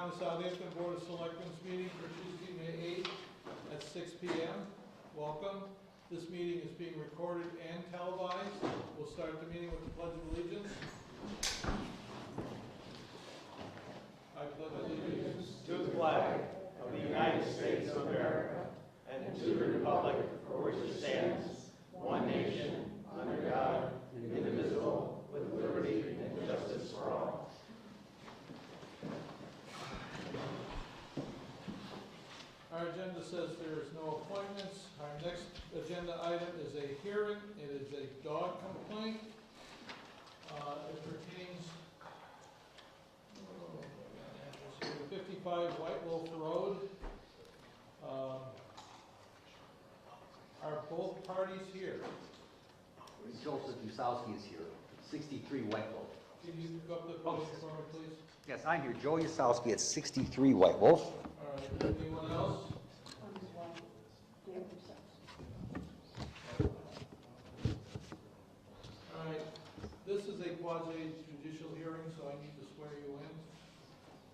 Town of Southampton Board of Selectmen's meeting for Tuesday, May 8th at 6 p.m. Welcome. This meeting is being recorded and televised. We'll start the meeting with the Pledge of Allegiance. I pledge allegiance to the flag of the United States of America and to the republic for which it stands, one nation, under God, indivisible, with liberty and justice for all. Our agenda says there is no appointments. Our next agenda item is a hearing. It is a dog complaint. It pertains to 55 White Wolf Road. Are both parties here? Joseph Usowski is here, 63 White Wolf. Can you go up to the podium for me, please? Yes, I'm here. Joe Usowski at 63 White Wolf. All right. Anyone else? All right. This is a quasi-judicial hearing, so I need to swear you in.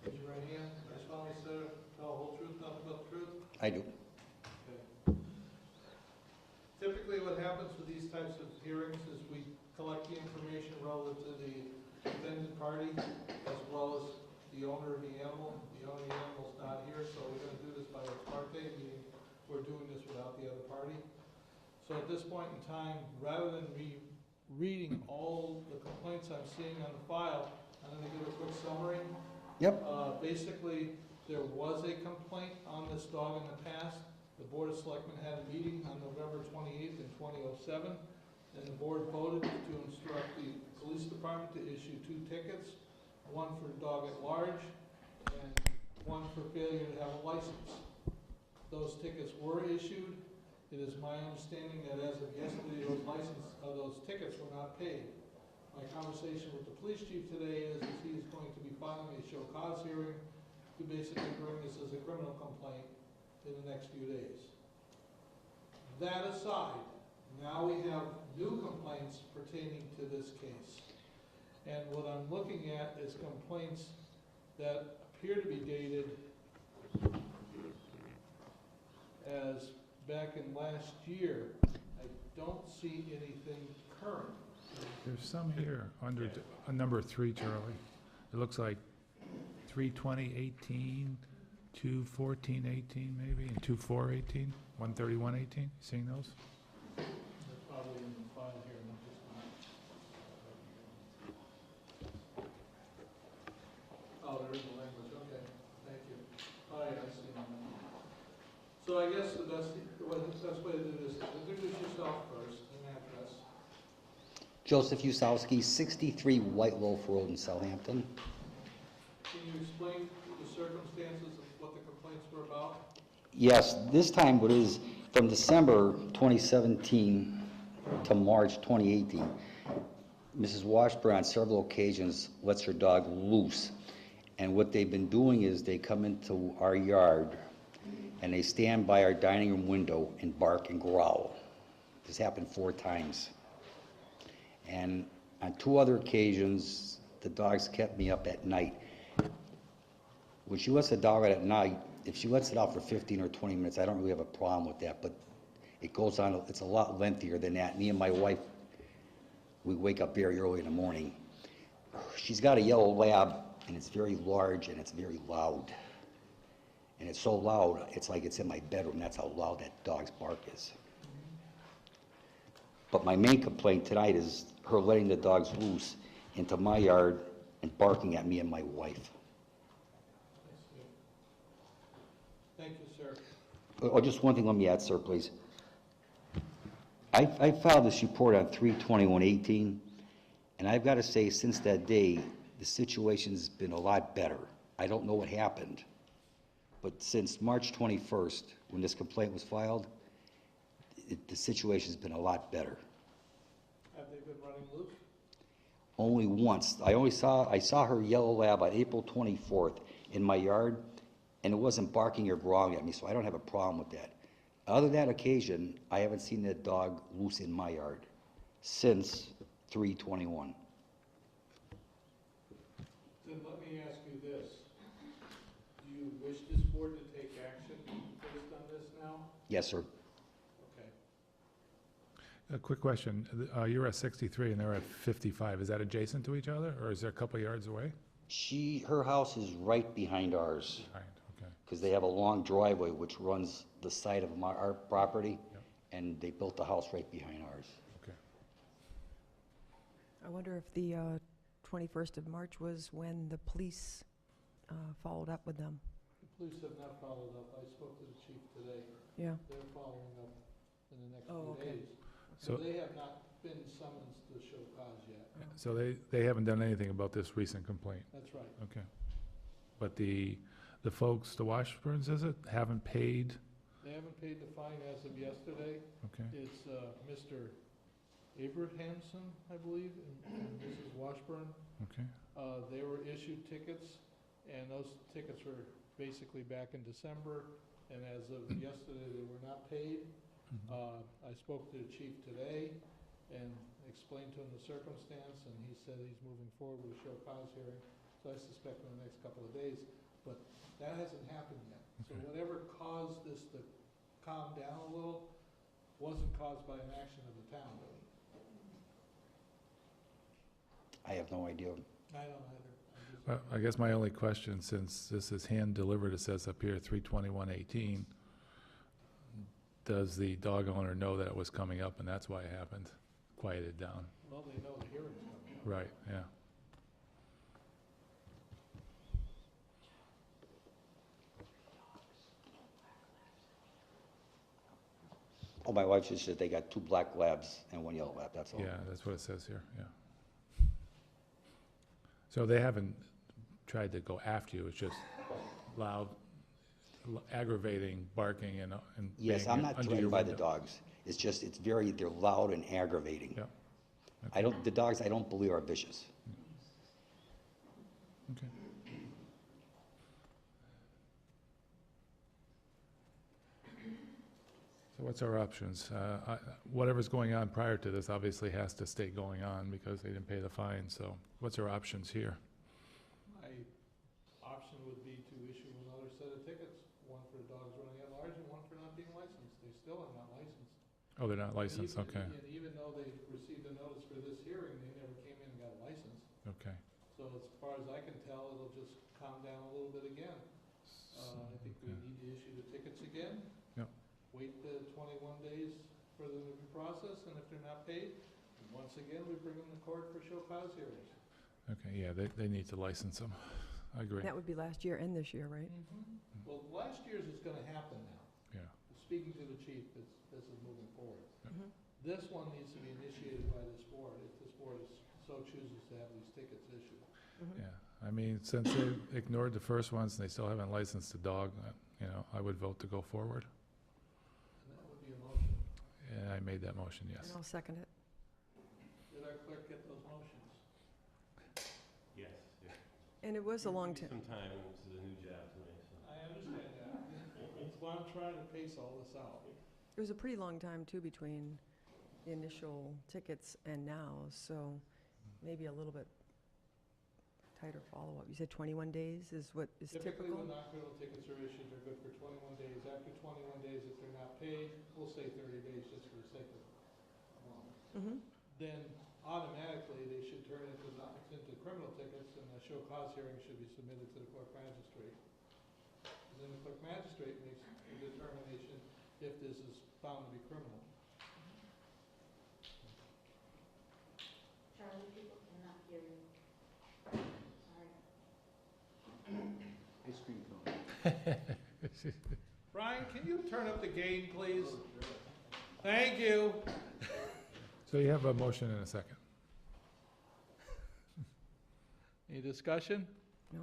Raise your right hand. I solemnly swear to tell the whole truth, nothing but the truth. I do. Okay. Typically, what happens with these types of hearings is we collect the information relative to the offended party as well as the owner of the animal. The owner of the animal is not here, so we're going to do this by ex parte, meaning we're doing this without the other party. So at this point in time, rather than reading all the complaints I'm seeing on the file, I'm going to give a quick summary. Yep. Basically, there was a complaint on this dog in the past. The Board of Selectmen had a meeting on November 28th in 2007, and the board voted to instruct the police department to issue 2 tickets, one for dog at large and one for failure to have a license. Those tickets were issued. It is my understanding that as of yesterday, those tickets were not paid. My conversation with the police chief today is he is going to be filing a show cause hearing to basically bring this as a criminal complaint in the next few days. That aside, now we have new complaints pertaining to this case. And what I'm looking at is complaints that appear to be dated as back in last year. I don't see anything current. There's some here under number 3, Charlie. It looks like 3/20/18, 2/14/18 maybe, and 2/4/18, 1/31/18. Seeing those? They're probably in the file here, not just mine. Oh, there is a language, okay, thank you. Oh, yeah, I see them. So I guess the best way to do this is introduce yourself first and address. Joseph Usowski, 63 White Wolf Road in Southampton. Can you explain the circumstances of what the complaints were about? Yes, this time it is from December 2017 to March 2018. Mrs. Washburn on several occasions lets her dog loose. And what they've been doing is they come into our yard and they stand by our dining room window and bark and growl. This happened 4 times. And on 2 other occasions, the dogs kept me up at night. When she lets the dog out at night, if she lets it out for 15 or 20 minutes, I don't really have a problem with that, but it goes on, it's a lot lengthier than that. Me and my wife, we wake up very early in the morning. She's got a yellow lab, and it's very large, and it's very loud. And it's so loud, it's like it's in my bedroom. That's how loud that dog's bark is. But my main complaint tonight is her letting the dogs loose into my yard and barking at me and my wife. Thank you, sir. Oh, just one thing, let me add, sir, please. I filed this report on 3/21/18, and I've got to say, since that day, the situation's been a lot better. I don't know what happened, but since March 21st, when this complaint was filed, the situation's been a lot better. Have they been running loose? Only once. I saw her yellow lab on April 24th in my yard, and it wasn't barking or growling at me, so I don't have a problem with that. Other than that occasion, I haven't seen that dog loose in my yard since 3/21. Then let me ask you this. you wish this board to take action based on this now? Yes, sir. Okay. A quick question. You're at 63 and they're at 55. Is that adjacent to each other, or is it a couple yards away? Her house is right behind ours, Right, okay. because they have a long driveway which runs the side of our property, Yep. and they built the house right behind ours. Okay. I wonder if the 21st of March was when the police followed up with them. The police have not followed up. I spoke to the chief today. Yeah. They're following up in the next Oh, few okay. days. So- So they have not been summoned to show cause yet. So they haven't done anything about this recent complaint? That's right. Okay. But the folks, the Washburns, is it, haven't paid? They haven't paid the fine as of yesterday. Okay, It's Mr. Abrahamson, I believe, and Mrs. Washburn. okay, They were issued tickets, and those tickets were basically back in December, and as of yesterday, they were not paid. mhm, I spoke to the chief today and explained to him the circumstance, and he said he's moving forward with a show cause hearing, so I suspect in the next couple of days, but that hasn't happened yet. So Okay. whatever caused this to calm down a little wasn't caused by an action of the town. I have no idea. I don't either. I'm just- Well, I guess my only question, since this is hand-delivered, it says up here 3/21/18, does the dog owner know that it was coming up and that's why it happened? Quieted down? Well, they know the hearing's coming up. Right, yeah. Oh, my wife just said they got 2 black labs and 1 yellow lab, that's all. Yeah, that's what it says here, yeah. So they haven't tried to go after you, it's just loud, aggravating, barking and Yes, banging I'm not under your threatened by the window. dogs. It's just, they're loud and aggravating. Yeah. The dogs, I don't believe are vicious. Okay. So what's our options? Whatever's going on prior to this obviously has to stay going on because they didn't pay the fine, so what's our options here? My option would be to issue another set of tickets, one for dogs running at large and one for not being licensed. They still are not licensed. Oh, they're not licensed, And okay, even though they received a notice for this hearing, they never came in and got licensed. okay. So as far as I can tell, it'll just calm down a little bit again. I think we Okay. need to issue the tickets again. Yep. Wait the 21 days for them to be processed, and if they're not paid, once again, we bring them to court for show cause hearings. Okay, yeah, they need to license them. I agree, That would be last year and this year, right? Well, last year's is gonna happen now. yeah. Speaking to the chief, this is moving forward. Yep. Mhm. This one needs to be initiated by this board, if this board so chooses to have these tickets issued. Mhm. Yeah, I mean, since they ignored the first ones and they still haven't licensed the dog, I would vote to go forward. And that would be a motion. And I made that motion, yes. And I'll second it. Did our clerk get those motions? Yes, yes. And it was a long time. Some time, this is a new job to me, so. I understand that. That's why I'm trying to pace all this out. It was a pretty long time, too, between the initial tickets and now, so maybe a little bit tighter follow-up. You said 21 days is what is Typically, when typical? non-criminal tickets are issued, they're good for 21 days. After 21 days, if they're not paid, we'll say 30 days just for the sake of, Mhm. then automatically they should turn into criminal tickets, and a show cause hearing should be submitted to the clerk magistrate. And then the clerk magistrate makes a determination if this is found to be criminal. Charlie, people cannot hear you. Sorry. Ice cream cone. Brian, can you turn up the gain, please? Thank you. So you have a motion and a second. Any discussion? No.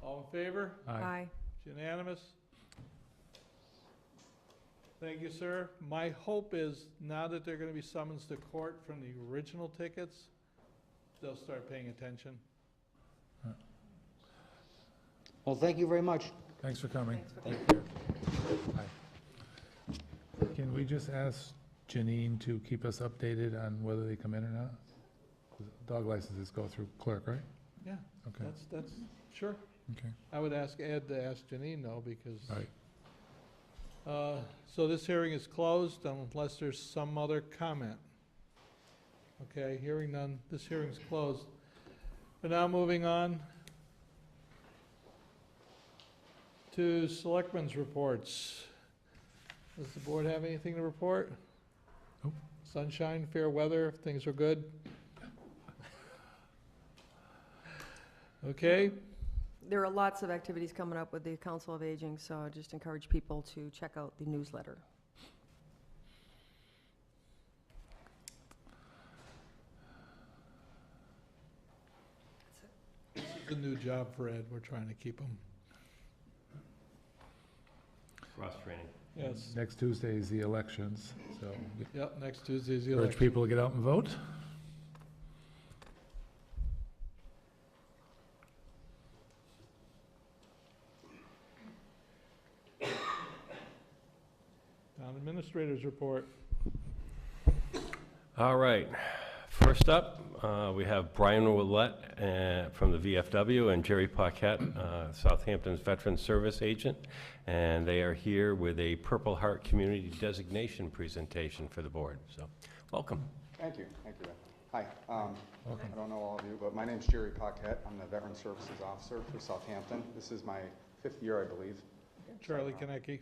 All in favor? Aye. It's unanimous. Thank you, sir. My hope is now that they're gonna be summons to court from the original tickets, they'll start paying attention. Well, thank you very much. Thanks for coming. Thanks for Thank you. Bye. Can we just ask Janine to keep us updated on whether they come in or not? 'Cause dog licenses go through clerk, right? Yeah, Okay. that's, sure. Okay, I would ask Ed to ask Janine though, because, all right. so this hearing is closed unless there's some other comment. Okay, hearing none, this hearing's closed. We're now moving on to selectmen's reports. Does the board have anything to report? Nope. Sunshine, fair weather, things are good? Okay, There are lots of activities coming up with the Council of Aging, so I just encourage people to check out the newsletter. this is a new job for Ed, we're trying to keep him. Cross training. Yes, Next Tuesday is the elections, so yep, next Tuesday is the urge election. people to get out and vote. Town administrators report. All right. First up, we have Brian Willett from the VFW and Jerry Paquette, Southampton's Veteran Service Agent, and they are here with a Purple Heart Community Designation presentation for the board. So, welcome. Thank you. Thank you. Hi. Welcome. I don't know all of you, but my name's Jerry Paquette. I'm the Veteran Services Officer for Southampton. This is my 5th year, I believe. Charlie Konecki.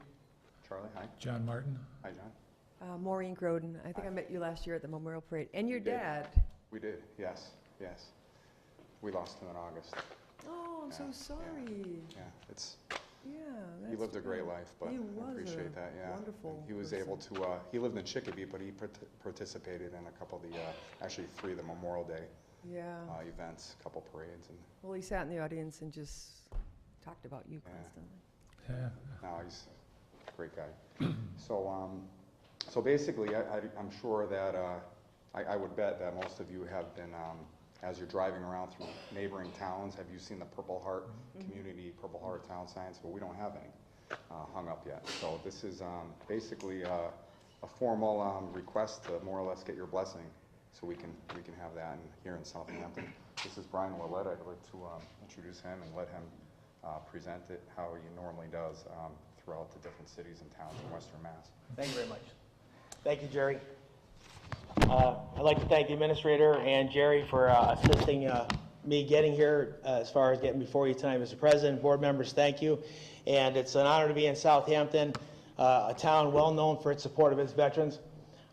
Charlie, hi. John Martin? Hi, John. Maureen Groden, I think I met you last year at the Memorial Parade, and your You did. dad. We did, yes, yes. We lost him in August. Oh, I'm so Yeah, sorry. Yeah, it's, Yeah, he that's lived a great good. life, but He I was appreciate a that, yeah. wonderful And he was person. able to, he lived in Chicopee, but he participated in a couple of the, actually 3 of the Memorial Day Yeah. events, a couple parades, and Well, he sat in the audience and just talked about you Yeah. constantly. Yeah. no, he's a great guy. So basically, I'm sure that, I would bet that most of you have been, as you're driving around through neighboring towns, have you seen the Purple Heart Community, Purple Heart Town signs? But we don't have any hung up yet. So this is basically a formal request to more or less get your blessing, so we can have that here in Southampton. This is Brian Willett. I'd like to introduce him and let him present it how he normally does throughout the different cities and towns in Western Mass. Thank you very much. Thank you, Jerry. I'd like to thank the administrator and Jerry for assisting me getting here as far as getting before you tonight, Mr. President. Board members, thank you. And it's an honor to be in Southampton, a town well known for its support of its veterans.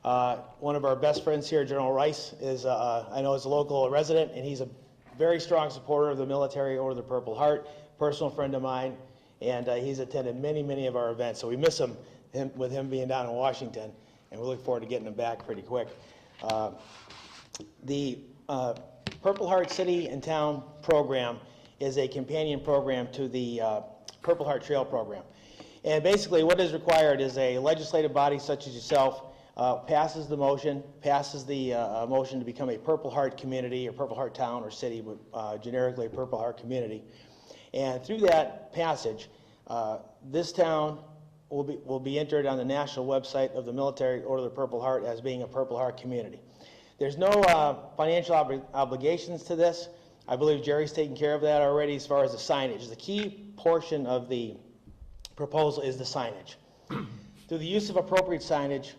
One of our best friends here, General Rice, is I know is a local resident, and he's a very strong supporter of the Military Order of the Purple Heart, personal friend of mine, and he's attended many of our events. So we miss him with him being down in Washington, and we look forward to getting him back pretty quick. The Purple Heart City and Town program is a companion program to the Purple Heart Trail program. And basically what is required is a legislative body such as yourself passes the motion to become a Purple Heart community or Purple Heart town or city, but generically a Purple Heart community. And through that passage, this town will be entered on the national website of the Military Order of the Purple Heart as being a Purple Heart community. There's no financial obligations to this. I believe Jerry's taken care of that already as far as the signage. The key portion of the proposal is the signage. Through the use of appropriate signage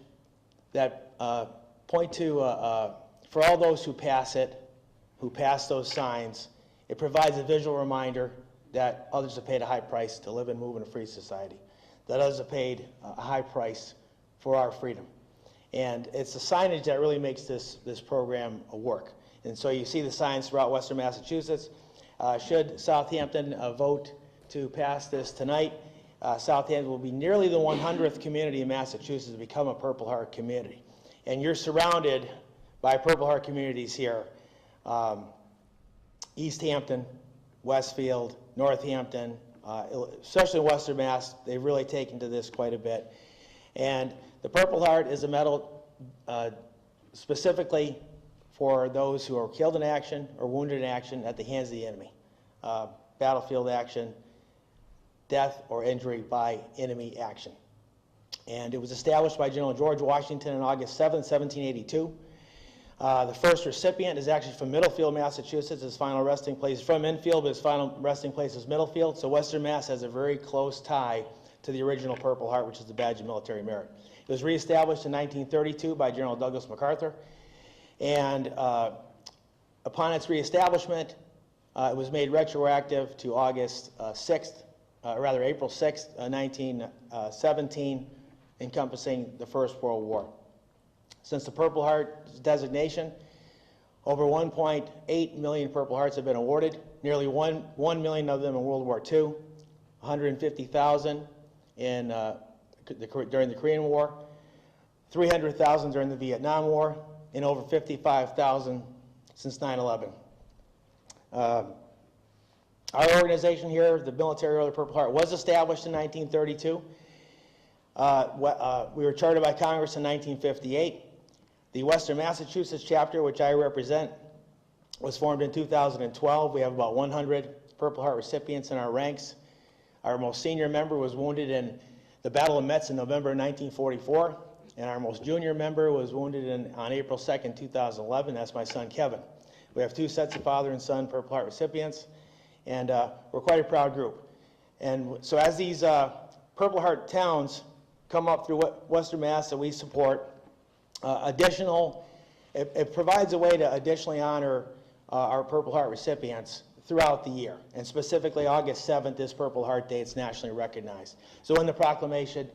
that point to, for all those who pass those signs, it provides a visual reminder that others have paid a high price to live and move in a free society, that others have paid a high price for our freedom. And it's the signage that really makes this program work. And so you see the signs throughout Western Massachusetts. Should Southampton vote to pass this tonight, Southampton will be nearly the 100th community in Massachusetts to become a Purple Heart community. And you're surrounded by Purple Heart communities here. Easthampton, Westfield, Northampton, especially in Western Mass, they've really taken to this quite a bit. And the Purple Heart is a medal specifically for those who are killed in action or wounded in action at the hands of the enemy. Battlefield action, death or injury by enemy action. And it was established by General George Washington on August 7, 1782. The first recipient is actually from Middlefield, Massachusetts. His final resting place is from Enfield, but his final resting place is Middlefield. So Western Mass has a very close tie to the original Purple Heart, which is the Badge of Military Merit. It was reestablished in 1932 by General Douglas MacArthur. And upon its reestablishment, it was made retroactive to April 6th, 1917, encompassing the First World War. Since the Purple Heart designation, over 1.8 million Purple Hearts have been awarded, nearly 1 million of them in World War II, 150,000 during the Korean War, 300,000 during the Vietnam War, and over 55,000 since 9/11. Our organization here, the Military Order of the Purple Heart, was established in 1932. We were chartered by Congress in 1958. The Western Massachusetts chapter, which I represent, was formed in 2012. We have about 100 Purple Heart recipients in our ranks. Our most senior member was wounded in the Battle of Metz in November 1944, and our most junior member was wounded on April 2nd, 2011. That's my son, Kevin. We have 2 sets of father and son Purple Heart recipients, and we're quite a proud group. And so as these Purple Heart towns come up through Western Mass that we support, it provides a way to additionally honor our Purple Heart recipients throughout the year. And specifically, August 7th is Purple Heart Day. It's nationally recognized. So in the proclamation,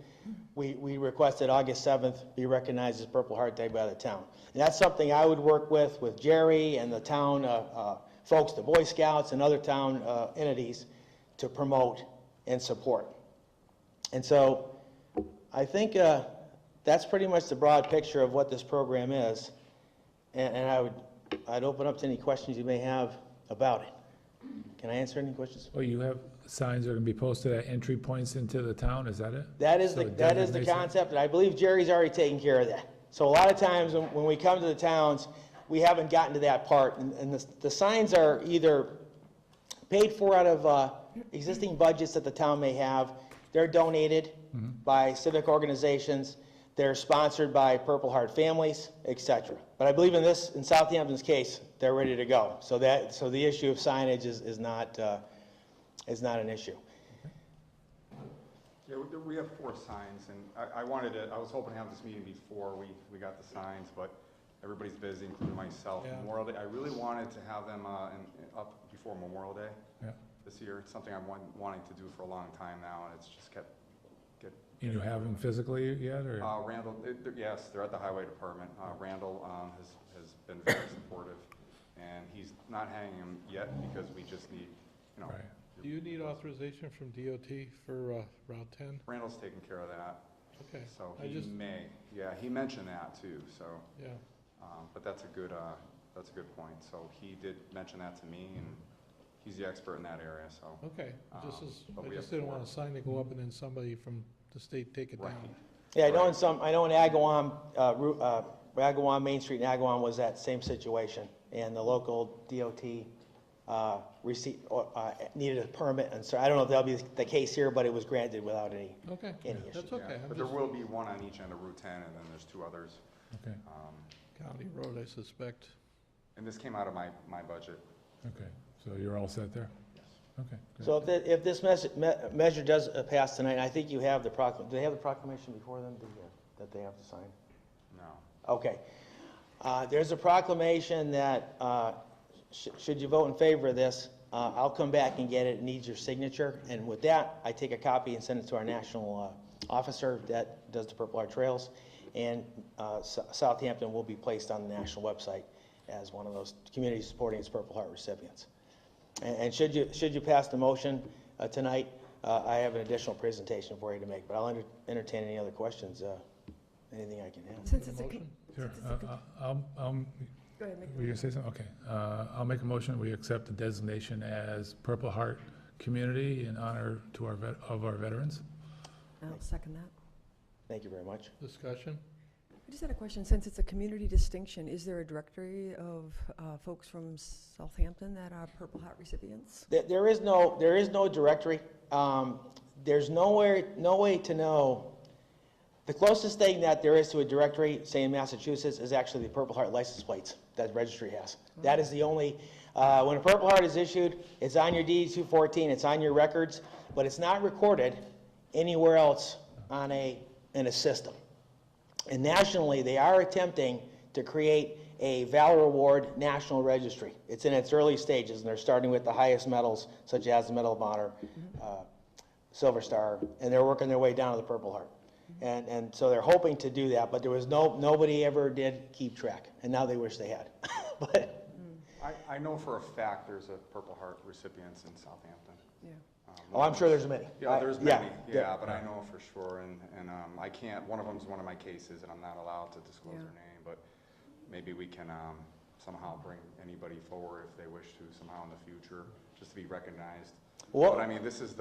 we requested August 7th be recognized as Purple Heart Day by the town. And that's something I would work with Jerry and the town folks, the Boy Scouts and other town entities to promote and support. And so I think that's pretty much the broad picture of what this program is. And I'd open up to any questions you may have about it. Can I answer any questions? Oh, you have signs that are going to be posted at entry points into the town, is that it? That is So the designation- concept, and I believe Jerry's already taken care of that. So a lot of times when we come to the towns, we haven't gotten to that part, and the signs are either paid for out of existing budgets that the town may have, they're donated by civic organizations, they're sponsored by Purple Heart families, etc. But I believe in Southampton's case, they're ready to go. So the issue of signage is not an issue. Yeah, we have 4 signs, and I was hoping to have this meeting before we got the signs, but everybody's busy, including myself. Yeah. Memorial Day, I really wanted to have them up before Memorial Day Yeah. this year. It's something I'm wanting to do for a long time now, and it's just kept. And you have them physically yet, or? Randall, yes, they're at the Highway Department. Randall has been very supportive, and he's not hanging them yet because we just need, Right. Do you need authorization from DOT for Route 10? Randall's taking care of that. Okay. So I just- he mentioned that too, so, Yeah. but that's a good point. So he did mention that to me, and he's the expert in that area, so. Okay. But I we just have didn't 4. want a sign to go up and then somebody from the state take it Right. down. Yeah, I know in Agawam, Agawam, Main Street in Agawam was that same situation, and the local DOT needed a permit, and so I don't know if that'll be the case here, but it was granted without any Okay. issue. That's Yeah, okay. I'm but there just will be one on each end of Route 10, and then there's 2 others. Okay, county road, I suspect. And this came out of my budget. okay. So you're all set there? Yes. Okay. good. So if this measure does pass tonight, I think you have do they have the proclamation before them that they have to sign? No. Okay. There's a proclamation that, should you vote in favor of this, I'll come back and get it. It needs your signature. And with that, I take a copy and send it to our national officer that does the Purple Heart Trails. And Southampton will be placed on the national website as one of those communities supporting its Purple Heart recipients. And should you pass the motion tonight, I have an additional presentation for you to make. But I'll entertain any other questions, anything I can answer. Since it's a, Motion? Sure. Go ahead, make Were you going to say something? Okay. I'll make a motion, we accept the designation as Purple Heart Community in honor to of our veterans. I'll second that. Thank you very much. Discussion? I just had a question. Since it's a community distinction, is there a directory of folks from Southampton that are Purple Heart recipients? There is no directory. There's no way to know The closest thing that there is to a directory, say in Massachusetts, is actually the Purple Heart license plates that the registry has. That is the only, when a Purple Heart is issued, it's on your DD-214, it's on your records, but it's not recorded anywhere else on in a system. And nationally, they are attempting to create a Valor Award national registry. It's in its early stages, and they're starting with the highest medals, such as the Medal of Honor, Silver Star, and they're working their way down to the Purple Heart. And so they're hoping to do that, but there was nobody ever did keep track, and now they wish they had. But I know for a fact there's a Purple Heart recipients in Southampton. Yeah. oh, I'm sure there's many. Yeah, there's Yeah, many, yeah, but I know for sure, and I can't, one of them's one of my cases, and I'm not allowed to disclose Yeah. their name, but maybe we can somehow bring anybody forward if they wish to somehow in the future, just to be recognized. Well- But I mean, this is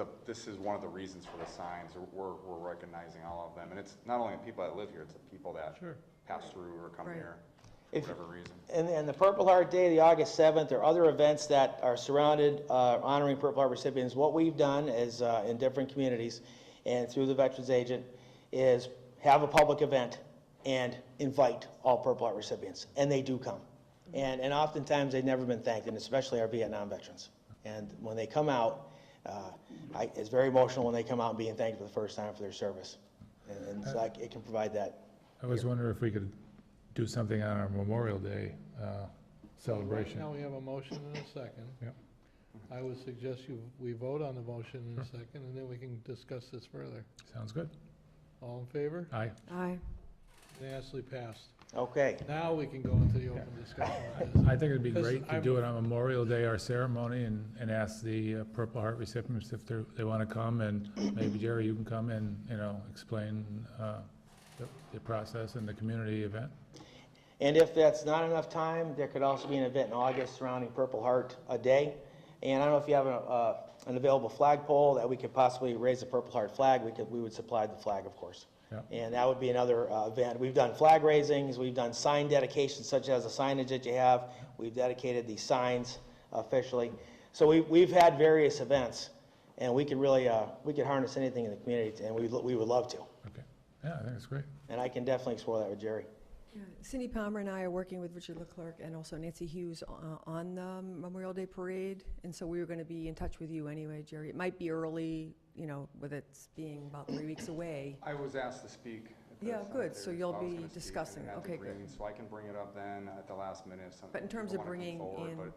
one of the reasons for the signs, we're recognizing all of them, and it's not only the people that live here, it's the people that Sure. pass through or come Right. here, for If- whatever reason. And the Purple Heart Day, the August 7th, or other events that are surrounded, honoring Purple Heart recipients, what we've done is, in different communities and through the Veterans Agent, is have a public event and invite all Purple Heart recipients, and they do come. And oftentimes, they've never been thanked, and especially our Vietnam veterans. And when they come out, it's very emotional when they come out and being thanked for the first time for their service. And it's like, it can provide that. I was wondering if we could do something on our Memorial Day celebration. Now we have a motion and a second. Yep. I would suggest we vote on the motion in a second, and then we can discuss this further. Sounds good. All in favor? Aye. Aye. Unanimously passed. Okay. Now we can go into the open discussion on this. I think it'd be Because great to I'm- do it on Memorial Day, our ceremony, and ask the Purple Heart recipients if they want to come, and maybe Jerry, you can come and, explain the process and the community event. And if that's not enough time, there could also be an event in August surrounding Purple Heart Day. And I don't know if you have an available flagpole that we could possibly raise the Purple Heart flag. We would supply the flag, of course. Yeah. And that would be another event. We've done flag raisings, we've done sign dedications, such as the signage that you have. We've dedicated these signs officially. So we've had various events, and we could really, we could harness anything in the community, and we would love to. Okay. Yeah, I think it's great. And I can definitely explore that with Jerry. Yeah, Cindy Palmer and I are working with Richard Leclerc and also Nancy Hughes on the Memorial Day Parade, and so we were going to be in touch with you anyway, Jerry. It might be early, with it being about 3 weeks away. I was asked to speak at the Yeah, good. cemetery, So you'll I was be gonna speak and discussing. have the Okay, good. green, So I can bring it up then at the last minute if some But in terms people of wanna come bringing forward, in- but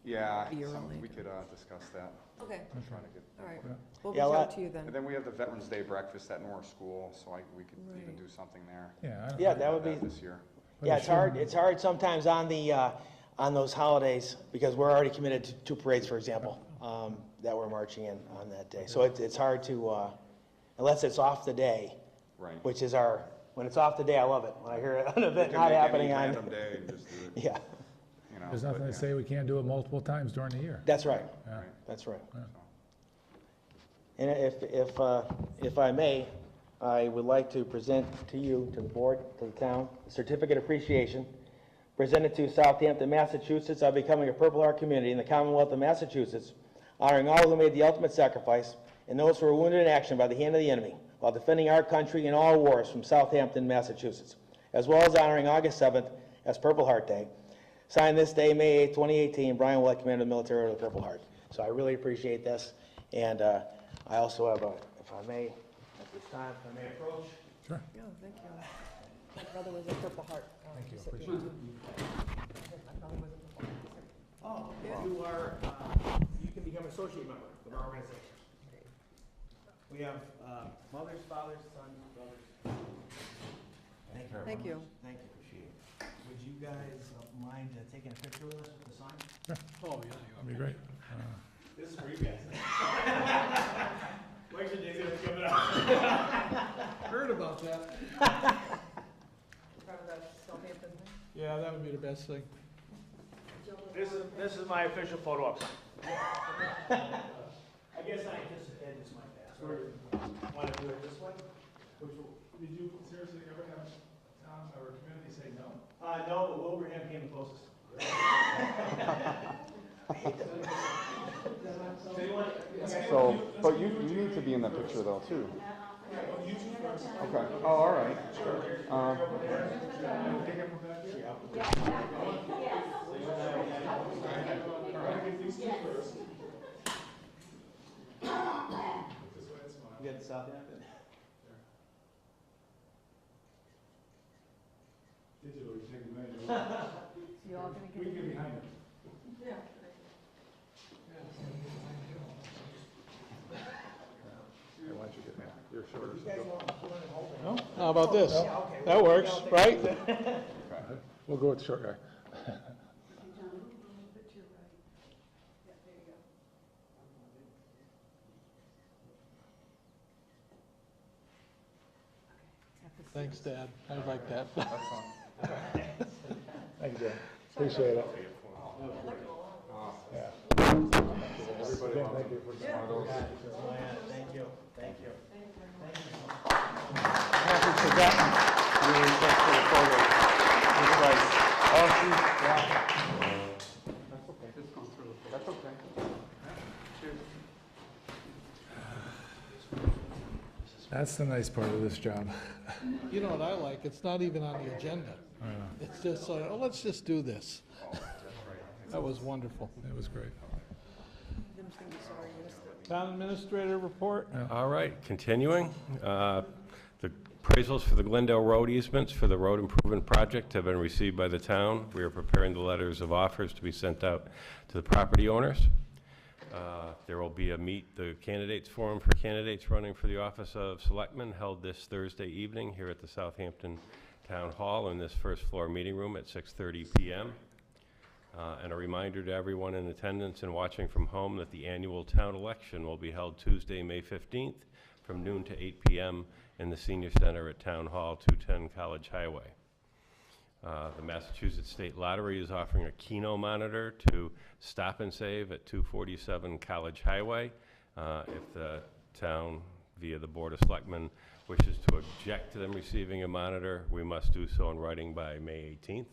yeah, Be some- early. we could discuss that. Okay, I'm trying to get. all right. Yeah. We'll Yeah, reach well, out to you And then. then we have the Veterans Day breakfast at Norris School, so we could even Right. do something there. Yeah. Yeah, that would be, This year. yeah, it's hard sometimes on those holidays, because we're already committed to 2 parades, for example, that we're marching in on that day. So it's hard to, unless it's off the day, Right. which is when it's off the day, I love it. When I hear an We event can not make any happening on, random day and just do it, yeah, There's but nothing to yeah, say we can't do it multiple times during the year. that's right, Yeah. right, that's right. so. And if I may, I would like to present to you, to the board, to the town, a certificate of appreciation presented to Southampton, Massachusetts, on becoming a Purple Heart community in the Commonwealth of Massachusetts, honoring all who made the ultimate sacrifice and those who were wounded in action by the hand of the enemy while defending our country in all wars from Southampton, Massachusetts, as well as honoring August 7th as Purple Heart Day. Signed this day, May 8, 2018, Brian Willett, Commander of the Military Order of the Purple Heart. So I really appreciate this, and I also have if I may, at this time, if I may approach. Sure. Yeah, thank you. My brother was a Purple Heart. Thank you, recipient. appreciate My brother was a Purple Heart recipient. You can become an associate member with our organization. We have mothers, fathers, sons, brothers. Thank you. Thank you. Thank you, appreciate it. Would you guys mind taking a picture with us with the sign? Oh, yeah. That'd be great. This is for you guys. Election day's coming up. Heard about that. Part of that Southampton thing? Yeah, that would be the best thing. This is my official photo op sign. I guess I anticipated this might pass. Want to do it this way? Did you seriously ever have a town or a community say no? No, but Wilbraham came the closest. So, but you need to be in that picture though, too. Okay, oh, all right. You got the Southampton? You all gonna get it? How about this? That works, right? We'll go with the short guy. Thanks, Dad. I like that. Thank you, Joe. Appreciate it. Yeah. Everybody Yeah, thank you. Thank you, thank you. Happy forgotten. Really thanks for the photo. It's like, oh, shoot, yeah. That's okay. That's okay. Cheers. That's the nice part of this job. You know what I like? It's not even on the agenda. It's just like, oh, let's just do this. That was wonderful. It was great. Jim's gonna be sorry you missed it. Town administrator report? All right, continuing. The appraisals for the Glendale Road easements for the road improvement project have been received by the town. We are preparing the letters of offers to be sent out to the property owners. There will be a meet the candidates forum for candidates running for the office of selectman held this Thursday evening here at the Southampton Town Hall in this first floor meeting room at 6:30 p.m. And a reminder to everyone in attendance and watching from home that the annual town election will be held Tuesday, May 15th from noon to 8 p.m. in the Senior Center at Town Hall, 210 College Highway. The Massachusetts State Lottery is offering a Keno monitor to Stop and Save at 247 College Highway. If the town, via the Board of Selectmen, wishes to object to them receiving a monitor, we must do so in writing by May 18th.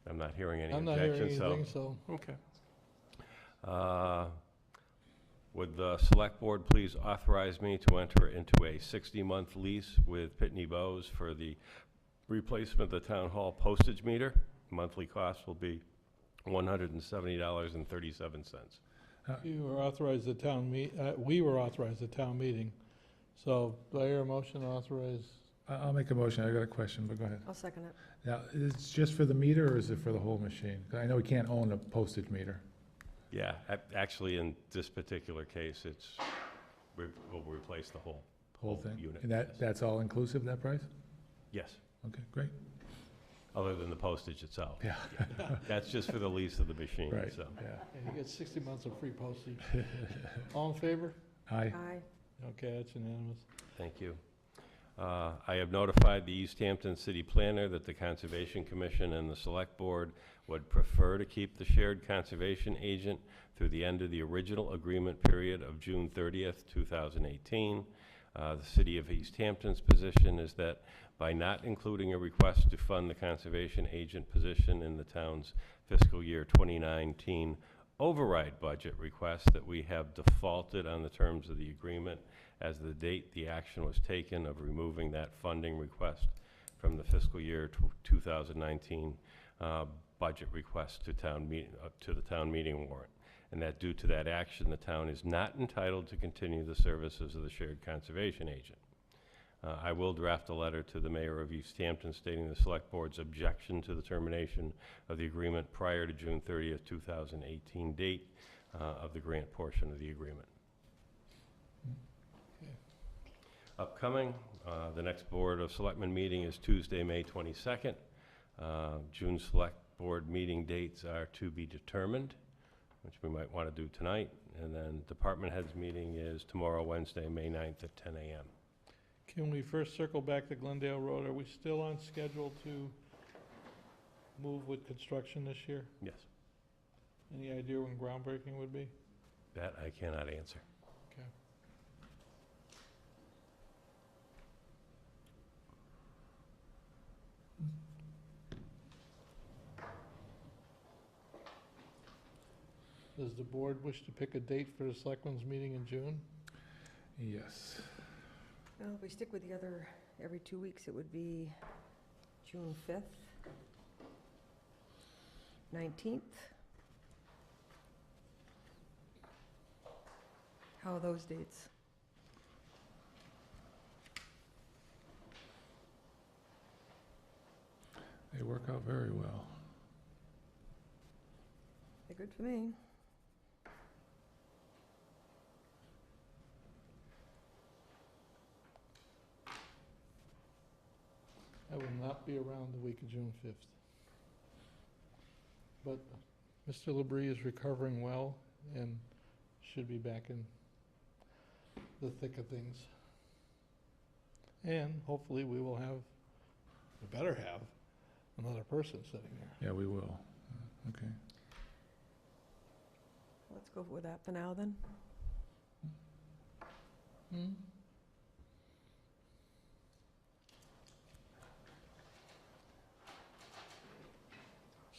I'm not hearing any I'm not hearing objections, anything, so. Okay. Would the Select Board please authorize me to enter into a 60-month lease with Pitney Bowes for the replacement of the Town Hall postage meter? Monthly cost will be $170.37. You were authorized the town we were authorized the town meeting. So do I hear a motion to authorize? I'll make a motion. I got a question, but go ahead. I'll second it. Now, is it just for the meter or is it for the whole machine? 'Cause I know we can't own a postage meter. Yeah, actually, in this particular case, we'll replace the whole Whole thing? unit. And yes. that's all inclusive, that price? Yes, Okay, great. other than the postage itself. Yeah. That's just for the lease of the machine, Right, so. yeah. Yeah, you get 60 months of free postage. All in favor? Aye. Aye. Okay, that's unanimous. Thank you. I have notified the Easthampton City Planner that the Conservation Commission and the Select Board would prefer to keep the shared conservation agent through the end of the original agreement period of June 30th, 2018. The City of Easthampton's position is that by not including a request to fund the conservation agent position in the town's fiscal year 2019 override budget request, that we have defaulted on the terms of the agreement as the date the action was taken of removing that funding request from the fiscal year 2019 budget request to the town meeting warrant. And that due to that action, the town is not entitled to continue the services of the shared conservation agent. I will draft a letter to the mayor of Easthampton stating the Select Board's objection to the termination of the agreement prior to June 30th, 2018 date of the grant portion of the agreement. Okay. Upcoming, the next Board of Selectmen meeting is Tuesday, May 22nd. June Select Board meeting dates are to be determined, which we might want to do tonight. And then Department Heads meeting is tomorrow, Wednesday, May 9th at 10 a.m. Can we first circle back to Glendale Road? Are we still on schedule to move with construction this year? Yes, Any idea when groundbreaking would be? that I cannot answer. Okay. Does the board wish to pick a date for the selectmen's meeting in June? Yes. Well, if we stick with the other, every 2 weeks, it would be June 5th, 19th. How are those dates? They work out very well. They're good for me. I will not be around the week of June 5th. But Mr. Labrie is recovering well and should be back in the thick of things. And hopefully we will have, we better have, another person sitting there. Yeah, we will. Okay. Let's go with that for now, then. Hmm?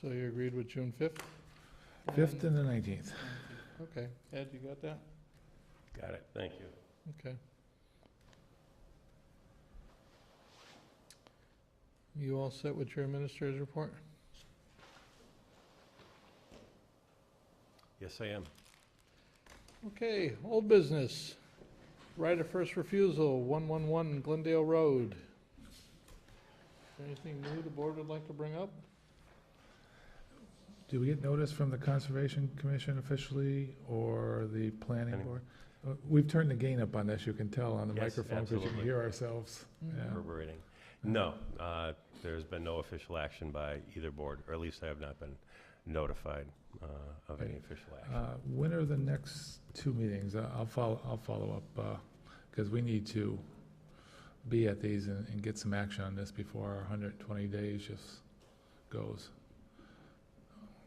So you agreed with June 5th? 5th and the 19th. Okay, Ed, you got that? Got it, thank you. Okay. You all set with your administrator's report? Yes, I am. Okay, old business. Right of first refusal, 111 Glendale Road. Anything new the board would like to bring up? Do we get notice from the Conservation Commission officially or the Planning Planning. Board? We've turned the gain up on this, you can tell on the Yes, microphone because you can absolutely. hear ourselves. Yeah. Reverberating. No, there's been no official action by either board, or at least I have not been notified of any Okay. official action. When are the next two meetings? I'll follow up, because we need to be at these and get some action on this before our 120 days just goes.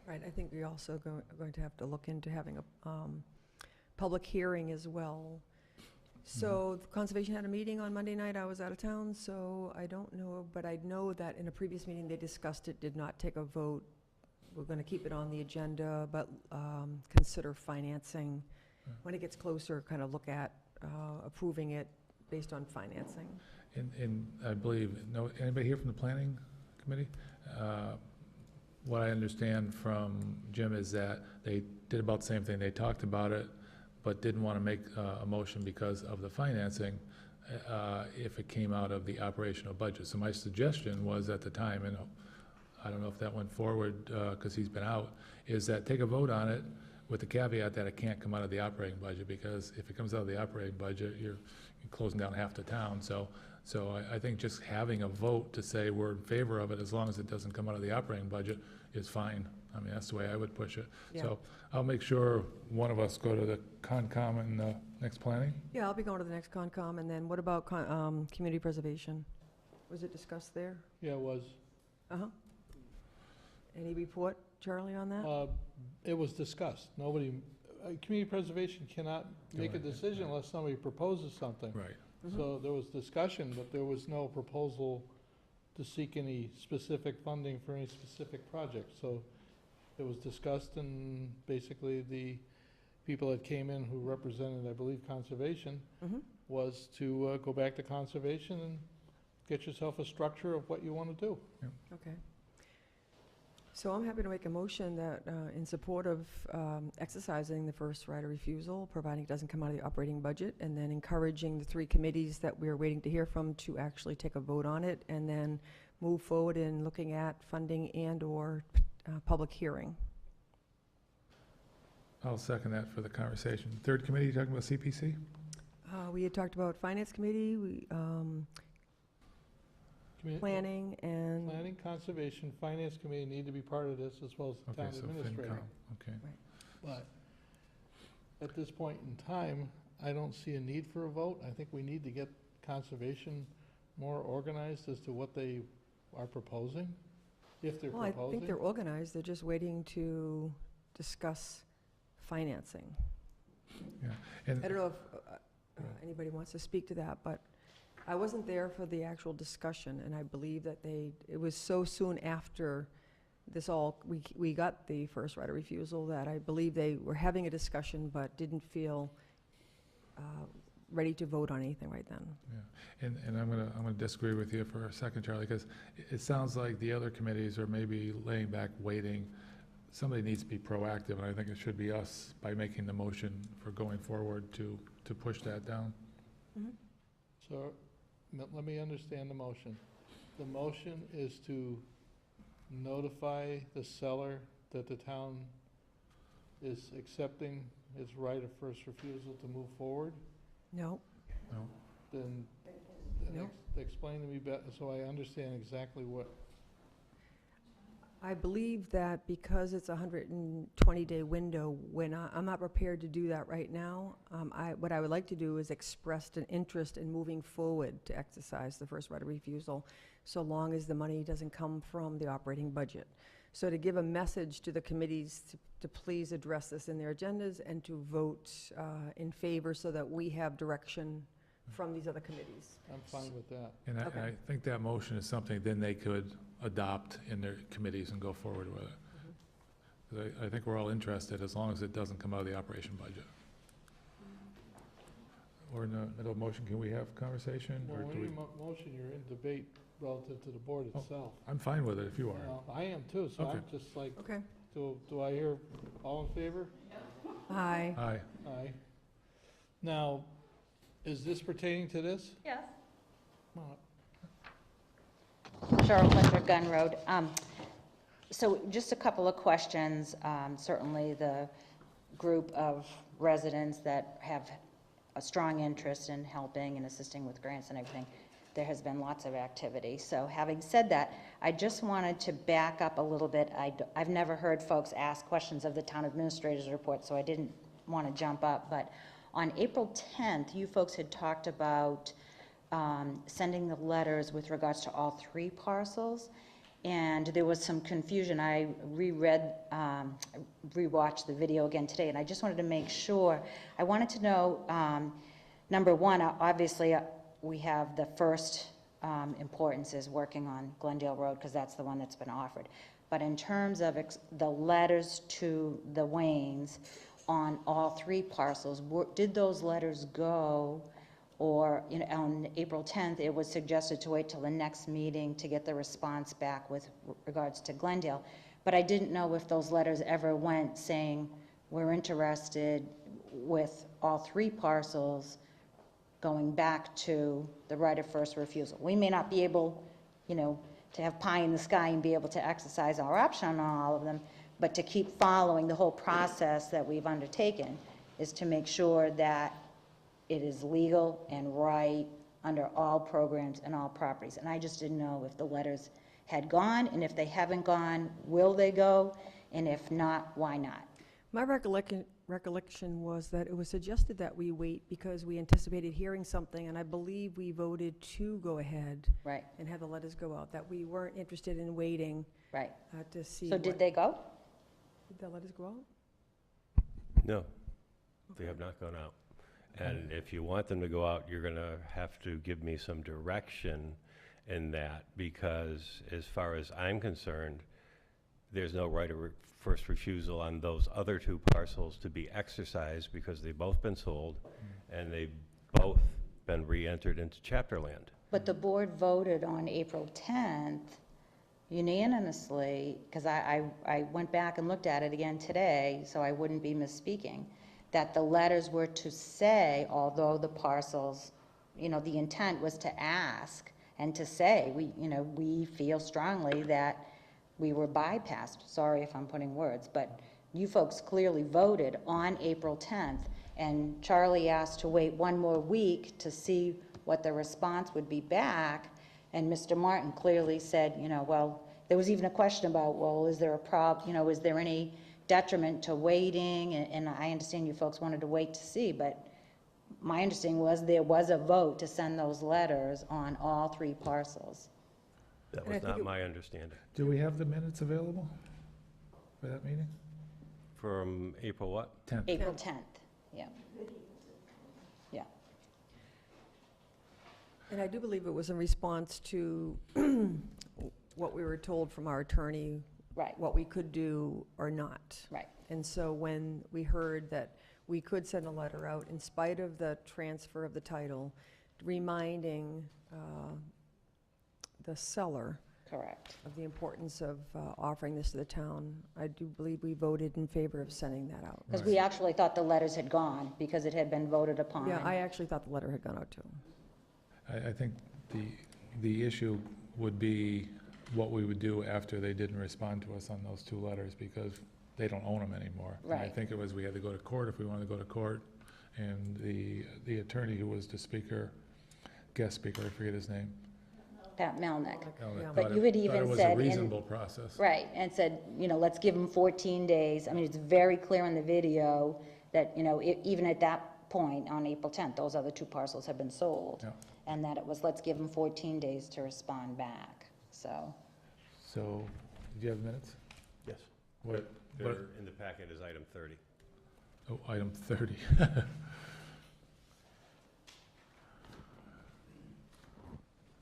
Right, I think we also are going to have to look into having a public hearing as well. So the Conservation had a meeting on Monday night, I was out of town, so I don't know, but I know that in a previous meeting, they discussed it, did not take a vote. We're going to keep it on the agenda, but consider financing. When it gets closer, kind of look at approving it based on financing. And I believe, anybody here from the Planning Committee? What I understand from Jim is that they did about the same thing. They talked about it, but didn't want to make a motion because of the financing if it came out of the operational budget. So my suggestion was at the time, and I don't know if that went forward because he's been out, is that take a vote on it with the caveat that it can't come out of the operating budget, because if it comes out of the operating budget, you're closing down half the town. So I think just having a vote to say we're in favor of it, as long as it doesn't come out of the operating budget, is fine. I mean, that's the way I would push it. Yeah. So I'll make sure one of us go to the Concom and the next planning. Yeah, I'll be going to the next Concom, and then what about community preservation? Was it discussed there? Yeah, it was. Uh-huh. Any report, Charlie, on that? It was discussed. Nobody, community preservation cannot make a decision unless somebody proposes something. Right. So there was discussion, but there was no proposal to seek any specific funding for any specific project. So it was discussed, and basically the people that came in who represented, I believe, conservation, Mhm. was to go back to conservation and get yourself a structure of what you want to do. Okay. So I'm happy to make a motion that, in support of exercising the first right of refusal, providing it doesn't come out of the operating budget, and then encouraging the three committees that we're waiting to hear from to actually take a vote on it, and then move forward in looking at funding and/or public hearing. I'll second that for the conversation. Third committee, you talking about CPC? We had talked about Finance Committee, Planning, and... Planning, conservation, finance committee need to be part of this, as well as the Okay, town so administrator. FinCom, okay. But at this point in time, I don't see a need for a vote. I think we need to get conservation more organized as to what they are proposing, if they're Well, I proposing. think they're organized, they're just waiting to discuss financing. Yeah, and I don't know if anybody wants to speak to that, but I wasn't there for the actual discussion, and I believe that it was so soon after we got the first right of refusal, that I believe they were having a discussion but didn't feel ready to vote on anything right then. Yeah, and I'm gonna disagree with you for a second, Charlie, because it sounds like the other committees are maybe laying back, waiting. Somebody needs to be proactive, and I think it should be us by making the motion for going forward to push that down. So, let me understand the motion. The motion is to notify the seller that the town is accepting his right of first refusal to move forward? No, No? Then No. explain to me so I understand exactly what, I believe that because it's a 120-day window, I'm not prepared to do that right now. What I would like to do is express an interest in moving forward to exercise the first right of refusal, so long as the money doesn't come from the operating budget. So to give a message to the committees to please address this in their agendas and to vote in favor so that we have direction from these other committees. I'm fine with that. And Okay. I think that motion is something then they could adopt in their committees and go forward with it. 'Cause I think we're all interested, as long as it doesn't come out of the operation budget. Or in the middle of motion, can we have conversation? Well, Or when do we? you motion, you're in debate relative to the board Oh. itself. I'm fine with it if you are. Well, I am too, so I'm Okay. just like, Okay. do I hear all in favor? Aye. Aye. Aye. Now, is this pertaining to this? Yes. Well, Cheryl Fletcher, Gun Road. So just a couple of questions. Certainly the group of residents that have a strong interest in helping and assisting with grants and everything, there has been lots of activity. So having said that, I just wanted to back up a little bit. I've never heard folks ask questions of the town administrator's report, so I didn't want to jump up. But on April 10th, you folks had talked about sending the letters with regards to all three parcels, and there was some confusion. I rewatched the video again today, and I just wanted to make sure. I wanted to know, number one, obviously, we have the first importance is working on Glendale Road, because that's the one that's been offered. But in terms of the letters to the Waynes on all three parcels, did those letters go? Or, on April 10th, it was suggested to wait till the next meeting to get the response back with regards to Glendale. But I didn't know if those letters ever went saying, we're interested with all three parcels going back to the right of first refusal. We may not be able, to have pie in the sky and be able to exercise our option on all of them, but to keep following the whole process that we've undertaken is to make sure that it is legal and right under all programs and all properties. And I just didn't know if the letters had gone, and if they haven't gone, will they go? And if not, why not? My recollection was that it was suggested that we wait because we anticipated hearing something, and I believe we voted to go ahead Right, and have the letters go out, that we weren't interested in waiting right. to see. So did they go? Did the letters go out? No, they have not gone out. And if you want them to go out, you're going to have to give me some direction in that, because as far as I'm concerned, there's no right of first refusal on those other two parcels to be exercised, because they've both been sold and they've both been re-entered into chapter land. But the board voted on April 10th unanimously, because I went back and looked at it again today, so I wouldn't be misspeaking, that the letters were to say, although the parcels, the intent was to ask and to say, we feel strongly that we were bypassed. Sorry if I'm putting words, but you folks clearly voted on April 10th, and Charlie asked to wait one more week to see what the response would be back, and Mr. Martin clearly said, well, there was even a question about, well, is there a is there any detriment to waiting? And I understand you folks wanted to wait to see, but my understanding was there was a vote to send those letters on all three parcels. That And I was think not it- my understanding. Do we have the minutes available for that meeting? From April what? 10th. April 10th, yeah. Yeah. And I do believe it was in response to what we were told from our attorney Right, what we could do or not. right. And so when we heard that we could send a letter out in spite of the transfer of the title, reminding the seller Correct. of the importance of offering this to the town, I do believe we voted in favor of sending that out. Because we actually thought the letters had gone, because it had been voted upon. Yeah, I actually thought the letter had gone out too. I think the issue would be what we would do after they didn't respond to us on those 2 letters, because they don't own them anymore. And I Right. think it was, we had to go to court if we wanted to go to court, and the attorney who was the speaker, guest speaker, I forget his name. Pat Melnick. Yeah. But thought you it- had even Thought it was said a in- reasonable process. Right, and said, let's give them 14 days. I mean, it's very clear in the video that, even at that point, on April 10th, those other 2 parcels had been sold. Yeah. And that it was, let's give them 14 days to respond back, so. So, do you have minutes? Yes. What, They're in the packet as item 30. oh, item 30.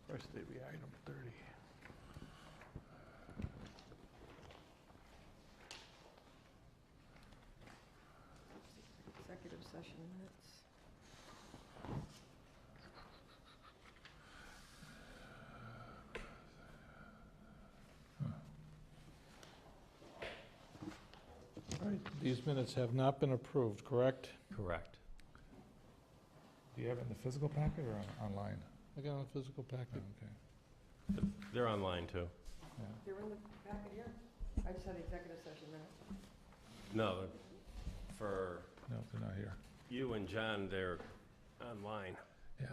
First did we item 30. Executive session minutes. All right, these minutes have not been approved, correct? Correct. Do you have it in the physical packet or online? I got a physical Oh, packet. okay. They're online, too. Yeah. They're in the packet here? I just had the executive session minutes. No, for No, they're not here. you and John, they're online. Yeah,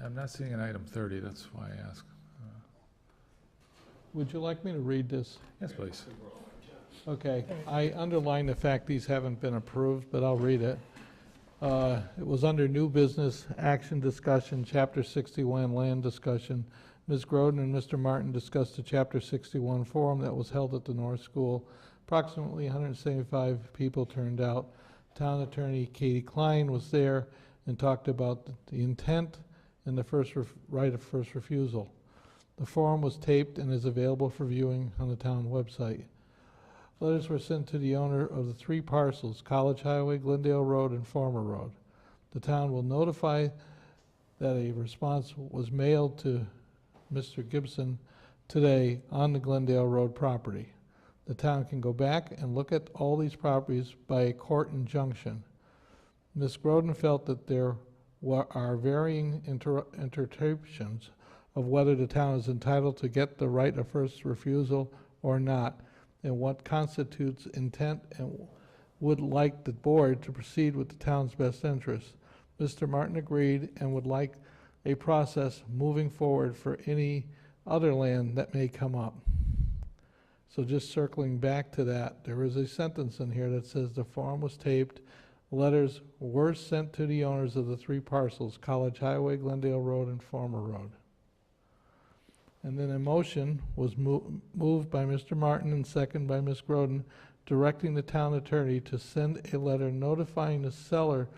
I'm not seeing an item 30, that's why I ask. Would you like me to read this? Yes, please. Okay, I underline the fact these haven't been approved, but I'll read it. It was under new business, action discussion, Chapter 61 land discussion. Ms. Groden and Mr. Martin discussed the Chapter 61 forum that was held at the North School. Approximately 175 people turned out. Town Attorney Katie Klein was there and talked about the intent and the right of first refusal. The forum was taped and is available for viewing on the town website. Letters were sent to the owner of the 3 parcels, College Highway, Glendale Road, and Farmer Road. The town will notify that a response was mailed to Mr. Gibson today on the Glendale Road property. The town can go back and look at all these properties by a court injunction. Ms. Groden felt that there are varying interpretations of whether the town is entitled to get the right of first refusal or not, and what constitutes intent, and would like the board to proceed with the town's best interest. Mr. Martin agreed and would like a process moving forward for any other land that may come up. So just circling back to that, there is a sentence in here that says the forum was taped, letters were sent to the owners of the 3 parcels, College Highway, Glendale Road, and Farmer Road. And then a motion was moved by Mr. Martin and seconded by Ms. Groden, directing the town attorney to send a letter notifying the seller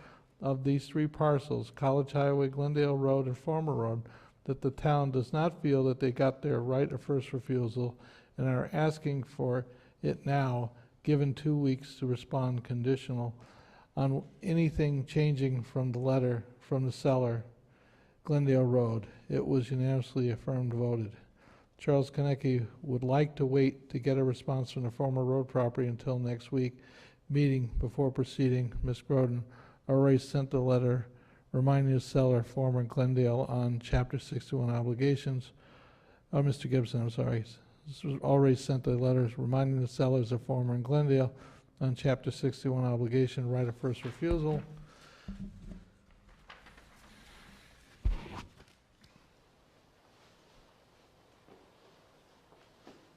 of these 3 parcels, College Highway, Glendale Road, and Farmer Road, that the town does not feel that they got their right of first refusal and are asking for it now, given 2 weeks to respond conditional on anything changing from the letter from the seller, Glendale Road. It was unanimously affirmed voted. Charles Konecki would like to wait to get a response from the former road property until next week meeting before proceeding. Ms. Groden already sent a letter reminding the seller, former Glendale, on Chapter 61 obligations. Mr. Gibson, I'm sorry. This was already sent a letter reminding the sellers of former Glendale on Chapter 61 obligation, right of first refusal.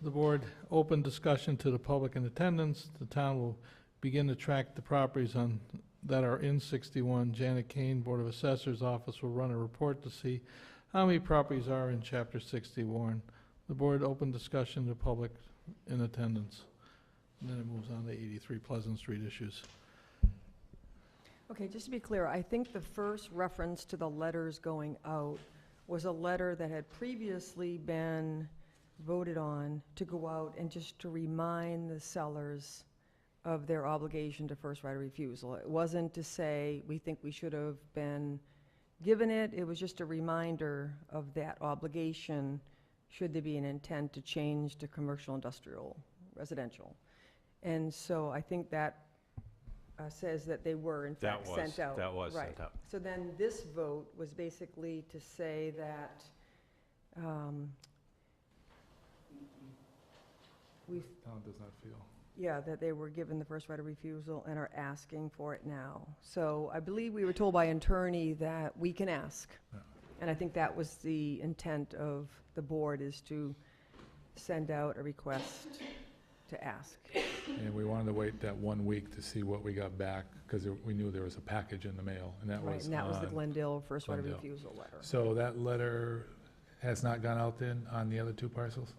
The board opened discussion to the public in attendance. The town will begin to track the properties that are in 61. Janet Kane, Board of Assessors Office, will run a report to see how many properties are in Chapter 61. The board opened discussion to the public in attendance. And then it moves on to 83 Pleasant Street issues. Okay, just to be clear, I think the first reference to the letters going out was a letter that had previously been voted on to go out and just to remind the sellers of their obligation to first right of refusal. It wasn't to say, we think we should have been given it, it was just a reminder of that obligation, should there be an intent to change to commercial, industrial, residential. And so I think that says that they were in fact sent out. That was Right. sent out. So then this vote was basically to say that we've, Town does not feel. yeah, that they were given the first right of refusal and are asking for it now. So I believe we were told by an attorney that we can ask. Yeah. And I think that was the intent of the board, is to send out a request to ask. And we wanted to wait that 1 week to see what we got back, because we knew there was a package in the mail, and that Right, was and that was the on- Glendale first right of Glendale. refusal letter. So that letter has not gone out then on the other 2 parcels?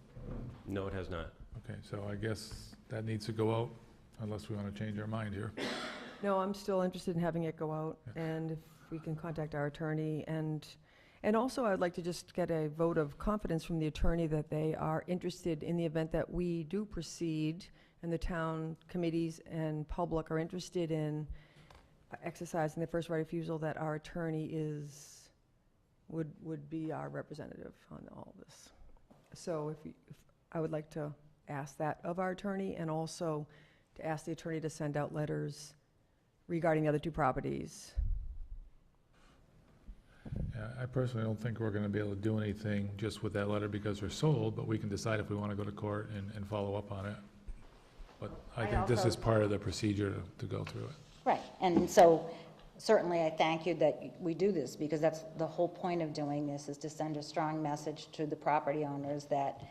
No, it has not. Okay, so I guess that needs to go out, unless we want to change our mind here. No, I'm still interested in having it go out, and if we can contact our attorney, and also I'd like to just get a vote of confidence from the attorney that they are interested, in the event that we do proceed, and the town committees and public are interested in exercising the first right of refusal, that our attorney would be our representative on all of this. So if I would like to ask that of our attorney, and also to ask the attorney to send out letters regarding the other 2 properties. Yeah, I personally don't think we're going to be able to do anything just with that letter because they're sold, but we can decide if we want to go to court and follow up on it. But I I think this also- is part of the procedure to go through it. Right, and so certainly I thank you that we do this, because that's the whole point of doing this, is to send a strong message to the property owners that,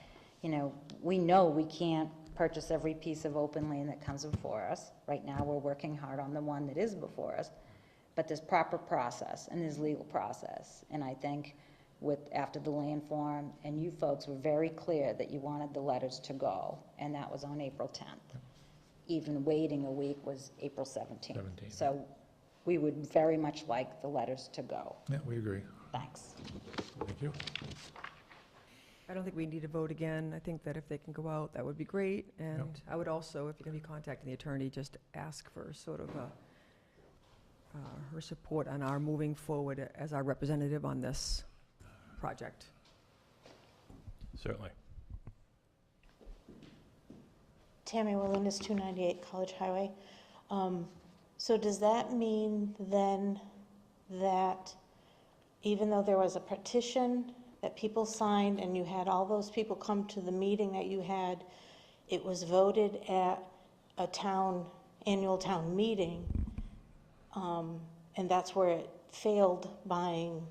you know we can't purchase every piece of open land that comes before us. Right now, we're working hard on the one that is before us, but there's proper process and there's legal process. And I think after the land forum, and you folks were very clear that you wanted the letters to go, and that was on April 10th. Even waiting a week was April 17th. 17th. So we would very much like the letters to go. Yeah, we agree. Thanks. Thank you. I don't think we need to vote again. I think that if they can go out, that would be great. And I would also, if you're going to be contacting the attorney, just ask for sort of her support on our moving forward as our representative on this project. Certainly. Tammy Willinas, 298 College Highway. So does that mean then that even though there was a petition that people signed and you had all those people come to the meeting that you had, it was voted at a annual town meeting, and that's where it failed buying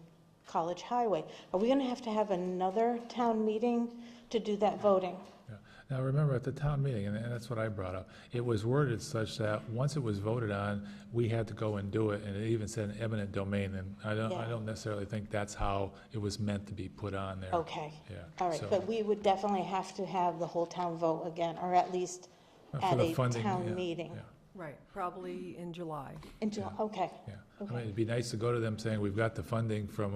College Highway? Are we going to have another town meeting to do that voting? Yeah. Now, remember, at the town meeting, and that's what I brought up, it was worded such that once it was voted on, we had to go and do it, and it even said eminent domain, and I Yeah. don't necessarily think that's how it was meant to be put on there. Okay. Yeah. All right, so- but we would definitely have to have the whole town vote again, or at least For at the a funding, town yeah, meeting. yeah, Right, probably in July. Okay. yeah. I Okay. mean, it'd be nice to go to them saying, we've got the funding from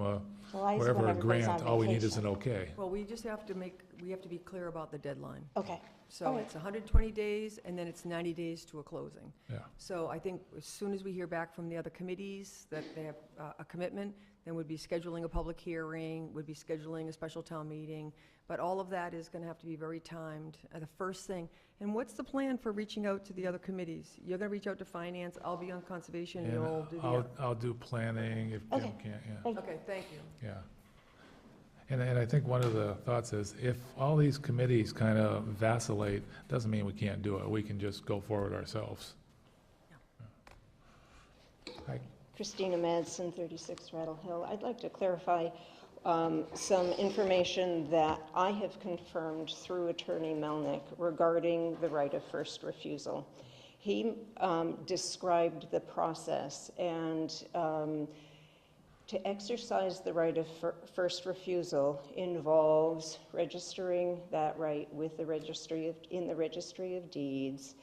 July is wherever when a everybody's grant, on all we need is vacation. an okay. Well, we just have to be clear about the deadline. Okay, So All right. it's 120 days, and then it's 90 days to a closing. Yeah. So I think as soon as we hear back from the other committees that they have a commitment, then we'd be scheduling a public hearing, would be scheduling a special town meeting, but all of that is going to have to be very timed. The first thing, and what's the plan for reaching out to the other committees? You're going to reach out to finance, I'll be on conservation, And you'll do I'll do planning if Jim Okay. can't, yeah. thank you. Okay, thank you. Yeah. And I think one of the thoughts is, if all these committees kind of vacillate, doesn't mean we can't do it. We can just go forward ourselves. Hi. Christina Madsen, 36 Rattle Hill. I'd like to clarify some information that I have confirmed through Attorney Melnick regarding the right of first refusal. He described the process, and to exercise the right of first refusal involves registering that right with the in the Registry of Deeds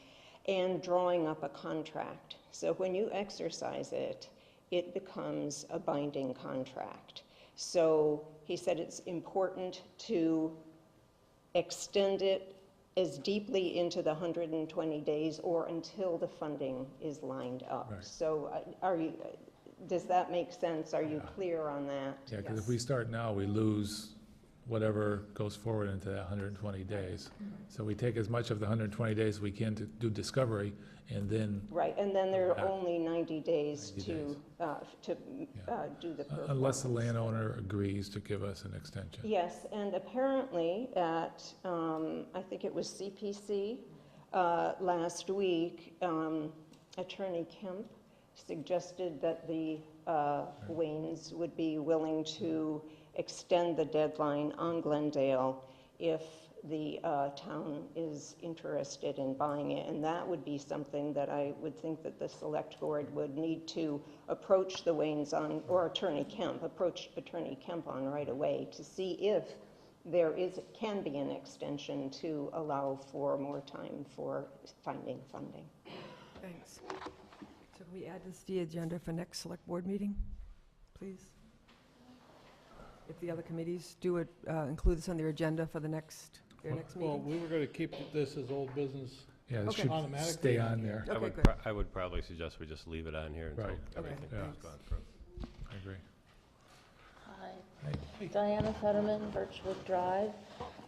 and drawing up a contract. So when you exercise it, it becomes a binding contract. So he said it's important to extend it as deeply into the 120 days or until the funding is lined up. Right. So does that make sense? Are you clear on that? Yeah, because if we start now, we lose whatever goes forward into that 120 days. So we take as much of the 120 days as we can to do discovery, and then, Right, and then there are Yeah. only 90 days 90 to Yeah. do the performance. unless the landowner agrees to give us an extension. Yes, and apparently at, I think it was CPC last week, Attorney Kemp suggested that the Waynes would be willing to extend the deadline on Glendale if the town is interested in buying it. And that would be something that I would think that the select board would need to approach the Waynes on, or Attorney Kemp, approach Attorney Kemp on right away to see if there can be an extension to allow for more time for finding funding. Thanks. So can we add this to the agenda for next select board meeting, please? If the other committees do it, include this on their agenda for their next Well, meeting? we were gonna keep this as old business. Yeah, it Okay. should Automatically stay on on here. there. Okay, good. I would probably suggest we just leave it on here until Right. everything Okay, has thanks. gone through. I agree. Hi, Diana Fetterman, Birchwood Drive.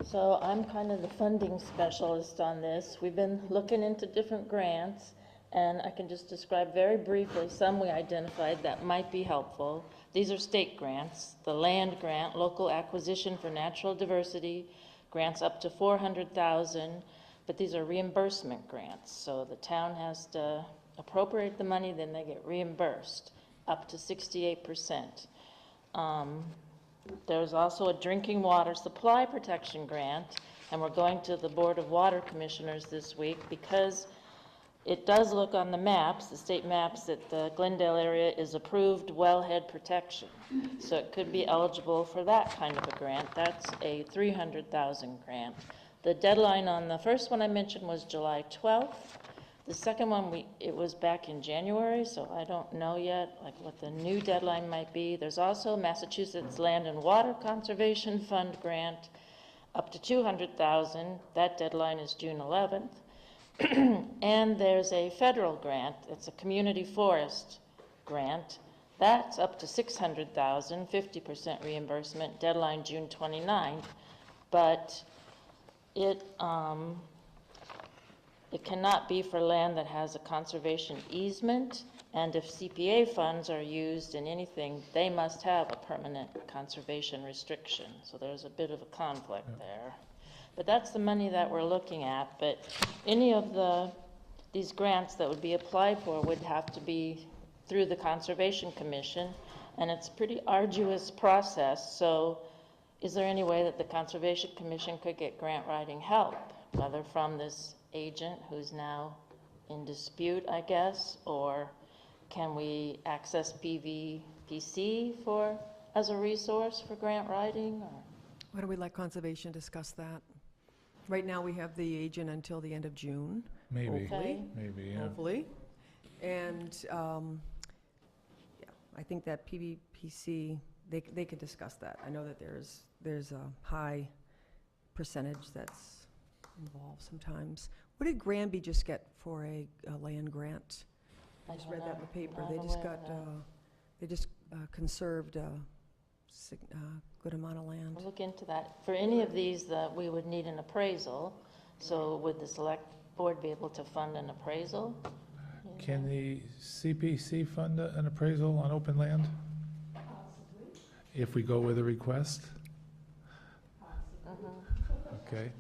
So I'm kind of the funding specialist on this. We've been looking into different grants, and I can just describe very briefly some we identified that might be helpful. These are state grants: the land grant, local acquisition for natural diversity, grants up to $400,000, but these are reimbursement grants. So the town has to appropriate the money, then they get reimbursed up to 68%. There's also a drinking water supply protection grant, and we're going to the Board of Water Commissioners this week because it does look on the maps, the state maps, that the Glendale area is approved wellhead protection. So it could be eligible for that kind of a grant. That's a $300,000 grant. The deadline on the first one I mentioned was July 12th. The second one, it was back in January, so I don't know yet what the new deadline might be. There's also Massachusetts Land and Water Conservation Fund grant, up to $200,000. That deadline is June 11th. And there's a federal grant. It's a community forest grant. That's up to $600,000, 50% reimbursement, deadline June 29th. But it cannot be for land that has a conservation easement, and if CPA funds are used in anything, they must have a permanent conservation restriction. So there's a bit of a conflict there. But that's the money that we're looking at. But any of these grants that would be applied for would have to be through the Conservation Commission, and it's a pretty arduous process. So is there any way that the Conservation Commission could get grant writing help, whether from this agent who's now in dispute, I guess, or can we access PVPC as a resource for grant writing? Or? Why don't we let Conservation discuss that? Right now, we have the agent until the end of June. Maybe, Hopefully. maybe, yeah. Hopefully. And, yeah, I think that PVPC, they could discuss that. I know that there's a high percentage that's involved sometimes. What did Granby just get for a land grant? I just read that in the paper. They just got, conserved a good amount of land. We'll look into that. For any of these, we would need an appraisal. So would the select board be able to fund an appraisal? Can the CPC fund an appraisal on open land? Possibly. If we go with a request? Okay,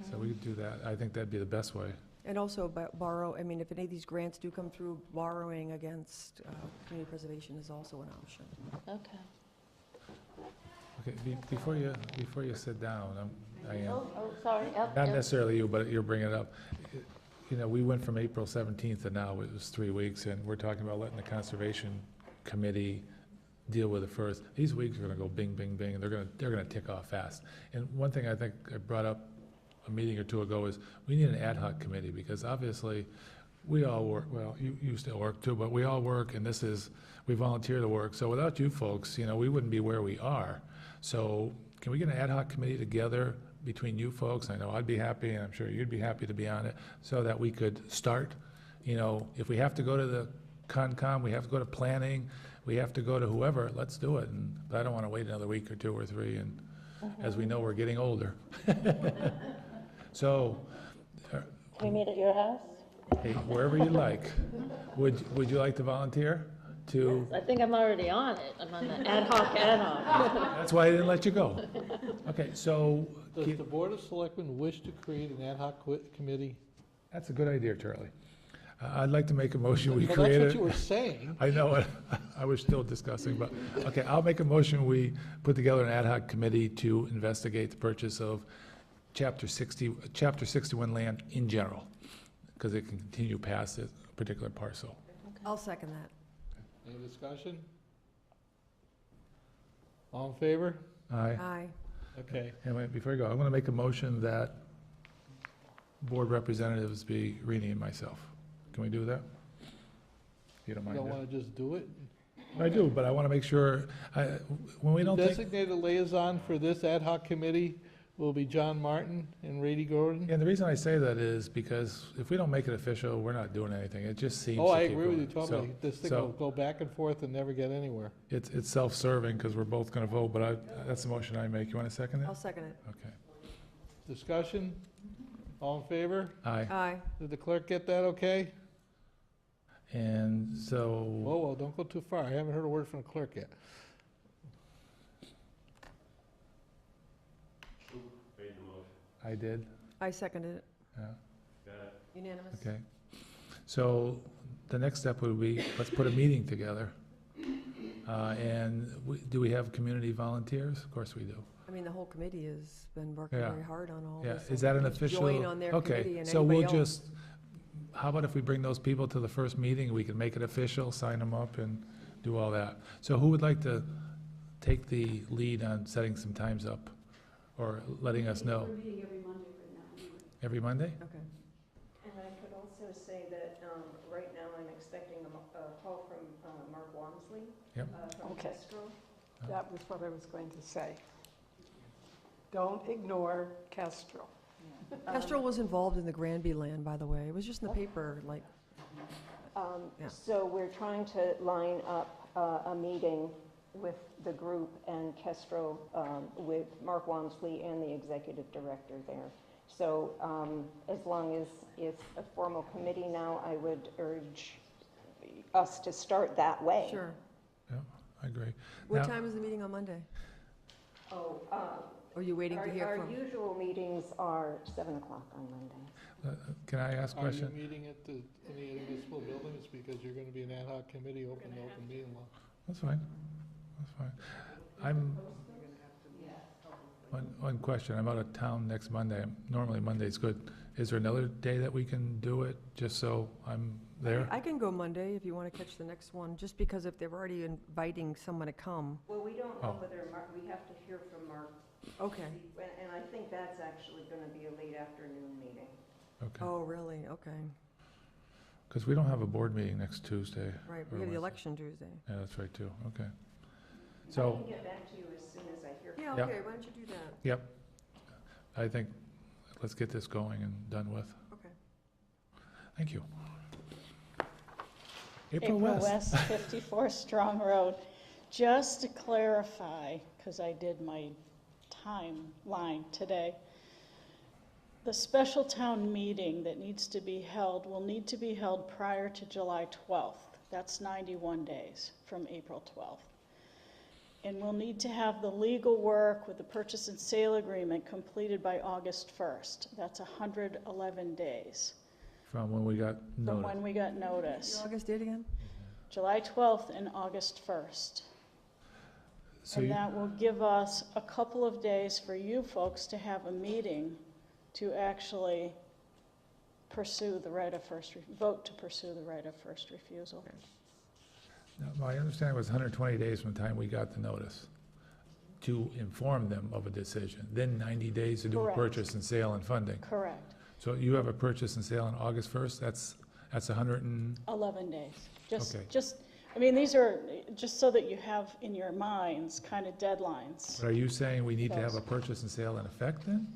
so we could do that. I think that'd be the best way. And also borrow, I mean, if any of these grants do come through, borrowing against community preservation is also an option. Okay. Okay, before you sit down, I am, Oh, sorry. not necessarily you, but you're bringing it up. You know, we went from April 17th to now, it was 3 weeks, and we're talking about letting the Conservation Committee deal with it first. These weeks are gonna go bing, bing, bing, and they're gonna tick off fast. And one thing I think I brought up a meeting or two ago is we need an ad hoc committee, because obviously we all work, well, you still work too, but we all work, and we volunteer to work. So without you folks, we wouldn't be where we are. So can we get an ad hoc committee together between you folks, I know I'd be happy, and I'm sure you'd be happy to be on it, so that we could start, you know, if we have to go to the Concom, we have to go to planning, we have to go to whoever, let's do it. But I don't want to wait another week or 2 or 3, and as we know, we're getting older. So, Can we meet at your house? hey, wherever you like. Would you like to volunteer to? I think I'm already on it. I'm on the ad hoc. That's why I didn't let you go. Okay, so, Does the Board of Selectmen wish to create an ad hoc committee? that's a good idea, Charlie. I'd like to make a motion, we Well, create that's it. what you were saying. I know it. I was still discussing, but, okay, I'll make a motion, we put together an ad hoc committee to investigate the purchase of Chapter 61 land in general, because it can continue past this particular parcel. I'll second that. Any discussion? All in favor? Aye. Aye. Okay. And wait, before I go, I'm gonna make a motion that board representatives be Rini and myself. Can we do that? If you don't You mind don't it. want to just do it? I do, but I wanna make sure, when we don't think. Designated liaison for this ad hoc committee will be John Martin and Rady Gordon. And the reason I say that is because if we don't make it official, we're not doing anything. It just seems to Oh, I keep agree with you going. totally. So- This thing so- will go back and forth and never get anywhere. It's self-serving, because we're both gonna vote, but that's the motion I make. You wanna second it? I'll second it. Okay. Discussion? All in favor? Aye. Aye. Did the clerk get that okay? And so, Whoa, don't go too far. I haven't heard a word from the clerk yet. I did, I seconded it. yeah, Unanimous. okay. So the next step would be, let's put a meeting together. And do we have community volunteers? Of course we do. I mean, the whole committee has been working Yeah. very hard on all Yeah, this. is that an and official? Join on their committee Okay, and so we'll anybody else. just, how about if we bring those people to the first meeting, we can make it official, sign them up and do all that. So who would like to take the lead on setting some times up or letting us know? We're meeting every Monday right now. Every Monday? Okay. And I could also say that right now I'm expecting a call from Mark Walmsley. Yep. From Okay. Kestrel. That was what I was going to say. Don't ignore Kestrel. Kestrel was involved in the Granby land, by the way. It was just in the paper, like, Yeah. So we're trying to line up a meeting with the group and Kestrel with Mark Walmsley and the executive director there. So as long as it's a formal committee now, I would urge us to start that way. sure. Yeah, I agree. What Now- time is the meeting on Monday? Oh, Are you waiting to hear our from? usual meetings are 7 o'clock on Monday. Can I ask a Are you question? meeting at any of the municipal buildings because you're going to be an ad hoc committee, open to open meeting law? That's fine, that's fine. I'm, one question, I'm out of town next Monday. Normally Monday's good. Is there another day that we can do it, just so I'm there? I can go Monday if you want to catch the next one, just because if they're already inviting someone to come. Well, we don't Oh. know whether Mark, we have to hear from Mark. Okay. And I think that's actually going to be a late afternoon meeting. Okay, Oh, really? Okay. because we don't have a board meeting next Tuesday. Right, or we have Wednesday. the election Tuesday. Yeah, that's right, too, okay. I So, can get back to you as soon as I hear from Yeah, Yeah. okay, why don't you do that? yep, I think, let's get this going and done with. Okay. Thank you. April West, 54 Strong Road. Just to clarify, because I did my timeline today, the special town meeting that needs to be held will need to be held prior to July 12th. That's 91 days from April 12th. And we'll need to have the legal work with the purchase and sale agreement completed by August 1st. That's 111 days From when we got from notice. when we got notice. Your August date again? July 12th and August 1st. So And you- that will give us a couple of days for you folks to have a meeting to actually pursue the right of first, vote to pursue the right of first refusal. Now, my understanding was 120 days from the time we got the notice to inform them of a decision, then 90 days to do a Correct. purchase and sale and funding. Correct. So you have a purchase and sale on August 1st, that's 100 and, 11 days. Okay. I mean, these are, just so that you have in your minds kind of deadlines. but are you saying we need to have a purchase and sale in effect then?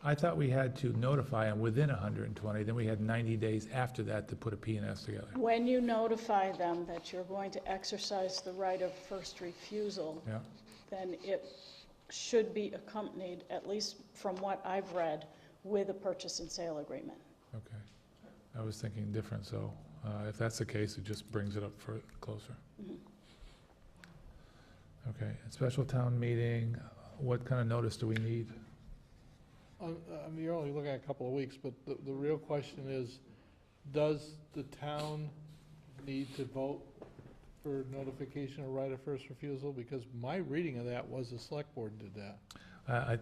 I thought we had to notify them within 120, then we had 90 days after that to put a P&S together. When you notify them that you're going to exercise the right of first refusal, Yeah, then it should be accompanied, at least from what I've read, with a purchase and sale agreement. okay. I was thinking different, so if that's the case, it just brings it up closer. Mhm. Okay, a special town meeting, what kind of notice do we need? I mean, you're only looking at a couple of weeks, but the real question is, does the town need to vote for notification of right of first refusal? Because my reading of that was the select board did that.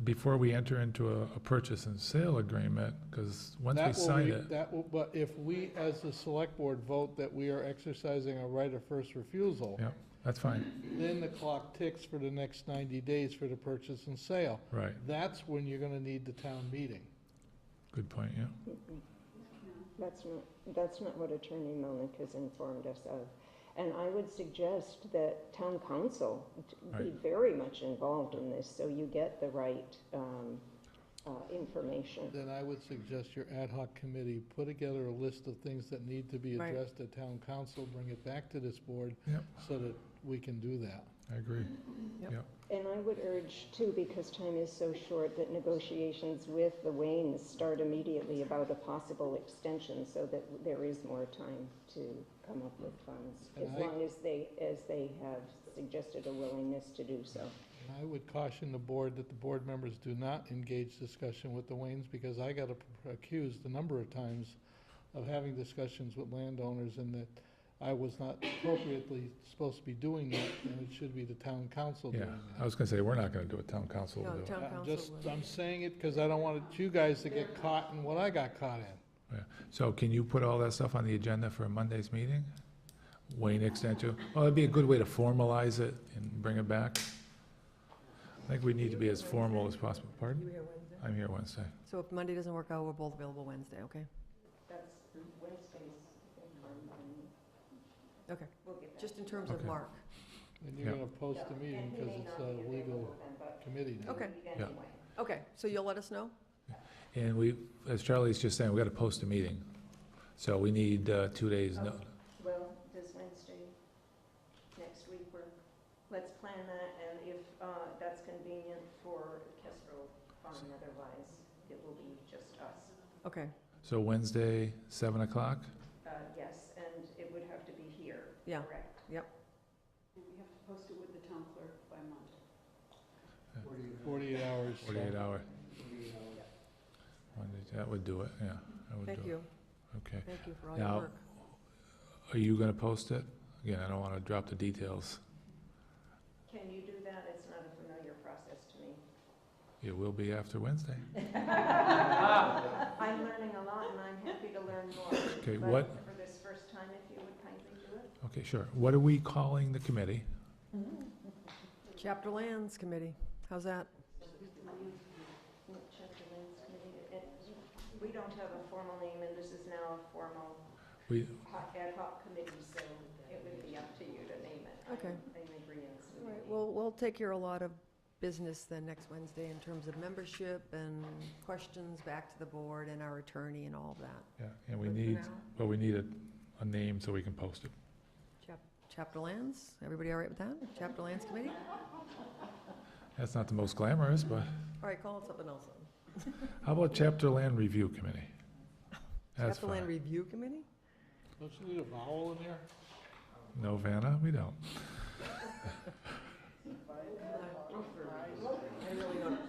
Before we enter into a purchase and sale agreement, because once we That will sign be- it, That will, but if we, as the select board, vote that we are exercising a right of first refusal, yeah, that's fine, then the clock ticks for the next 90 days for the purchase and sale. right, That's when you're gonna need the town meeting. good point, yeah. That's not what Attorney Melnick has informed us of. And I would suggest that town council be Right. very much involved in this, so you get the right information. Then I would suggest your ad hoc committee put together a list of things that need to be Right. addressed at town council, bring it back to this board, Yep. so that we can do that. I agree. Yep. Yep. And I would urge too, because time is so short, that negotiations with the Waynes start immediately about a possible extension, so that there is more time to come up with funds, And as I- long as they have suggested a willingness to do so. I would caution the board that the board members do not engage discussion with the Waynes, because I got accused a number of times of having discussions with landowners, and that I was not appropriately supposed to be doing that, and it should be the town council doing Yeah, that. I was gonna say, we're not gonna do it, town council will No, do it. town I'm council just, would. I'm saying it because I don't want you guys to get caught in what I got caught in. Yeah. So can you put all that stuff on the agenda for Monday's meeting? Wayne extension, well, it'd be a good way to formalize it and bring it back. I think we need to be as formal as possible, You pardon? here Wednesday? I'm here Wednesday. So if Monday doesn't work out, we're both available Wednesday, okay? That's Wednesdays. Okay, We'll get that. just in terms of Okay. Mark. And you're Yeah. gonna post a meeting And he because may it's not a be legal available then, but committee now. Okay. Yeah. anyway. Okay, so you'll let us know? And we, as Charlie's just saying, we gotta post a meeting. So we need 2 days, no, Well, does Wednesday next week work? Let's plan that, and if that's convenient for Kestrel, fine, otherwise it will be just us. Okay, so Wednesday, 7 o'clock? Yes, and it would have to be here, yeah, correct? yep. And we have to post it with the town clerk by Monday. 48 hours. 48 hour. Monday, that would do it, yeah, that would do it. Thank you, Okay. thank you for all your Now, work. are you gonna post it? Again, I don't wanna drop the details. Can you do that? It's not a familiar process to me. It will be after Wednesday. I'm learning a lot, and I'm happy to learn more. Okay, But what, for this first time, if you would kindly do it? okay, sure. What are we calling the committee? Chapter Lands Committee, how's that? Chapter Lands Committee, we don't have a formal name, and this is now a formal We, ad hoc committee, so it would be up to you to name it. Okay. I'm in agreement All with right, you. well, we'll take care of a lot of business then next Wednesday in terms of membership and questions back to the board and our attorney and all of that. yeah, and we Good for need, now. well, we need a name so we can post it. Chapter Lands, everybody all right with that? Chapter Lands Committee? That's not the most glamorous, but All right, call it something else then. how about Chapter Land Review Committee? That's Chapter Land fine. Review Committee? Don't you need a vowel in there? No, Vanna, we don't. I really don't,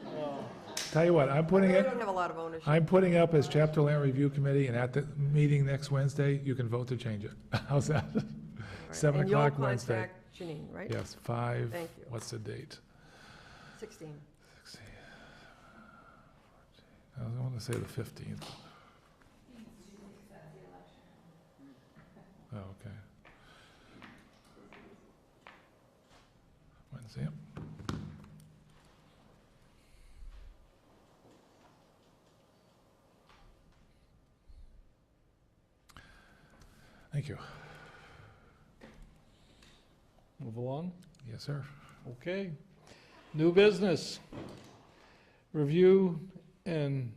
Tell you what, I'm I putting really it, don't have a lot of ownership. I'm putting up as Chapter Land Review Committee, and at the meeting next Wednesday, you can vote to change it. How's that? All right. 7 And you'll o'clock Wednesday. contact Janine, right? Yes, 5, Thank you. what's the date? 16. 16. I want to say the 15th. Oh, okay. Wednesday, yep. Thank you. Move along. Yes, sir. Okay. New business. Review and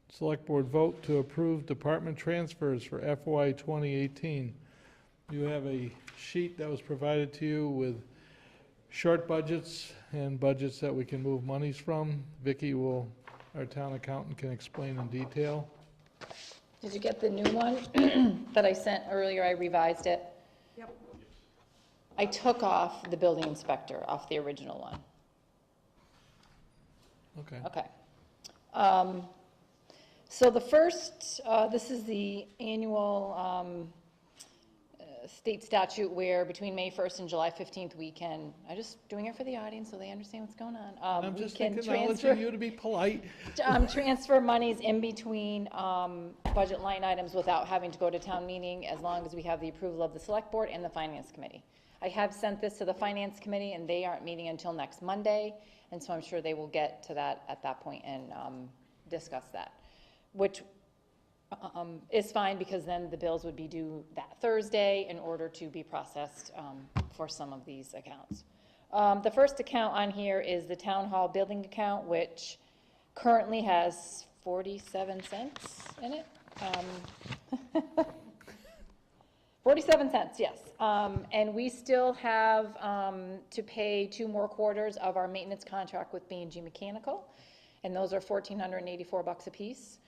select board vote to approve department transfers for FY 2018. You have a sheet that was provided to you with short budgets and budgets that we can move monies from. Vicki will, our town accountant, can explain in detail. Did you get the new one that I sent earlier? I revised it. Yep. I took off the building inspector off the original one. Okay. Okay. So the first, this is the annual state statute where between May 1st and July 15th, we can, I'm just doing it for the audience so they understand what's going on. I'm We just can acknowledging you to be polite. transfer monies in between budget line items without having to go to town meeting, as long as we have the approval of the select board and the finance committee. I have sent this to the finance committee, and they aren't meeting until next Monday, and so I'm sure they will get to that at that point and discuss that, which is fine, because then the bills would be due that Thursday in order to be processed for some of these accounts. The first account on here is the town hall building account, which currently has 47 cents in it. 47 cents, yes. And we still have to pay 2 more quarters of our maintenance contract with B&G Mechanical, and those are $1,484 a piece.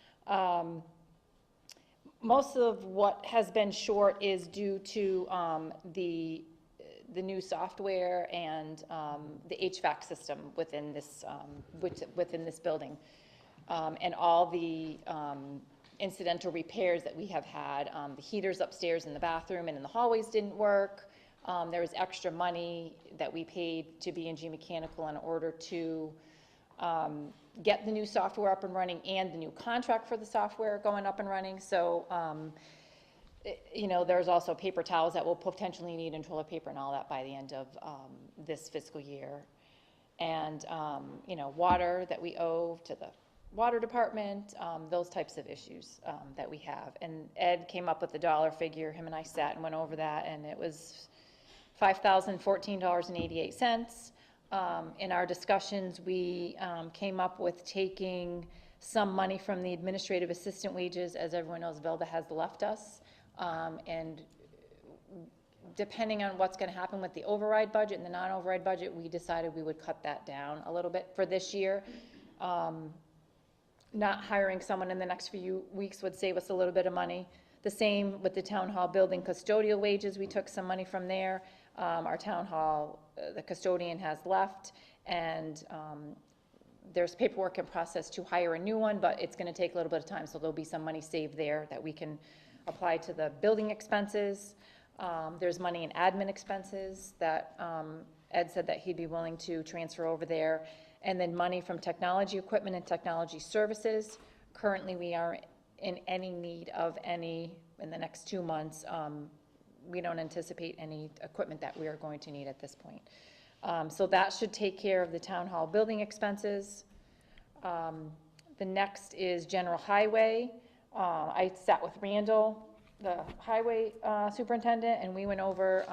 Most of what has been short is due to the new software and the HVAC system within this building, and all the incidental repairs that we have had. The heaters upstairs in the bathroom and in the hallways didn't work. There was extra money that we paid to B&G Mechanical in order to get the new software up and running and the new contract for the software going up and running. So, you know, there's also paper towels that we'll potentially need and toilet paper and all that by the end of this fiscal year. And, you know, water that we owe to the water department, those types of issues that we have. And Ed came up with the dollar figure. Him and I sat and went over that, and it was $5,014.88. In our discussions, we came up with taking some money from the administrative assistant wages. As everyone knows, Velda has left us. And depending on what's going to happen with the override budget and the non-override budget, we decided we would cut that down a little bit for this year. Not hiring someone in the next few weeks would save us a little bit of money. The same with the town hall building custodial wages. We took some money from there. Our town hall, the custodian has left, and there's paperwork in process to hire a new one, but it's going to take a little bit of time, so there'll be some money saved there that we can apply to the building expenses. There's money in admin expenses that Ed said that he'd be willing to transfer over there, and then money from technology equipment and technology services. Currently, we aren't in any need of any in the next 2 months. We don't anticipate any equipment that we are going to need at this point. So that should take care of the town hall building expenses. The next is general highway. I sat with Randall, the highway superintendent, and we went over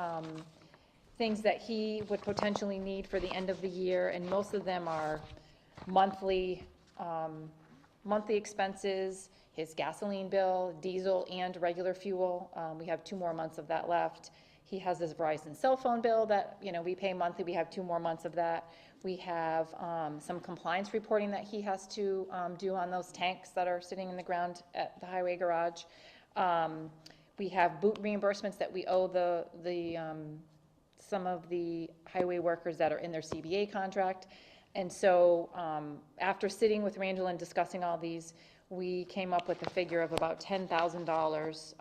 things that he would potentially need for the end of the year, and most of them are monthly expenses, his gasoline bill, diesel, and regular fuel. We have 2 more months of that left. He has his Verizon cell phone bill that, you know, we pay monthly. We have 2 more months of that. We have some compliance reporting that he has to do on those tanks that are sitting in the ground at the highway garage. We have boot reimbursements that we owe some of the highway workers that are in their CBA contract. And so after sitting with Randall and discussing all these, we came up with a figure of about $10,000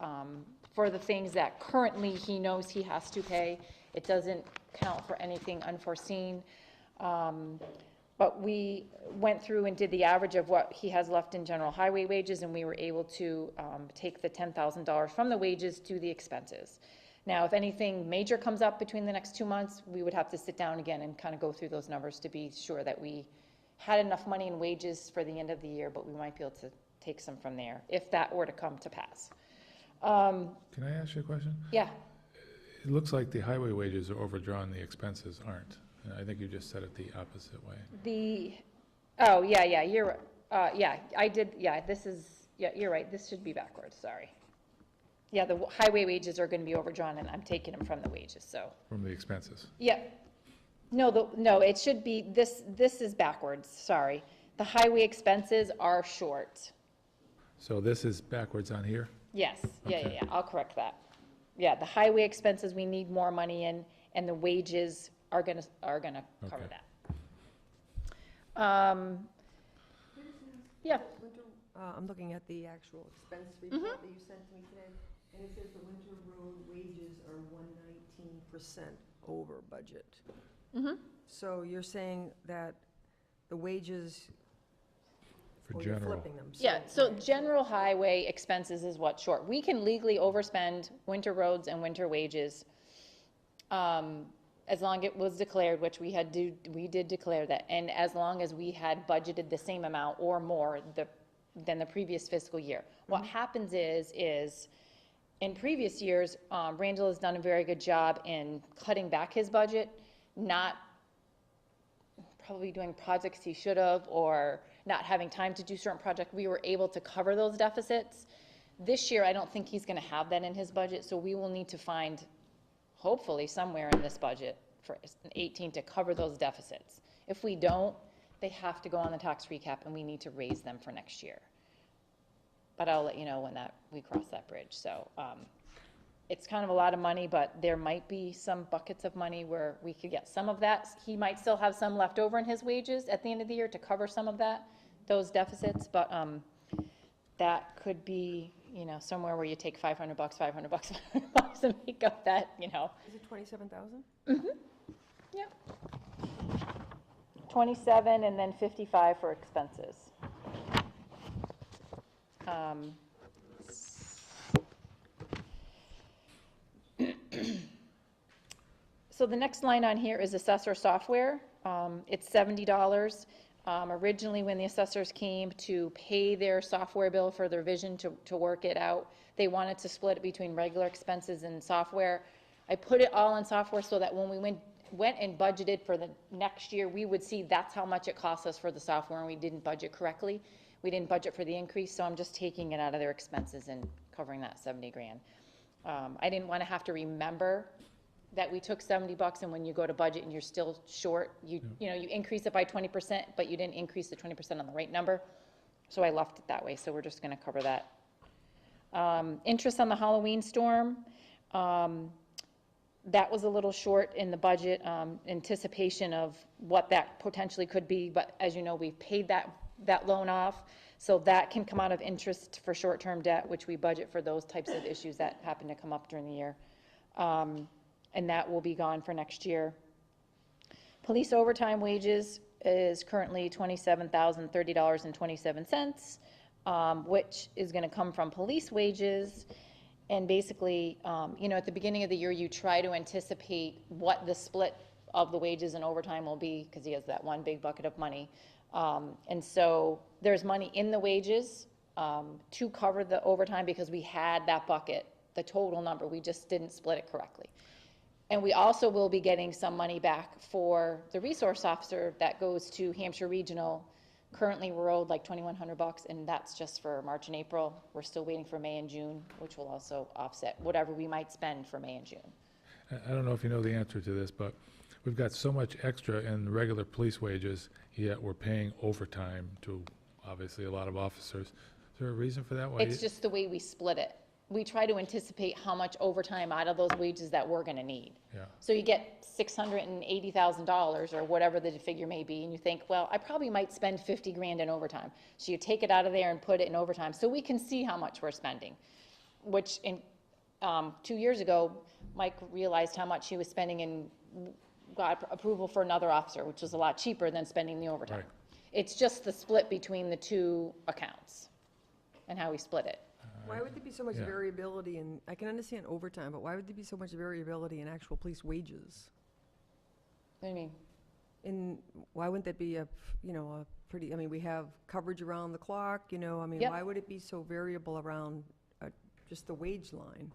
for the things that currently he knows he has to pay. It doesn't count for anything unforeseen. But we went through and did the average of what he has left in general highway wages, and we were able to take the $10,000 from the wages to the expenses. Now, if anything major comes up between the next 2 months, we would have to sit down again and kind of go through those numbers to be sure that we had enough money in wages for the end of the year, but we might be able to take some from there if that were to come to pass. Can I ask you a question? Yeah. It looks like the highway wages are overdrawn, the expenses aren't. And I think you just said it the opposite way. Oh, yeah, you're, yeah, I did, yeah, this is, yeah, you're right, this should be backwards, sorry. Yeah, the highway wages are gonna be overdrawn, and I'm taking them from the wages, so, From the expenses. yeah. No, it should be, this is backwards, sorry. The highway expenses are short. So this is backwards on here? Yes, Okay. yeah, I'll correct that. Yeah, the highway expenses, we need more money in, and the wages are gonna cover Okay. that. Yeah, I'm looking at the actual expense report that you sent to me today, and it says the winter road wages are 119% over budget. So you're saying that the wages, For or you're general. flipping them? yeah, so general highway expenses is what's short. We can legally overspend winter roads and winter wages, as long as it was declared, which we did declare that, and as long as we had budgeted the same amount or more than the previous fiscal year. What happens is, in previous years, Randall has done a very good job in cutting back his budget, not probably doing projects he should have, or not having time to do certain projects. We were able to cover those deficits. This year, I don't think he's gonna have that in his budget, so we will need to find, hopefully, somewhere in this budget for 18 to cover those deficits. If we don't, they have to go on the tax recap, and we need to raise them for next year. But I'll let you know when we cross that bridge, so, it's kind of a lot of money, but there might be some buckets of money where we could get some of that. He might still have some left over in his wages at the end of the year to cover some of those deficits, but, that could be, somewhere where you take $500, $500, $500 and make up that, Is it 27,000? Yep. 27 and then 55 for expenses. So the next line on here is assessor software. It's $70. Originally, when the assessors came to pay their software bill for their vision to work it out, they wanted to split it between regular expenses and software. I put it all in software so that when we went and budgeted for the next year, we would see that's how much it cost us for the software, and we didn't budget correctly. We didn't budget for the increase, so I'm just taking it out of their expenses and covering that 70 grand. I didn't want to have to remember that we took $70, and when you go to budget and you're still short, you increase it by 20%, but you didn't increase the 20% on the right number. So I left it that way, so we're just gonna cover that. Interest on the Halloween storm, that was a little short in the budget, anticipation of what that potentially could be, but as you know, we've paid that loan off, so that can come out of interest for short-term debt, which we budget for those types of issues that happen to come up during the year. And that will be gone for next year. Police overtime wages is currently $27,030.27, which is gonna come from police wages. And basically, at the beginning of the year, you try to anticipate what the split of the wages and overtime will be, because he has that one big bucket of money. And so there's money in the wages to cover the overtime, because we had that bucket, the total number, we just didn't split it correctly. And we also will be getting some money back for the resource officer that goes to Hampshire Regional. Currently, we're owed like $2,100, and that's just for March and April. We're still waiting for May and June, which will also offset whatever we might spend for May and June. I don't know if you know the answer to this, but we've got so much extra in regular police wages, yet we're paying overtime to, obviously, a lot of officers. Is there a reason for that? It's just the way we split it. We try to anticipate how much overtime out of those wages that we're gonna need. Yeah. So you get $680,000 or whatever the figure may be, and you think, well, I probably might spend 50 grand in overtime. So you take it out of there and put it in overtime, so we can see how much we're spending. Which in, 2 years ago, Mike realized how much he was spending and got approval for another officer, which was a lot cheaper than spending the overtime. Right. It's just the split between the two accounts and how we split it. Why would there be so much Yeah. variability in, I can understand overtime, but why would there be so much variability in actual police wages? What do you mean? Why wouldn't that be a pretty, we have coverage around the clock, Yep. why would it be so variable around just the wage line?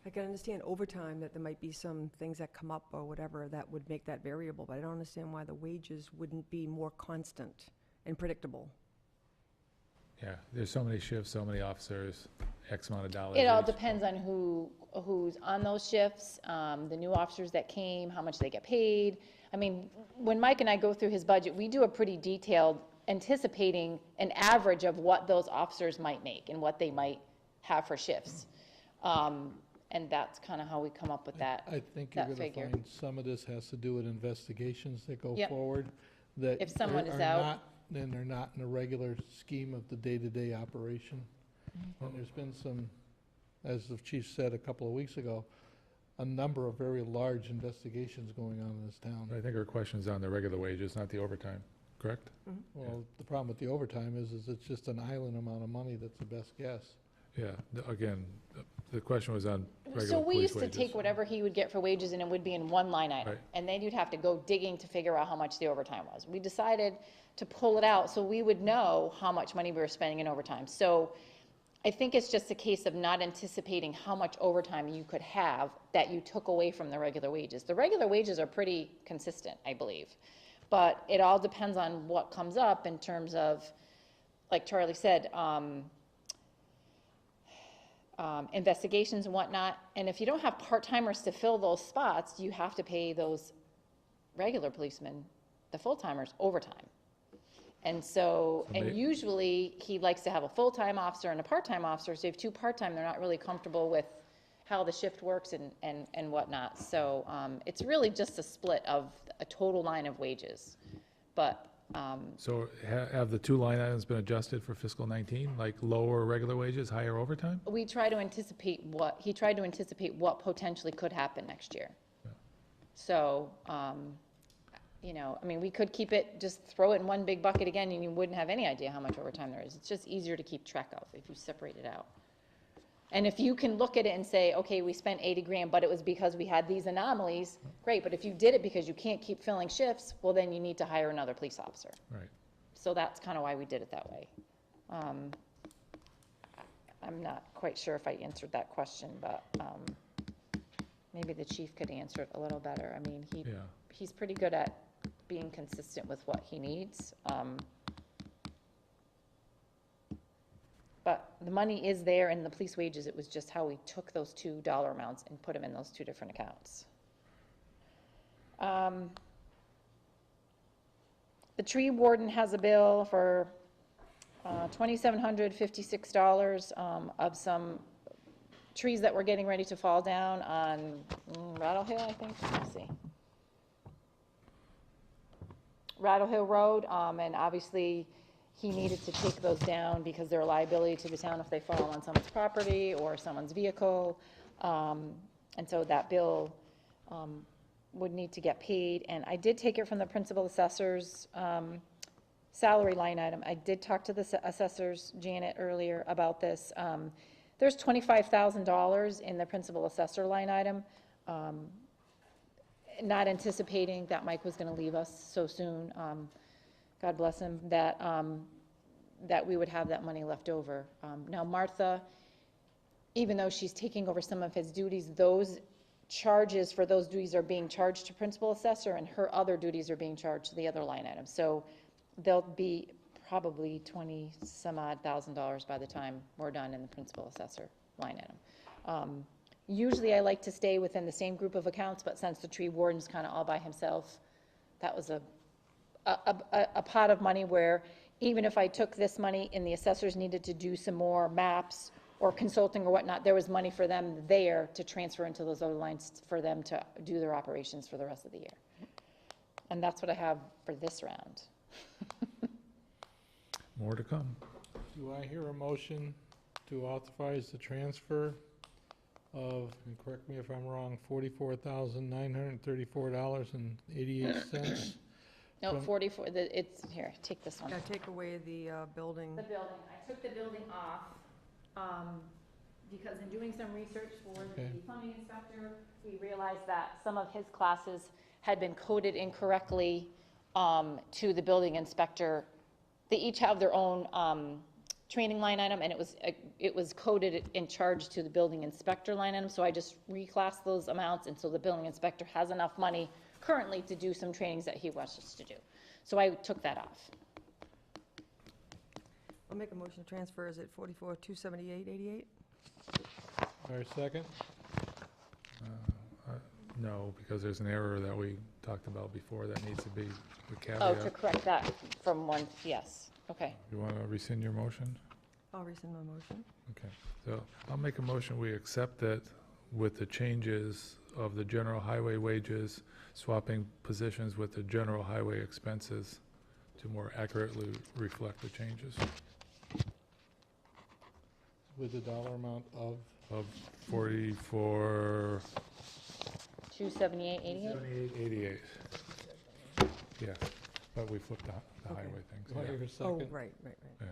I can understand overtime, that there might be some things that come up or whatever that would make that variable, but I don't understand why the wages wouldn't be more constant and predictable. Yeah, there's so many shifts, so many officers, X amount of dollars. It all each. depends on who's on those shifts, the new officers that came, how much they get paid. I mean, when Mike and I go through his budget, we do a pretty detailed anticipating an average of what those officers might make and what they might have for shifts. And that's kind of how we come up with that, I think you're that gonna figure. find some of this has to do with investigations that go Yep. forward. That If someone is are out. not- Then they're not in a regular scheme of the day-to-day operation. Mm-hmm. And there's been some, as the chief said a couple of weeks ago, a number of very large investigations going on in this town. I think our question's on the regular wages, not the overtime, correct? Well, the problem with the overtime is it's just an island amount of money that's the best guess. Yeah, again, the question was on regular So we police used to wages. take whatever he would get for wages and it would be in one line item. Right. And then you'd have to go digging to figure out how much the overtime was. We decided to pull it out so we would know how much money we were spending in overtime. So I think it's just a case of not anticipating how much overtime you could have that you took away from the regular wages. The regular wages are pretty consistent, I believe. But it all depends on what comes up in terms of, like Charlie said, investigations and whatnot. And if you don't have part-timers to fill those spots, you have to pay those regular policemen, the full-timers, overtime. And so, and usually he likes to have a full-time officer and a part-time officer. So if two part-time, they're not really comfortable with how the shift works and whatnot. So it's really just a split of a total line of wages. But So have the two line items been adjusted for fiscal 19, like lower regular wages, higher overtime? we try to anticipate he tried to anticipate what potentially could happen next year. Yeah. So, you know, I mean, we could keep it, just throw it in one big bucket again, and you wouldn't have any idea how much overtime there is. It's just easier to keep track of if you separate it out. And if you can look at it and say, okay, we spent 80 grand, but it was because we had these anomalies, great. But if you did it because you can't keep filling shifts, well, then you need to hire another police officer. Right. So that's kind of why we did it that way. I'm not quite sure if I answered that question, but maybe the chief could answer it a little better. I mean, he's pretty good at being consistent with what he needs. But the money is there in the police wages. It was just how we took those two dollar amounts and put them in those two different accounts. The tree warden has a bill for $2,756 of some trees that were getting ready to fall down on Rattle Hill, I think. Let's see. Rattle Hill Road, and obviously he needed to take those down because they're a liability to the town if they fall on someone's property or someone's vehicle. And so that bill would need to get paid. And I did take it from the principal assessor's salary line item. I did talk to the assessors, Janet, earlier about this. There's $25,000 in the principal assessor line item. Not anticipating that Mike was gonna leave us so soon, God bless him, that we would have that money left over. Now Martha, even though she's taking over some of his duties, those charges for those duties are being charged to principal assessor, and her other duties are being charged to the other line item. So there'll be probably $20,000 by the time we're done in the principal assessor line item. Usually I like to stay within the same group of accounts, but since the tree warden's kind of all by himself, that was a pot of money where even if I took this money and the assessors needed to do some more maps or consulting or whatnot, there was money for them there to transfer into those other lines for them to do their operations for the rest of the year. And that's what I have for this round. More to come. Do I hear a motion to authorize the transfer of, and correct me if I'm wrong, $44,934.88? No, From- 44, it's, here, take this one. Yeah, take away the building. The building, I took the building off, because in doing some research for the Okay. plumbing inspector, we realized that some of his classes had been coded incorrectly, to the building inspector. They each have their own, training line item, and it was coded and charged to the building inspector line item, so I just reclassed those amounts, and so the building inspector has enough money currently to do some trainings that he wishes to do. So I took that off. I'll make a motion to transfer, is it 44,278.88? All right, second? No, because there's an error that we talked about before that needs to be with caveat. Oh, to correct that from one, yes, okay. You want to rescind your motion? I'll rescind my motion. Okay, so I'll make a motion, we accept it with the changes of the general highway wages, swapping positions with the general highway expenses to more accurately reflect the changes With the dollar amount of? of 44, 278.88? 88. Yes, but we flipped the highway things. Do I hear a Oh, second? right. Yeah.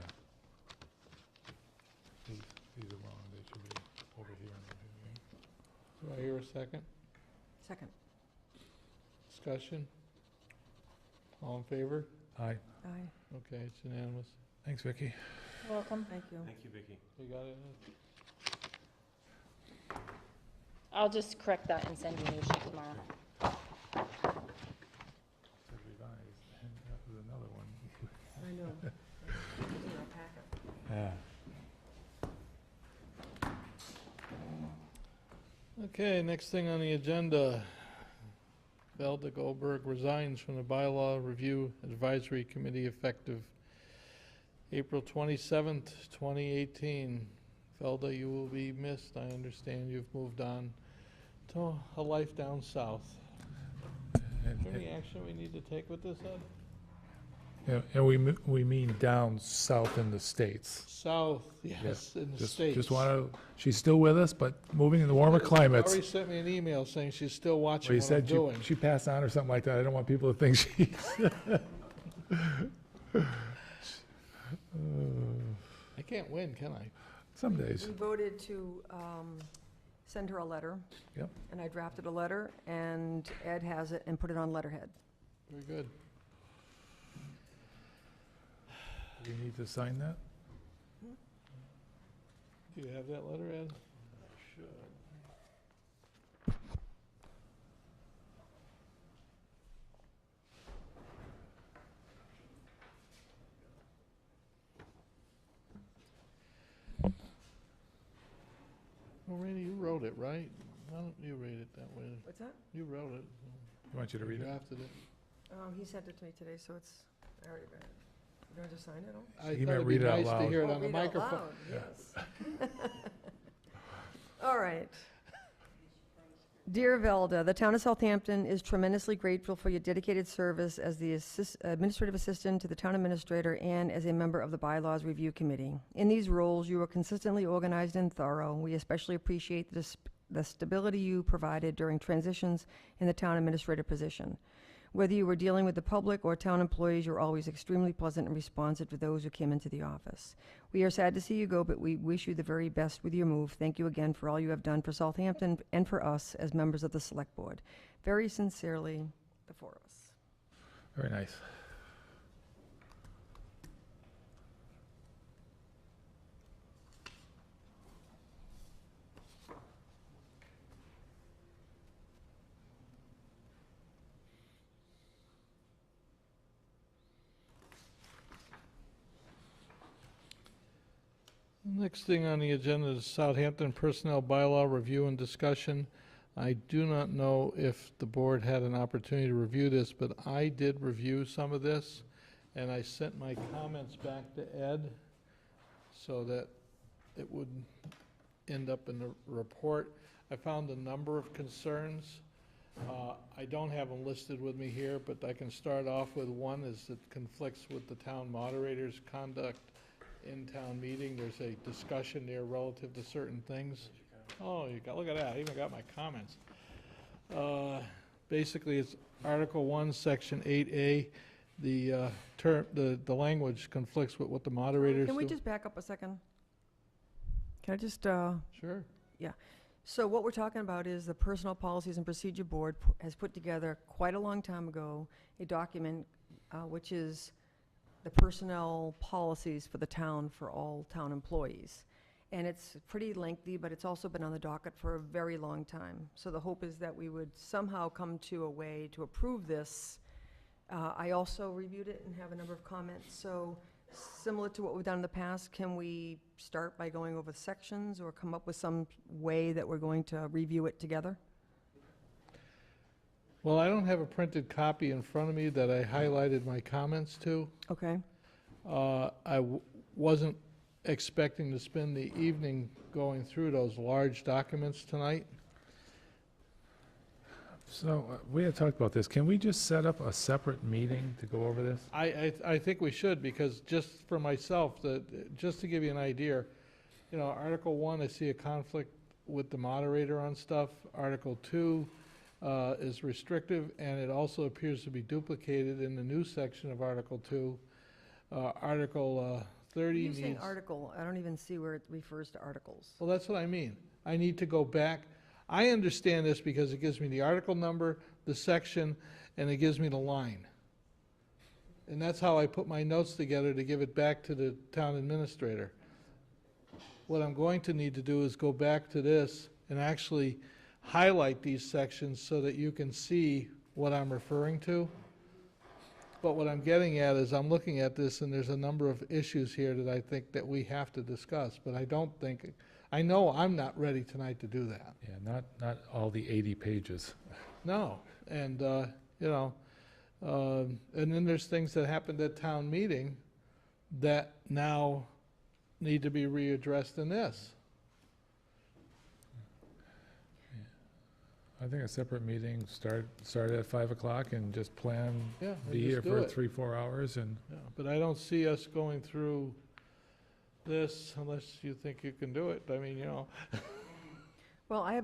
These are wrong, they should be over here. Do I hear a second? Second. Discussion? All in favor? Aye, Aye. Okay, it's unanimous. thanks, Vicki. You're welcome. Thank you. Thank you, Vicki. You got it? I'll just correct that and send you a new sheet tomorrow. Said revised, and that was another one. I know. It's in our packet. Yeah. Okay, next thing on the agenda. Velda Goldberg resigns from the Bylaw Review Advisory Committee effective April 27th, 2018. Velda, you will be missed. I understand you've moved on to a life down south. Is there any action we need to take with this, Ed? Yeah, and we mean down south in the States. South, yes, in the States. Just want to, she's still with us, but moving in the warmer climates. Already sent me an email saying she's still Well, watching you what I'm said doing. she passed on or something like that. I don't want people to think she's. I can't win, can I? Some days. We voted to send her a letter. Yep. And I drafted a letter, and Ed has it and put it on letterhead. Very good. Do we need to sign that? Do you have that letter, Ed? Well, Randy, you wrote it, right? Why don't you read it that way? What's that? You wrote it. I want you to read it. Drafted it. He sent it to me today, so it's, I already read it. You want to just sign it all? I He thought might it'd be read it out nice to loud. hear it Oh, on the read out microphone. loud, yes. All right. Dear Velda, the town of Southampton is tremendously grateful for your dedicated service as the administrative assistant to the town administrator and as a member of the Bylaws Review Committee. In these roles, you were consistently organized and thorough. We especially appreciate the stability you provided during transitions in the town administrator position. Whether you were dealing with the public or town employees, you're always extremely pleasant and responsive to those who came into the office. We are sad to see you go, but we wish you the very best with your move. Thank you again for all you have done for Southampton and for us as members of the Select Board. Very sincerely, the four of us. Very nice. Next thing on the agenda is Southampton Personnel Bylaw Review and Discussion. I do not know if the board had an opportunity to review this, but I did review some of this, and I sent my comments back to Ed so that it would end up in the report. I found a number of concerns. I don't have them listed with me here, but I can start off with one is it conflicts with the town moderator's conduct in town meeting. There's a discussion there relative to certain things. Oh, look at that, I even got my comments. Basically, it's Article 1, Section 8A. The language conflicts with what the moderators do. Can we just back up a second? Can I just, Sure. Yeah. So what we're talking about is the Personnel Policies and Procedure Board has put together quite a long time ago a document which is the personnel policies for the town for all town employees. And it's pretty lengthy, but it's also been on the docket for a very long time. So the hope is that we would somehow come to a way to approve this. I also reviewed it and have a number of comments. So similar to what we've done in the past, can we start by going over sections or come up with some way that we're going to review it together? Well, I don't have a printed copy in front of me that I highlighted my comments to. Okay. Wasn't expecting to spend the evening going through those large documents tonight. So, we had talked about this. Can we just set up a separate meeting to go over this? I think we should, because just for myself, just to give you an idea, you know, Article 1, I see a conflict with the moderator on stuff. Article 2 is restrictive, and it also appears to be duplicated in the new section of Article 2. Article 30 You're needs... saying article, I don't even see where it refers to articles. Well, that's what I mean. I need to go back. I understand this because it gives me the article number, the section, and it gives me the line. And that's how I put my notes together to give it back to the town administrator. What I'm going to need to do is go back to this and actually highlight these sections so that you can see what I'm referring to. But what I'm getting at is I'm looking at this and there's a number of issues here that I think that we have to discuss, but I don't think, I know I'm not ready tonight to do that. Yeah, not all the 80 pages. No, and, you know, and then there's things that happened at town meeting that now need to be readdressed in this. I think a separate meeting, start at 5 o'clock and just plan, Yeah, and be just here do for it. 3-4 hours and, Yeah, but I don't see us going through this unless you think you can do it. I mean, you know. Well, I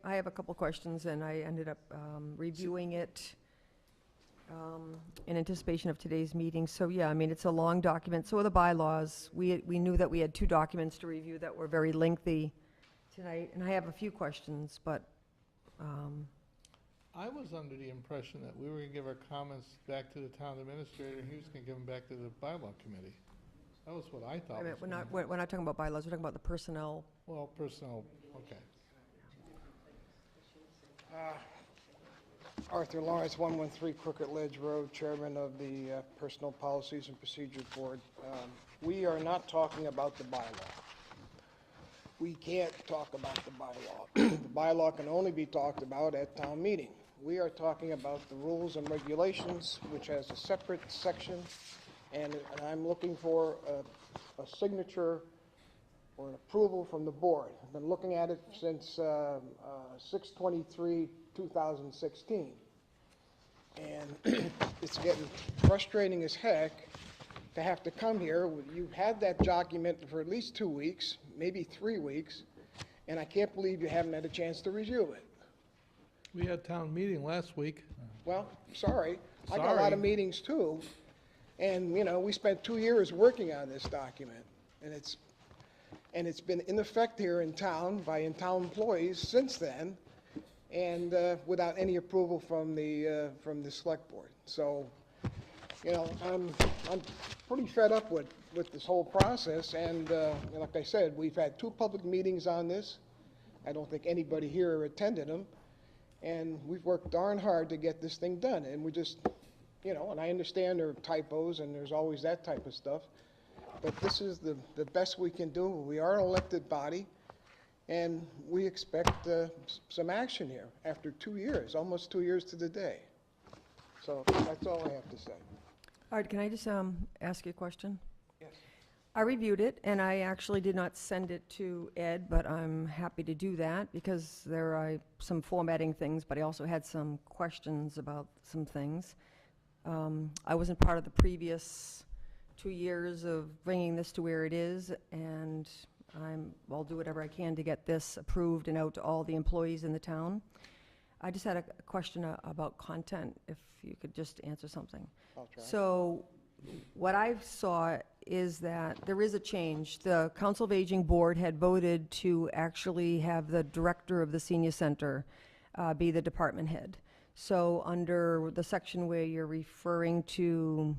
have a couple questions, and I ended up reviewing it in anticipation of today's meeting. So, yeah, I mean, it's a long document. So are the bylaws. We knew that we had 2 documents to review that were very lengthy tonight, and I have a few questions, but I was under the impression that we were going to give our comments back to the town administrator, and he was going to give them back to the bylaw committee. That was what I thought. wait a minute, was we're gonna not, we're not talking about bylaws, we're talking about the personnel. Well, personnel, okay. Arthur Lawrence, 113 Crooked Ledge Road, Chairman of the Personnel Policies and Procedures Board. We are not talking about the bylaw. We can't talk about the bylaw. The bylaw can only be talked about at town meeting. We are talking about the rules and regulations, which has a separate section, and I'm looking for a signature or an approval from the board. I've been looking at it since 6/23/2016. And it's getting frustrating as heck to have to come here. You've had that document for at least 2 weeks, maybe 3 weeks, and I can't believe you haven't had a chance to review it. We had town meeting last week. Well, sorry. I got a lot Sorry. of meetings too. And, you know, we spent 2 years working on this document. And it's been in effect here in town by in-town employees since then, and without any approval from the select board. So, you know, I'm pretty fed up with this whole process. And like I said, we've had 2 public meetings on this. I don't think anybody here attended them. And we've worked darn hard to get this thing done. And we just, you know, and I understand there are typos and there's always that type of stuff. But this is the best we can do. We are an elected body, and we expect some action here after 2 years, almost 2 years to the day. So that's all I have to say. All right, can I just ask you a question? Yes. I reviewed it, and I actually did not send it to Ed, but I'm happy to do that because there are some formatting things, but I also had some questions about some things. I wasn't part of the previous 2 years of bringing this to where it is, and I'll do whatever I can to get this approved and out to all the employees in the town. I just had a question about content, if you could just answer something. I'll try. So what I saw is that there is a change. The Council of Aging Board had voted to actually have the director of the senior center be the department head. So under the section where you're referring to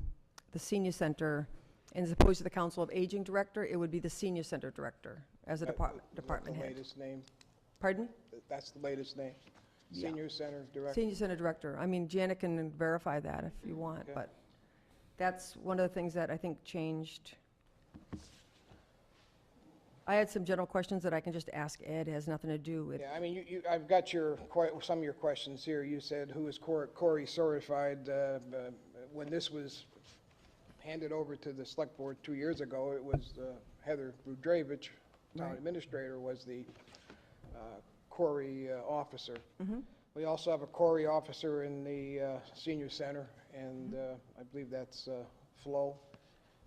the senior center, and as opposed to the Council of Aging Director, it would be the senior center director as a department The head. latest name? Pardon me? That's the latest name? Yeah. Senior Center Director? Senior Center Director. I mean, Janet can verify that if you want, Okay. but that's one of the things that I think changed. I had some general questions that I can just ask Ed. It has nothing to do with, Yeah, I mean, I've got some of your questions here. You said, who is Corey certified? When this was handed over to the select board 2 years ago, it was Heather Rudravich, town Right. administrator, was the Corey officer. Mhm. We also have a Corey officer in the senior center, and I believe that's Flo.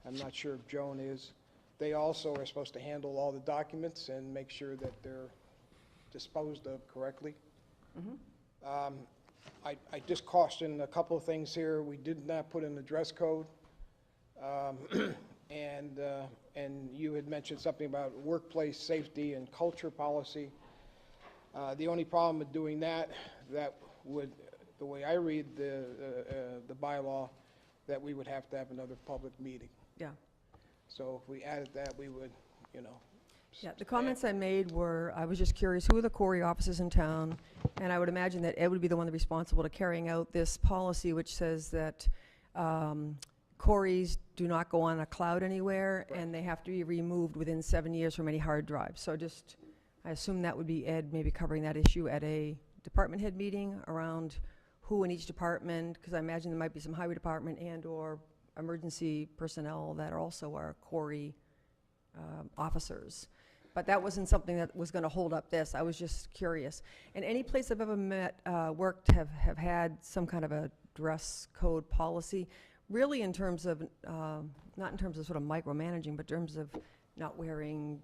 I'm not sure if Joan is. They also are supposed to handle all the documents and make sure that they're disposed of correctly. I just cautioned a couple of things here. We did not put in the dress code. And you had mentioned something about workplace safety and culture policy. The only problem with doing that would, the way I read the bylaw, that we would have to have another public meeting. yeah. So if we added that, we would, Yeah, the comments I made were, I was just curious, who are the Corey officers in town? And I would imagine that Ed would be the one responsible to carrying out this policy, which says that Corys do not go on a cloud anywhere, and they have to be removed within 7 years from any hard drive. So just, I assume that would be Ed maybe covering that issue at a department head meeting around who in each department, because I imagine there might be some highway department and/or emergency personnel that are also are Corey officers. But that wasn't something that was going to hold up this. I was just curious. And any place I've ever worked have had some kind of a dress code policy, really in terms of, not in terms of sort of micromanaging, but in terms of not wearing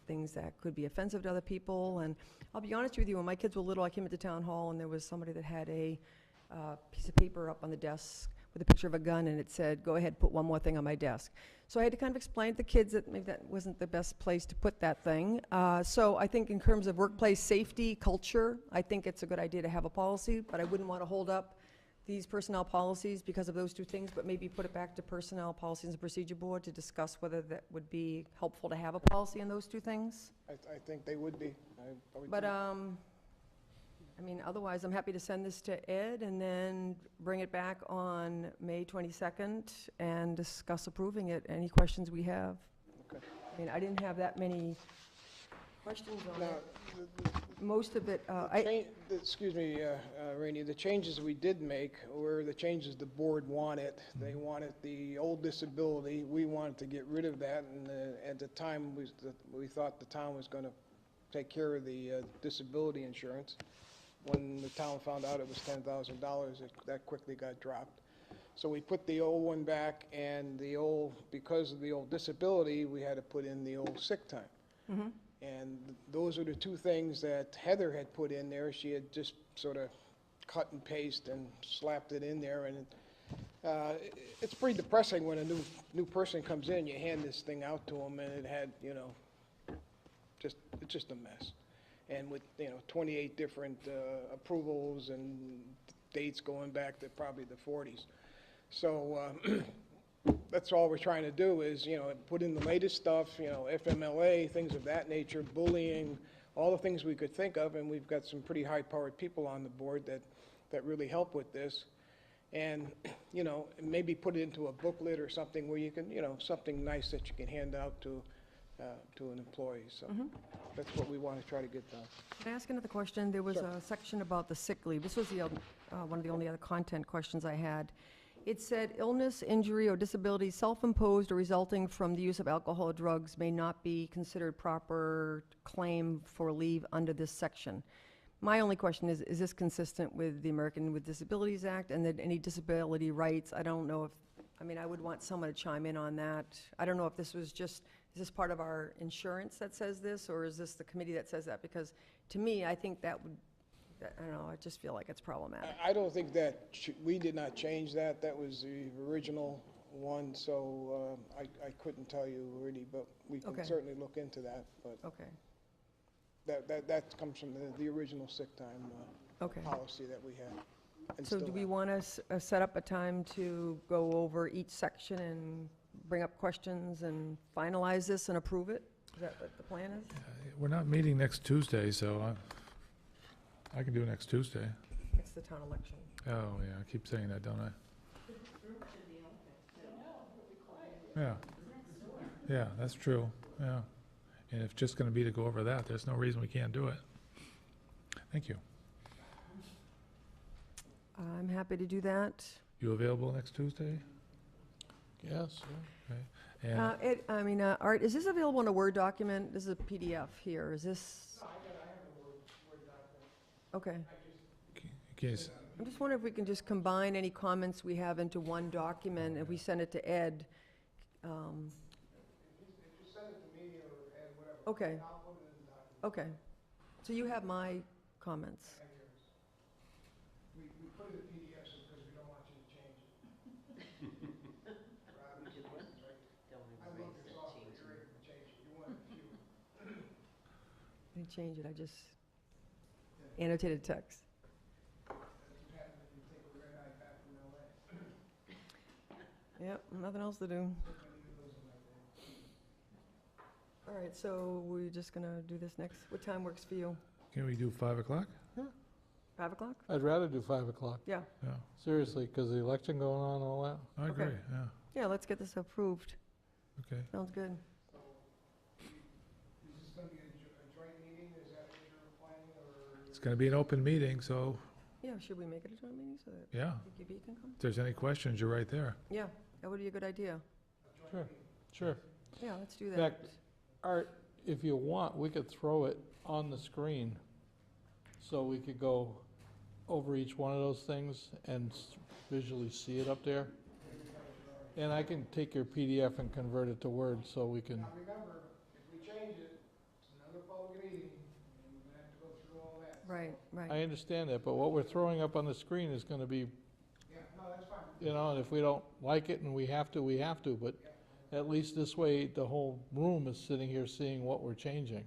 things that could be offensive to other people. And I'll be honest with you, when my kids were little, I came into town hall and there was somebody that had a piece of paper up on the desk with a picture of a gun, and it said, go ahead, put one more thing on my desk. So I had to kind of explain to the kids that maybe that wasn't the best place to put that thing. So I think in terms of workplace safety, culture, I think it's a good idea to have a policy, but I wouldn't want to hold up these personnel policies because of those two things, but maybe put it back to Personnel Policies and Procedure Board to discuss whether that would be helpful to have a policy on those two things. I think they would be. I would But, think. I mean, otherwise, I'm happy to send this to Ed and then bring it back on May 22nd and discuss approving it. Any questions we have? Okay. I mean, I didn't have that many questions on Now, it. Most of it, excuse me, Rainey, the changes we did make were the changes the board wanted. They wanted the old disability. We wanted to get rid of that, and at the time, we thought the town was going to take care of the disability insurance. When the town found out it was $10,000, that quickly got dropped. So we put the old one back, and because of the old disability, we had to put in the old sick time. mhm. And those are the two things that Heather had put in there. She had just sort of cut and paste and slapped it in there, and it's pretty depressing when a new person comes in, you hand this thing out to them, and it had, it's just a mess. And with, 28 different approvals and dates going back to probably the 40s. So that's all we're trying to do is, put in the latest stuff, FMLA, things of that nature, bullying, all the things we could think of, and we've got some pretty high-powered people on the board that really help with this. And, maybe put it into a booklet or something where you can, something nice that you can hand out to an employee. So that's what we want to try to get done. Can I ask another question? There was Sure. a section about the sick leave. This was one of the only other content questions I had. It said illness, injury, or disability self-imposed or resulting from the use of alcohol or drugs may not be considered proper claim for leave under this section. My only question is this consistent with the American with Disabilities Act and that any disability rights? I don't know I would want someone to chime in on that. I don't know if this was just, is this part of our insurance that says this, or is this the committee that says that? Because to me, I think that would, I don't know, I just feel like it's problematic. I don't think that, we did not change that. That was the original one, so I couldn't tell you really, but we can Okay. certainly look into that. But Okay, that comes from the original sick time okay. policy that we had. and So still do we have. want to set up a time to go over each section and bring up questions and finalize this and approve it? Is that what the plan is? We're not meeting next Tuesday, so I can do it next Tuesday. It's the town election. Oh, yeah, I keep saying that, don't I? Yeah. Yeah, that's true, yeah. And if just gonna be to go over that, there's no reason we can't do it. Thank you. I'm happy to do that. You available next Tuesday? Yes, Okay. And Art, is this available in a Word document? This is a PDF here. Is this? Okay. in case, I'm just wondering if we can just combine any comments we have into one document. If we send it to Ed. Okay. Okay. So you have my comments. We put it in PDFs because we don't want you to change it. Rob, you right? I love your software, you're ready to change it, you want a few. I didn't change it, I just annotated text. That's what happens if you take a red eye back from LA. Yep, nothing else to do. All right, so we're just gonna do this next. What time works for you? can we do 5 o'clock? 5 o'clock? I'd rather do 5 o'clock, Yeah. Yeah, seriously, because the election going on and all that. I agree, Okay. yeah, Yeah, let's get this approved. okay. Sounds good. Is this gonna be a joint meeting, is that what you're planning, or? It's gonna be an open meeting, so, Yeah, should we make it a joint meeting so that yeah. PQB can come? If there's any questions, you're right there. Yeah, that would be a good idea. Sure, sure. Yeah, let's do In that. fact, Art, if you want, we could throw it on the screen, so we could go over each one of those things and visually see it up there. And I can take your PDF and convert it to Word, so we can, Now, remember, if we change it, it's another public meeting, and we're gonna have to go through all that. Right, right. I understand that, but what we're throwing up on the screen is gonna be, Yeah, no, that's fine. and if we don't like it and we have to, but at least this way, the whole room is sitting here seeing what we're changing.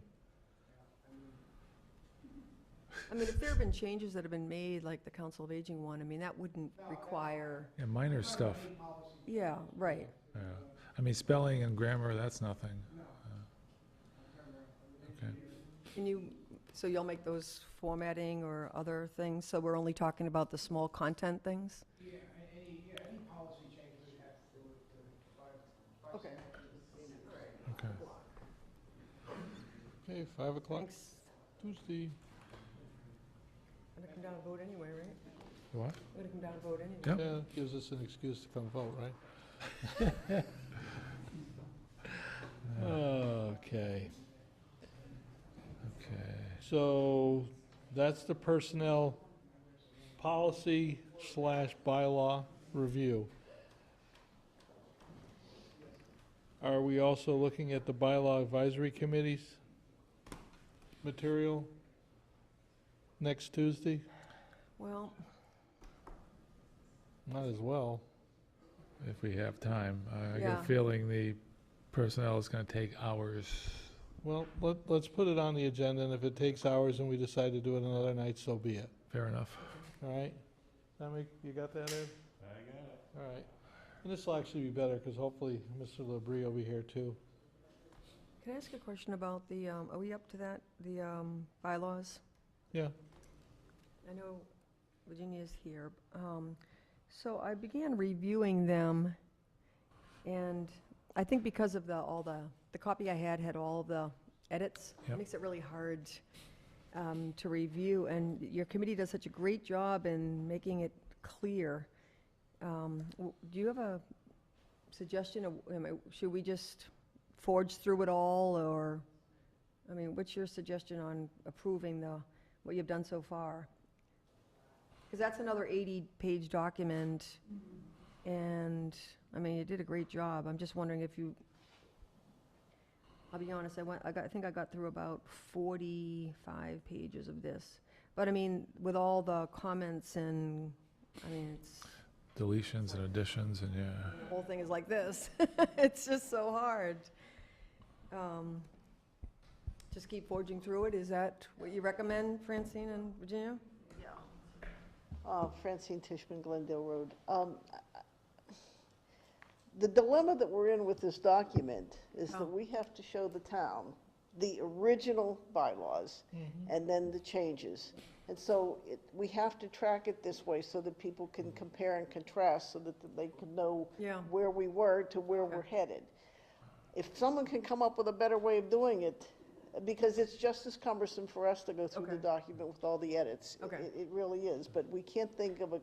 I mean, if there have been changes that have been made, like the Council of Aging one, I mean, that wouldn't require, Yeah, minor stuff, yeah, right. yeah. I mean, spelling and grammar, that's nothing. Okay, So you'll make those formatting or other things, so we're only talking about the small content things? Yeah, any policy changes we have to do it to five. Okay. okay. Okay, 5 o'clock Thanks. Tuesday. I'm gonna come down and vote anyway, right? What? I'm gonna come down and vote anyway. Yep. Yeah, gives us an excuse to come vote, right? Okay. Okay. So that's the personnel policy / bylaw review. Are we also looking at the bylaw advisory committee's material next Tuesday? Well, Might as well. If we have time. I got Yeah. a feeling the personnel is gonna take hours. Well, let's put it on the agenda, and if it takes hours and we decide to do it another night, so be it. Fair enough. All right? You got that, Ed? I got it. All right. And this will actually be better, because hopefully Mr. Labrie will be here too. can I ask a question about the, are we up to that, the bylaws? Yeah. I know Virginia's here. So I began reviewing them, and I think because of all the copy I had all the edits. It Yep. makes it really hard to review, and your committee does such a great job in making it clear. Do you have a suggestion of, should we just forge through it all, or, what's your suggestion on approving what you've done so far? Because that's another 80-page document, and, you did a great job. I'm just wondering if you, I'll be honest, I think I got through about 45 pages of this. But, with all the comments and, it's, Deletions and additions and yeah. the whole thing is like this. It's just so hard. Just keep forging through it. Is that what you recommend, Francine and Virginia? Francine Tishman, Glendale Road. The dilemma that we're in with this document is that we have to show the town the original bylaws and then the changes. And so we have to track it this way so that people can compare and contrast so that they can know where we were to where we're headed. If someone can come up with a better way of doing it, because it's just as cumbersome for us to go through the document with all the edits. It really is, but we can't think of a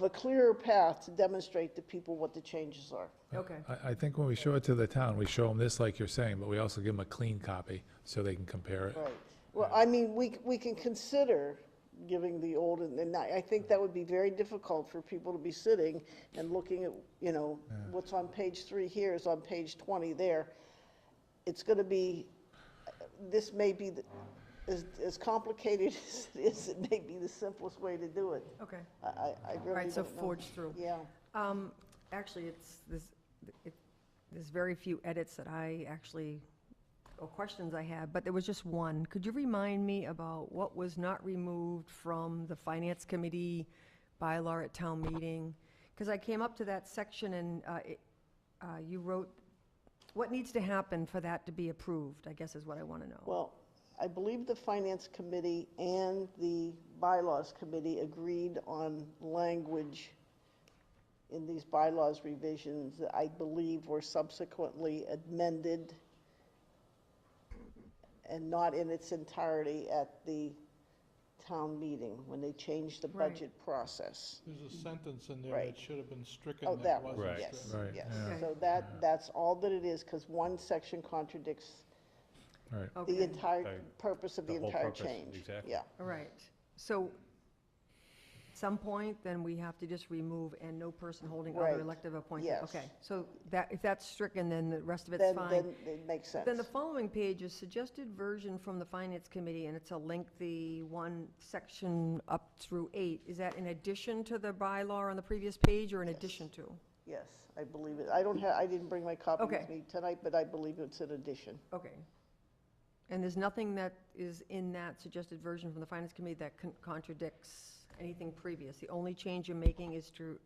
clearer path to demonstrate to people what the changes are. Okay. I think when we show it to the town, we show them this like you're saying, but we also give them a clean copy so they can compare it. Right. Well, I mean, we can consider giving the old, and I think that would be very difficult for people to be sitting and looking at, you know, what's on page 3 here is on page 20 there. It's going to be, this may be as complicated as it is, it may be the simplest way to do it. Okay. I really Right, so don't know. forge through. Yeah. Actually, there's very few edits that I actually, or questions I had, but there was just one. Could you remind me about what was not removed from the Finance Committee bylaw at town meeting? Because I came up to that section and you wrote, what needs to happen for that to be approved, I guess is what I want to know. Well, I believe the Finance Committee and the Bylaws Committee agreed on language in these bylaws revisions that I believe were subsequently amended and not in its entirety at the town meeting when they changed the budget process. There's a sentence in there Right. that should have been stricken Oh, that wasn't one, Right. yes, stricken. Right, yes. yeah. So that's all that it is, because one section contradicts Right. the Okay. entire Right. purpose of the The whole entire purpose, change. exactly. Yeah. All right. So at some point, then we have to just remove "and no person holding other Right. elective appointed." Yes. Okay, so that, if that's stricken, then the rest of it's Then fine. it makes sense. Then the following page is suggested version from the Finance Committee, and it's a lengthy one section up through 8. Is that in addition to the bylaw on the previous page, or in addition to? Yes, I believe it. I didn't bring my copy Okay. with me tonight, but I believe it's an addition. Okay. And there's nothing that is in that suggested version from the Finance Committee that contradicts anything previous? The only change you're making is to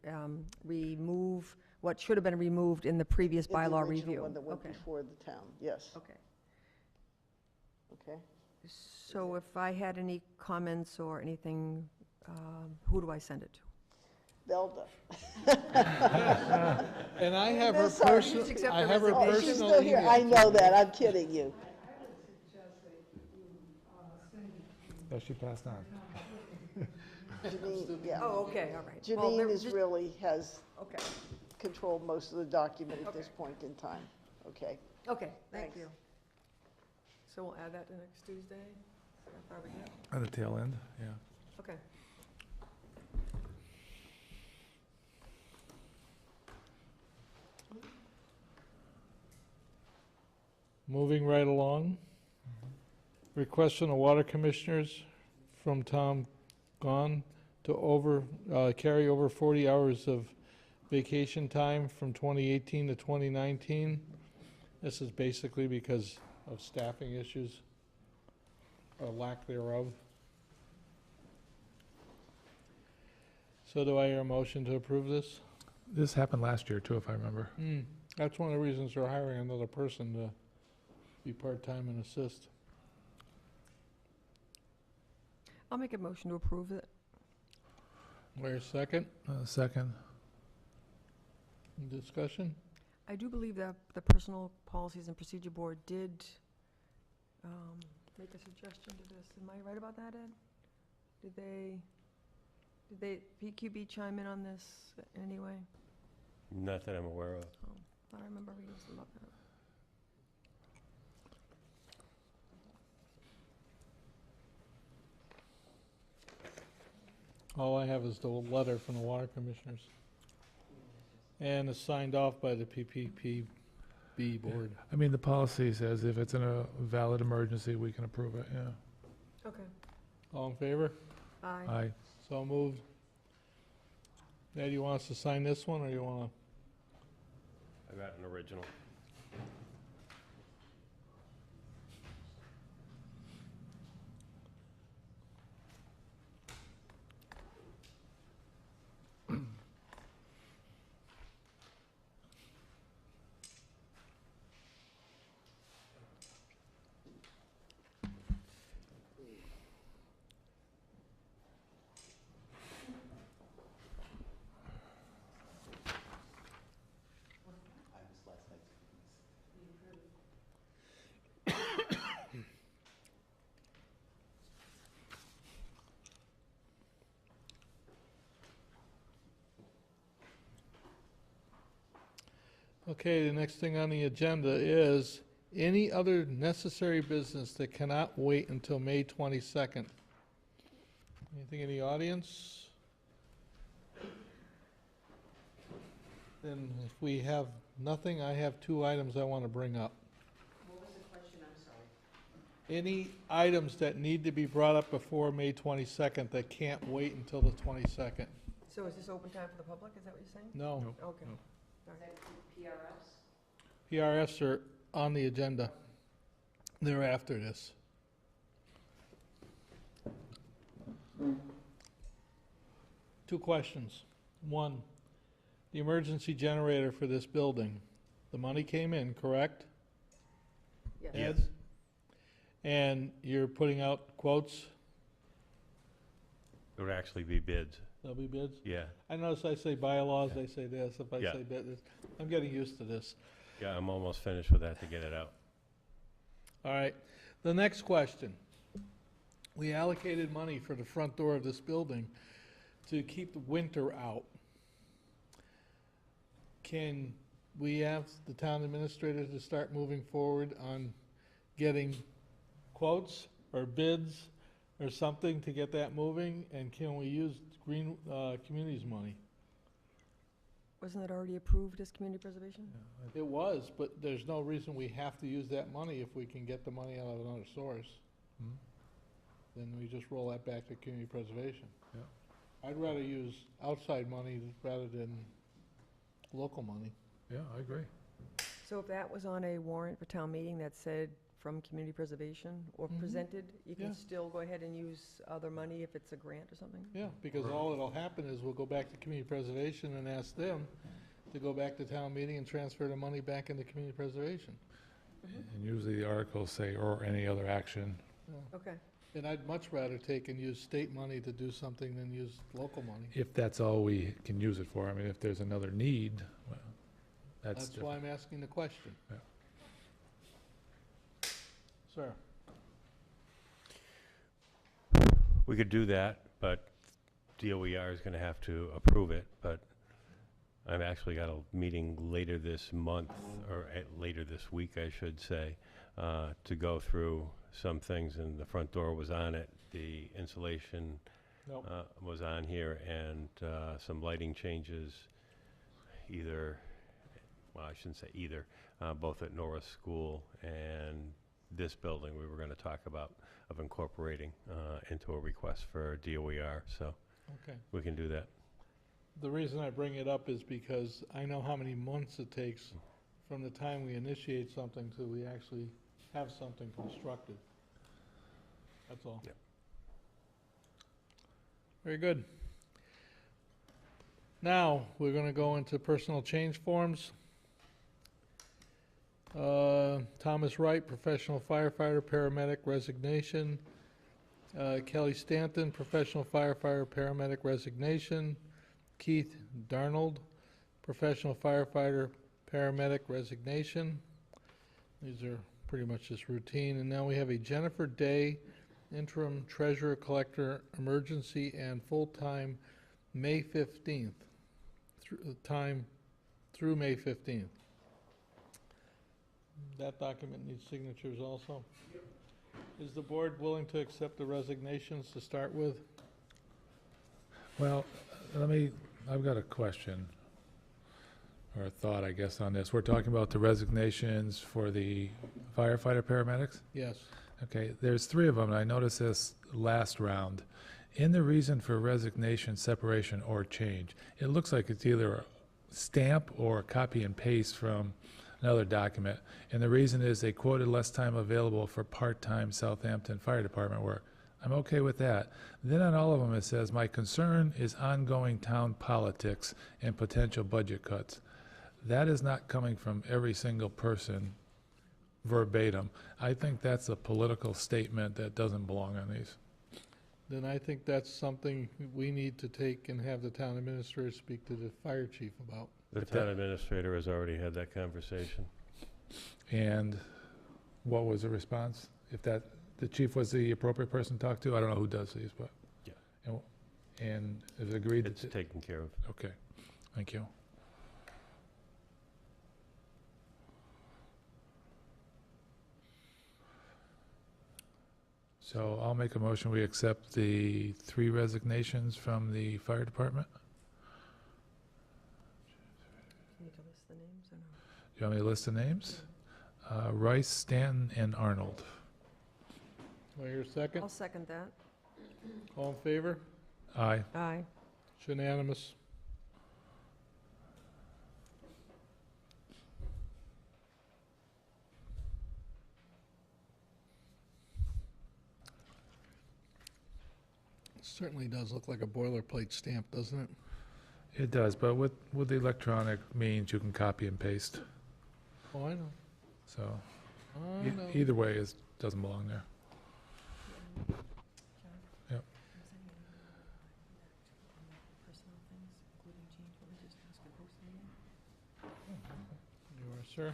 remove what should have been removed in the previous In the bylaw original review? one that went Okay. before the town, yes. Okay. Okay. So if I had any comments or anything, who do I send it to? Velda. And I have her Miss her. personal, Please accept I the have her resignation. Oh, she's personal still here. email. I know that. I'm kidding you. Oh, she passed on. Janine, yeah. Oh, okay, all right. Well, there Janine was is really has Okay, controlled most of the document at this Okay. point in time. Okay. okay, thank Thanks. you. So we'll add that to next Tuesday? Is that far we go? On the tail end, yeah. Okay. Moving right along. Request from the Water Commissioners from Tom Gahn to carry over 40 hours of vacation time from 2018 to 2019. This is basically because of staffing issues, or lack thereof. So do I hear a motion to approve this? This happened last year too, if I remember. That's one of the reasons they're hiring another person to be part-time and assist. I'll make a motion to approve it. Wait a second, Second. discussion? I do believe that the Personal Policies and Procedure Board did make a suggestion to this. Am I right about that, Ed? Did they, PQB chime in on this in any way? Not that I'm aware of. Oh, thought I remember reading something about that. All I have is the letter from the Water Commissioners. And it's signed off by the PPPB board. I mean, the policy says if it's in a valid emergency, we can approve it, yeah. Okay. All in favor? Aye. Aye. So moved. Ed, you want us to sign this one, or you want I got an original. Okay, the next thing on the agenda is any other necessary business that cannot wait until May 22nd. Anything in the audience? Then if we have nothing, I have 2 items I want to bring up. What was the question? I'm sorry. Any items that need to be brought up before May 22nd that can't wait until the 22nd? So is this open time for the public, is that what you're saying? No. Nope. Okay. No. All right. PRFs are on the agenda. They're after this. Two questions. One, the emergency generator for this building, the money came in, correct? Yes. Ed? And you're putting out quotes? It would actually be bids, There'll be bids? yeah. I notice I say bylaws, Yeah. they say this, if I Yeah. say bids, I'm getting used to this. Yeah, I'm almost finished with that to get it out. All right, the next question. We allocated money for the front door of this building to keep the winter out. Can we ask the town administrator to start moving forward on getting quotes or bids or something to get that moving? And can we use Green Communities money? Wasn't it already approved as community preservation? It was, but there's no reason we have to use that money if we can get the money out of another source. Hmm? Then we just roll that back to community preservation. Yeah. I'd rather use outside money rather than local money. Yeah, I agree. So if that was on a warrant for town meeting that said from community preservation or Mhm. presented, you Yeah. can still go ahead and use other money if it's a grant or something? Yeah, because all that'll happen is we'll go back to community preservation and ask them to go back to town meeting and transfer the money back into community preservation. And usually the articles say, or any other action. Okay. And I'd much rather take and use state money to do something than use local money. If that's all we can use it for. I mean, if there's another need, well, that's That's why different. I'm asking the question. Yeah. Sir? We could do that, but DOER is going to have to approve it, but I've actually got a meeting later this month, or later this week, I should say, to go through some things, and the front door was on it, the insulation Nope. was on here, and some lighting changes, either, well, I shouldn't say either, both at Norris School and this building we were going to talk about of incorporating into a request for DOER, so Okay. we can do that. The reason I bring it up is because I know how many months it takes from the time we initiate something till we actually have something constructed. That's all. Yep. Very good. Now, we're gonna go into personal change forms. Thomas Wright, professional firefighter, paramedic, resignation. Kelly Stanton, professional firefighter, paramedic, resignation. Keith Darnold, professional firefighter, paramedic, resignation. These are pretty much just routine. And now we have a Jennifer Day, interim treasurer collector, emergency and full-time, May 15th. Time through May 15th. That document needs signatures also. Is the board willing to accept the resignations to start with? Well, I've got a question, or a thought, I guess, on this. We're talking about the resignations for the firefighter paramedics? Yes. Okay, there's 3 of them, and I noticed this last round. In the reason for resignation, separation, or change, it looks like it's either a stamp or a copy and paste from another document. And the reason is they quoted less time available for part-time Southampton Fire Department work. I'm okay with that. Then on all of them, it says, my concern is ongoing town politics and potential budget cuts. That is not coming from every single person verbatim. I think that's a political statement that doesn't belong on these. Then I think that's something we need to take and have the town administrator speak to the fire chief about. The town administrator has already had that conversation. And what was the response? If that, the chief was the appropriate person to talk to? I don't know who does these, but. Yeah. And is it agreed? It's taken care of. Okay, thank you. So I'll make a motion, we accept the 3 resignations from the fire department. You need to list the names or no? You want me to list the names? Rice, Stanton, and Arnold. Do I hear a second? I'll second that. All in favor? Aye. Aye. It's unanimous. Certainly does look like a boilerplate stamp, doesn't it? It does, but with the electronic means, you can copy and paste. Oh, I know. So I know. either way, it doesn't belong there. Yep. You are, sir.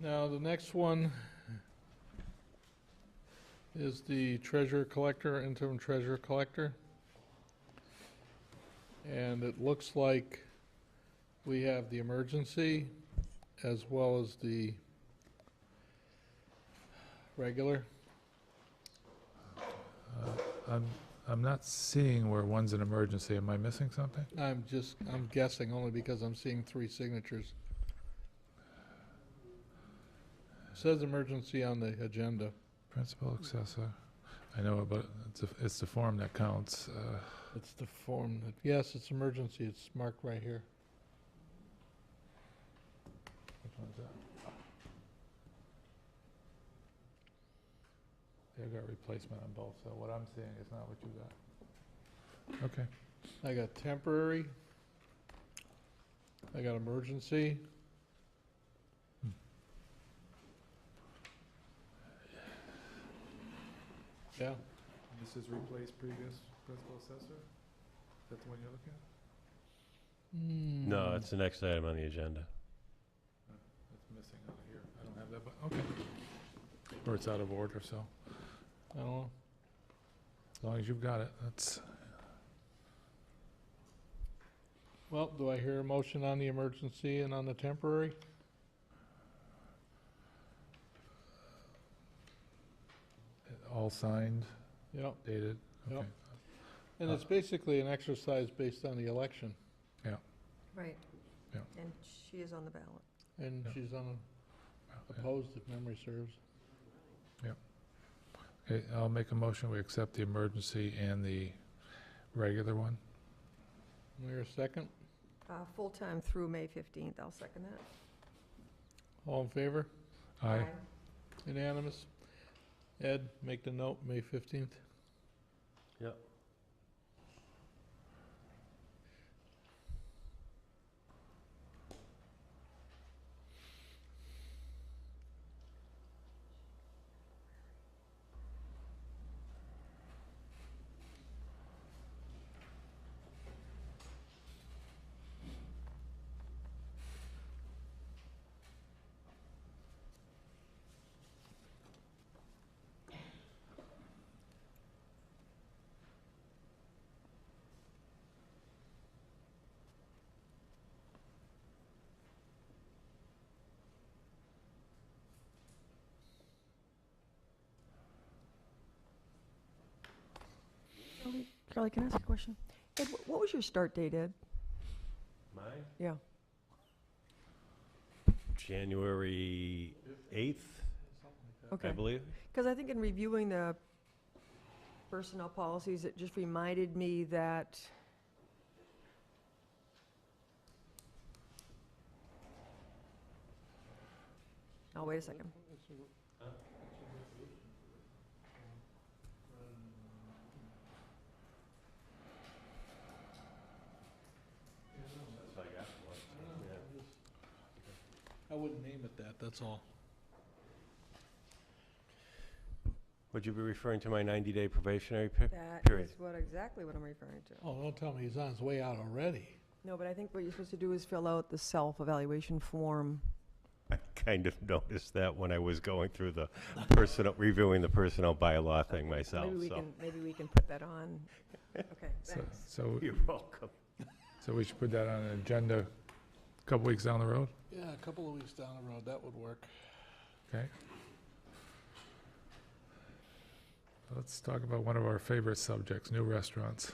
Now, the next one is the treasurer collector, interim treasurer collector. And it looks like we have the emergency as well as the regular. I'm not seeing where one's an emergency. Am I missing something? I'm guessing only because I'm seeing 3 signatures. It says emergency on the agenda. Principal accessor. I know, but it's the form that counts. It's the form that, yes, it's emergency. It's marked right here. Which one is that? They've got replacement on both, so what I'm seeing is not what you got. Okay. I got temporary. I got emergency. Yeah. This is replace previous principal assessor? Is that the one you're looking at? No, it's the next item on the agenda. It's missing out of here. I don't have that, but, okay. Or it's out of order, so, I don't know. as long as you've got it, that's, Well, do I hear a motion on the emergency and on the temporary? all signed, Yep. dated, Yep. okay. And it's basically an exercise based on the election. Right. Yeah. And she is on the ballot. And Yeah. she's opposed, if memory serves. Okay, I'll make a motion, we accept the emergency and the regular one. Do I hear a second? Full-time through May 15th. I'll second that. All in favor? Aye. Unanimous. Ed, make the note, May 15th. Yep. Charlie, can I ask a question? Ed, what was your start date, Ed? Mine? Yeah. January 8th, I Okay. believe. Because I think in reviewing the personnel policies, it just reminded me that oh, wait a second. That's what I got. I wouldn't name it that, that's all. Would you be referring to my 90-day probationary That period? is exactly what I'm referring to. Oh, don't tell me he's on his way out already. No, but I think what you're supposed to do is fill out the self-evaluation form. I kind of noticed that when I was going through the reviewing the personnel bylaw thing myself, so. Maybe we can put that on. Okay, thanks. So, You're welcome. so we should put that on an agenda a couple weeks down the road, Yeah, a couple of weeks down the road, that would work. okay? Let's talk about one of our favorite subjects, new restaurants.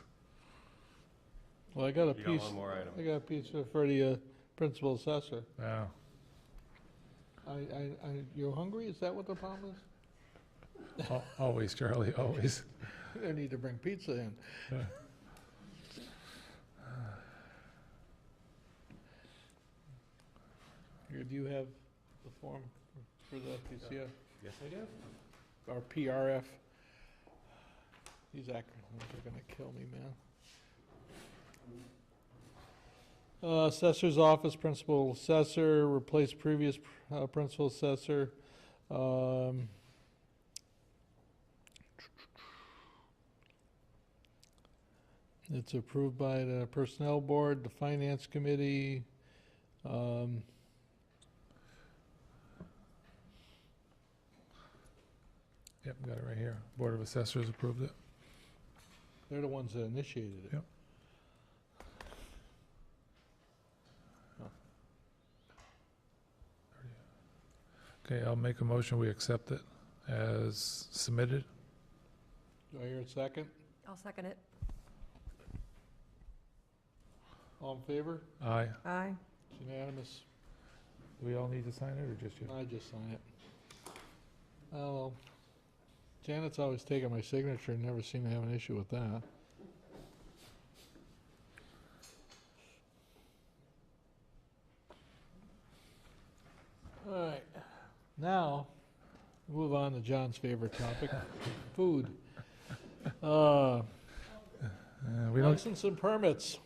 Well, I got a You got piece, one more item. I got a piece for the principal assessor. Yeah. You're hungry? Is that what the problem is? Always, Charlie, always. I need to bring pizza in. Yeah. Here, do you have the form for the PCF? Yes, I do. Or PRF? These acronyms are gonna kill me, man. Assessor's office, principal assessor, replace previous principal assessor. It's approved by the personnel board, the finance committee. Yep, got it right here. Board of Assessors approved it. They're the ones that initiated it. Yep. Okay, I'll make a motion, we accept it as submitted. Do I hear a second? I'll second it. All in favor? Aye. Aye. It's unanimous. Do we all need to sign it, or just you? I just sign it. Oh, Janet's always taken my signature and never seemed to have an issue with that. All right, now, move on to John's favorite topic, food. We don't, License and permits.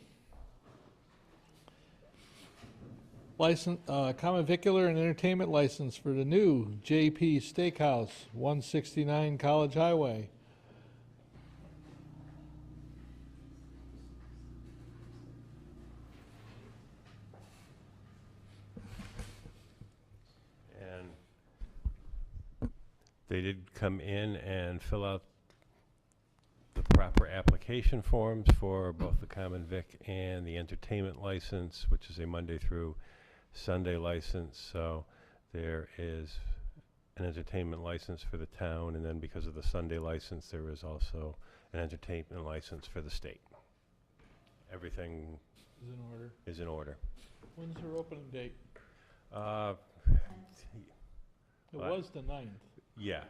License, common vicular and entertainment license for the new JP Steakhouse, 169 College Highway. And they did come in and fill out the proper application forms for both the common vic and the entertainment license, which is a Monday through Sunday license. So there is an entertainment license for the town, and then because of the Sunday license, there is also an entertainment license for the state. Everything Is in order. is in order. When's her opening date? It Well, was the 9th. Yeah,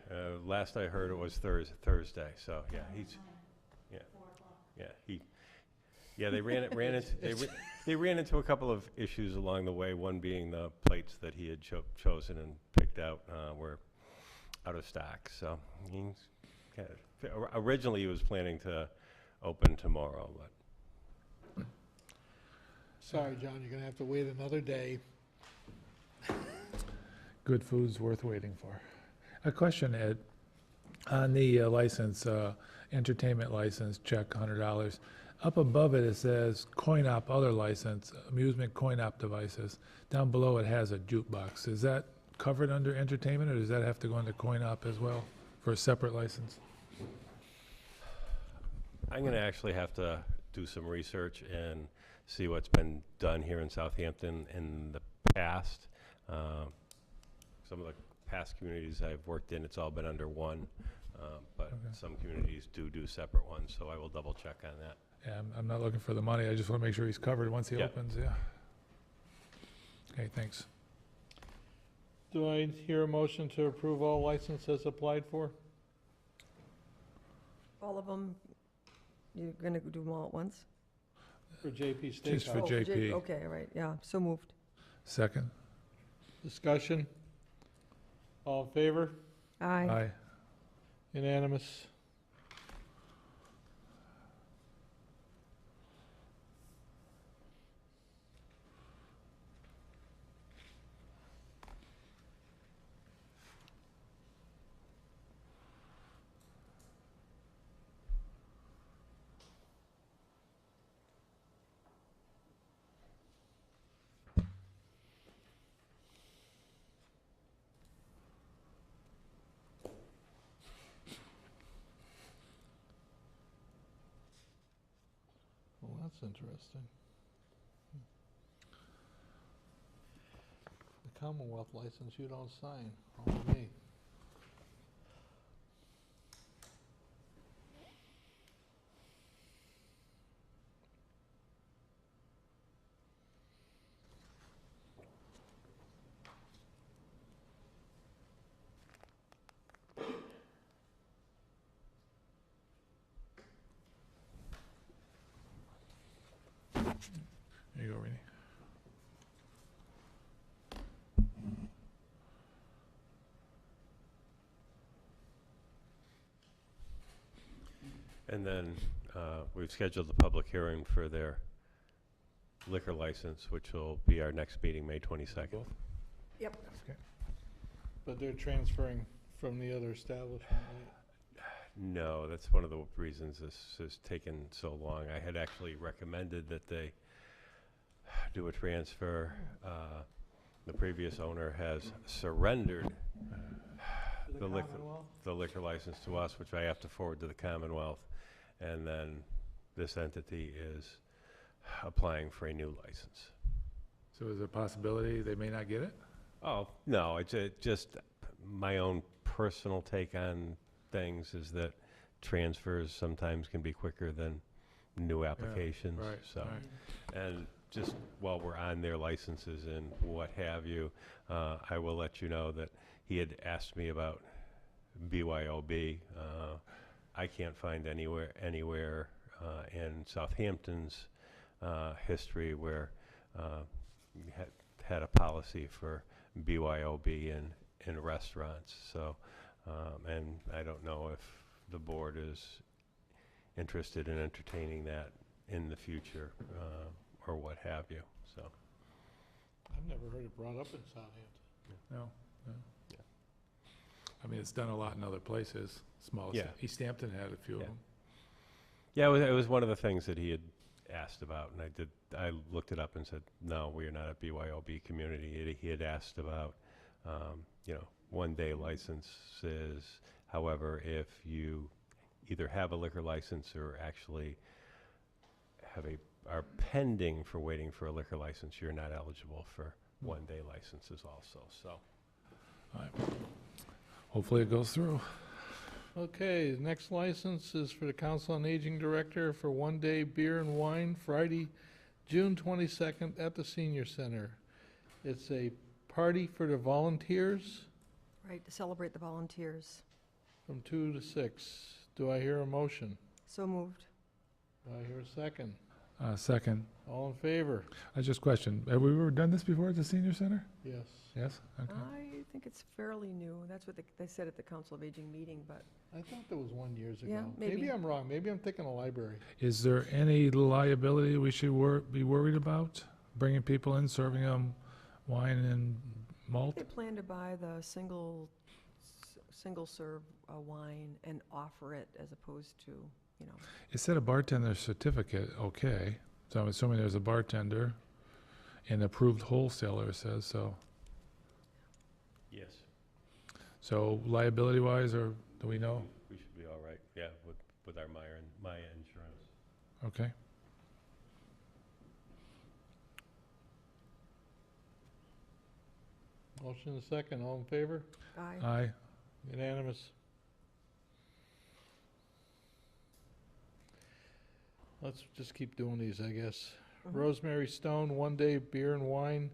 last I heard it was Thursday, so, yeah, they ran into a couple of issues along the way, one being the plates that he had chosen and picked out were out of stock, so originally he was planning to open tomorrow, but. Sorry, John, you're gonna have to wait another day. good food's worth waiting for. A question, Ed, on the license, entertainment license, check $100. Up above it, it says coin-op other license, amusement coin-op devices. Down below it has a jukebox. Is that covered under entertainment, or does that have to go under coin-op as well for a separate license? I'm going to actually have to do some research and see what's been done here in Southampton in the past. Some of the past communities I've worked in, it's all been under one, but Okay. some communities do separate ones, so I will double check on that. Yeah, I'm not looking for the money, I just want to make sure he's covered once he Yeah. opens, yeah. Okay, thanks. Do I hear a motion to approve all licenses applied for? All of them, you're going to do them all at once? For JP Steakhouse? Just for Oh, JP. Okay, all right, yeah, so moved. Second? Discussion? All in favor? Aye. Aye. Unanimous? Well, that's interesting. The Commonwealth license you don't sign, only me. There you go, Rini. And then we've scheduled the public hearing for their liquor license, which will be our next meeting, May 22nd. Yep. But they're transferring from the other establishment, right? No, that's one of the reasons this has taken so long. I had actually recommended that they do a transfer. The previous owner has surrendered the liquor license to us, which I have to forward to the Commonwealth. And then this entity is applying for a new license. So is there a possibility they may not get it? Oh, no, it's just my own personal take on things is that transfers sometimes can be quicker than new applications. right, So, right. and just while we're on their licenses and what have you, I will let you know that he had asked me about BYOB. I can't find anywhere in Southampton's history where we had a policy for BYOB in restaurants. So, and I don't know if the board is interested in entertaining that in the future or what have you. So, I've never heard it brought up in Southampton. No, no. I mean, it's done a lot in other places, small. Yeah. Easthampton had a few of them. Yeah, it was one of the things that he had asked about, and I looked it up and said, no, we are not a BYOB community. He had asked about, one-day licenses. However, if you either have a liquor license or actually are pending for waiting for a liquor license, you're not eligible for one-day licenses also, so. All right. Hopefully it goes through. Okay, the next license is for the Council on Aging Director for one-day beer and wine, Friday, June 22nd at the Senior Center. It's a party for the volunteers Right, to celebrate the volunteers. from 2 to 6. Do I hear a motion? So moved. Do I hear a second? Second. All in favor? I just questioned, have we ever done this before at the senior center? Yes. Yes? Okay. I think it's fairly new. That's what they said at the Council of Aging meeting, but I thought there was one years ago. Yeah, maybe. I'm wrong. Maybe I'm thinking a library. Is there any liability we should be worried about? Bringing people in, serving them wine and malt? they plan to buy the single-serve wine and offer it as opposed to, It said a bartender certificate, okay. So I'm assuming there's a bartender and approved wholesaler, it says so. Yes. So liability-wise, or do we know? We should be all right, yeah, with our Maya insurance. Okay. Motion and second. All in favor? Aye. Aye. Unanimous. Let's just keep doing these, I guess. Rosemary Stone, one-day beer and wine,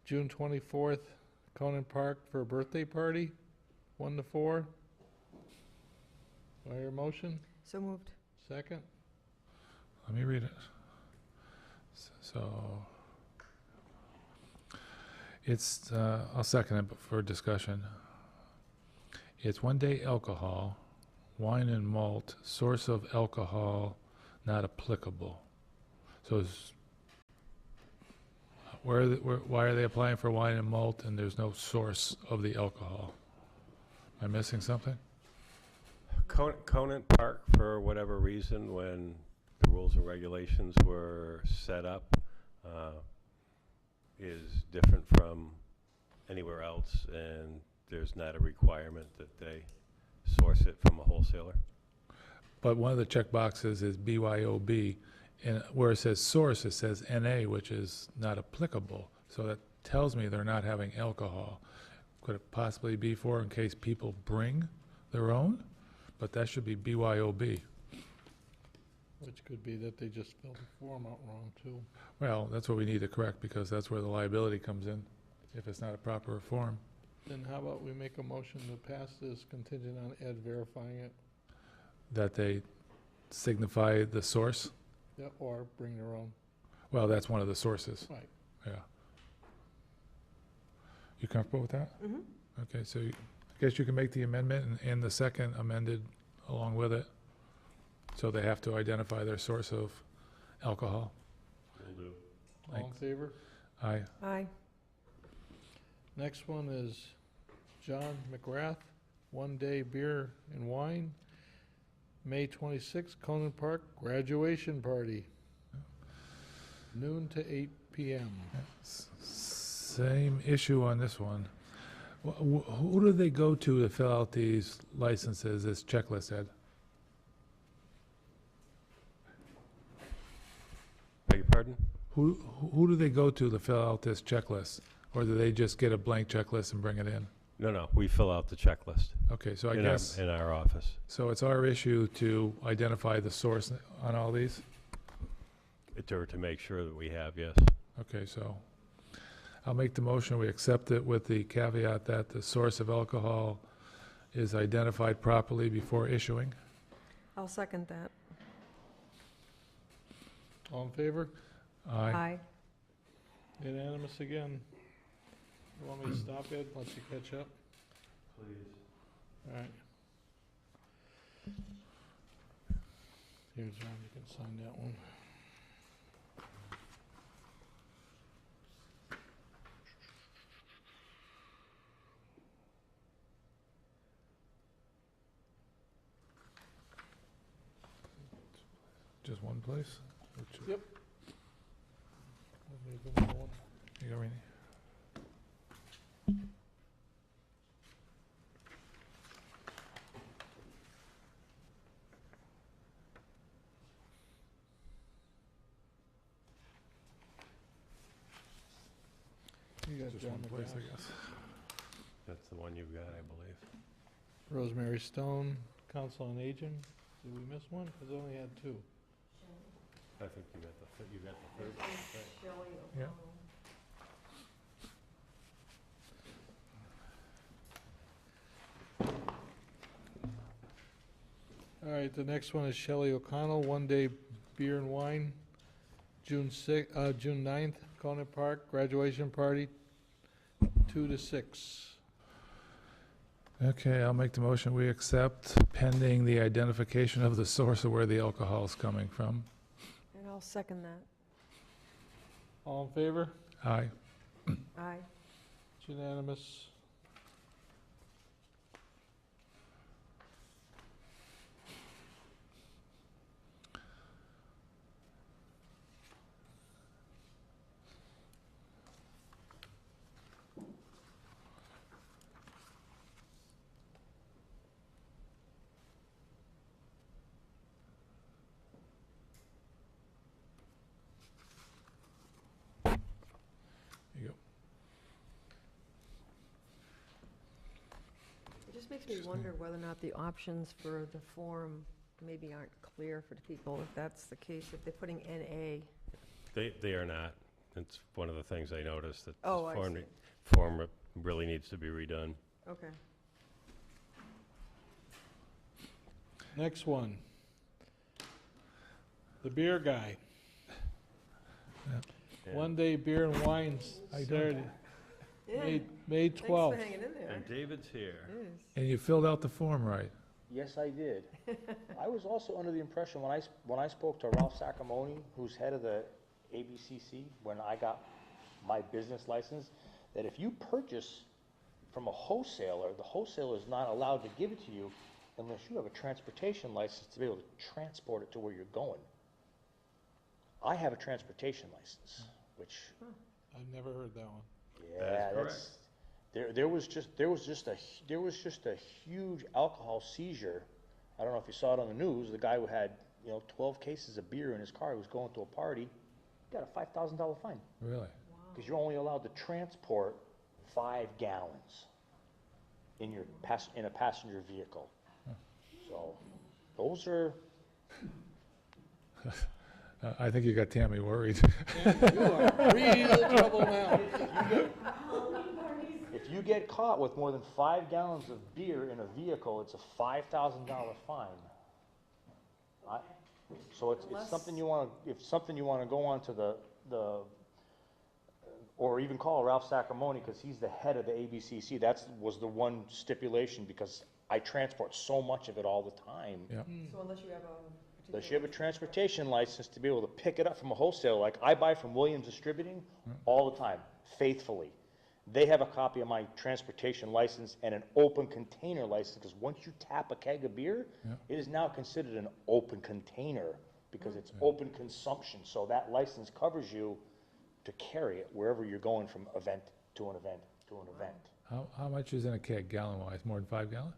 June 24th, Conan Park for a birthday party, 1 to 4. Do I hear a motion? So moved. Second? Let me read it. So, it's, I'll second it for discussion. It's one-day alcohol, wine and malt, source of alcohol not applicable. So why are they applying for wine and malt and there's no source of the alcohol? Am I missing something? Conant Park, for whatever reason, when the rules and regulations were set up, is different from anywhere else, and there's not a requirement that they source it from a wholesaler. But one of the check boxes is BYOB, and where it says source, it says NA, which is not applicable. So that tells me they're not having alcohol. Could it possibly be for in case people bring their own? But that should be BYOB. Which could be that they just filled the form out wrong, too. Well, that's what we need to correct, because that's where the liability comes in, if it's not a proper form. Then how about we make a motion to pass this contingent on Ed verifying it? That they signify the source. Yeah, or bring their own. Well, that's one of the sources. Right. Yeah. You comfortable with that? Mhm. Okay, so I guess you can make the amendment and the second amended along with it. So they have to identify their source of alcohol. Will do. All in Thanks. favor? Aye. Aye. Next one is John McGrath, one-day beer and wine, May 26th, Conan Park, graduation party, noon to 8 PM. Same issue on this one. Who do they go to fill out these licenses, this checklist, Ed? Beg your pardon? Who do they go to fill out this checklist? Or do they just get a blank checklist and bring it in? No, we fill out the checklist. Okay, so I in guess, in our office. so it's our issue to identify the source on all these? To make sure that we have, yes. Okay, so I'll make the motion, we accept it with the caveat that the source of alcohol is identified properly before issuing. I'll second that. All in favor? Aye. Unanimous again. You want me to stop, Ed, once you catch up? Please. All right. Here, John, you can sign that one. Just one place? Or two? Yep. Let me go with one. You got any? You got Just John one place, I McGrath. guess. That's the one you've got, I believe. Rosemary Stone, Council on Aging. Did we miss one? Because I only had two. I think you got the third one, right? Yeah. All right, the next one is Shelley O'Connell, one-day beer and wine, June 9th, Conan Park, graduation party, 2 to 6. Okay, I'll make the motion, we accept pending the identification of the source of where the alcohol is coming from. And I'll second that. All in favor? Aye. Aye. It's unanimous. You go. It just makes me wonder whether or not the options for the form maybe aren't clear for the people, if that's the case, if they're putting NA. They are not. It's one of the things I noticed, that Oh, I this see. form really needs to be redone. Okay. Next one. The beer guy. Yeah. One-day beer and wine Saturday, Yeah. May Thanks 12th. for hanging in there. And David's here. Yes. And you filled out the form right. Yes, I did. I was also under the impression, when I spoke to Ralph Sacramone, who's head of the ABCC, when I got my business license, that if you purchase from a wholesaler, the wholesaler is not allowed to give it to you unless you have a transportation license to be able to transport it to where you're going. I have a transportation license, which, I've never heard that one. yeah, that's, there was just a huge alcohol seizure. I don't know if you saw it on the news. The guy who had, 12 cases of beer in his car, he was going to a party, got a $5,000 fine. Really? Because you're only allowed to transport 5 gallons in a passenger vehicle. So, those are, I think you got Tammy worried. You are real trouble now. if you get caught with more than 5 gallons of beer in a vehicle, it's a $5,000 fine. So it's something you want to, if something you want to go onto the or even call Ralph Sacramone, because he's the head of the ABCC. Was the one stipulation, because I transport so much of it all the time. Yeah. So unless you have Unless you have a transportation license to be able to pick it up from a wholesaler, like I buy from Williams Distributing all the time, faithfully. They have a copy of my transportation license and an open container license, because once you tap a keg of beer, it is now considered an open container, because it's open consumption. So that license covers you to carry it wherever you're going from event to an event to an event. How much is in a keg, gallon-wise? More than 5 gallon?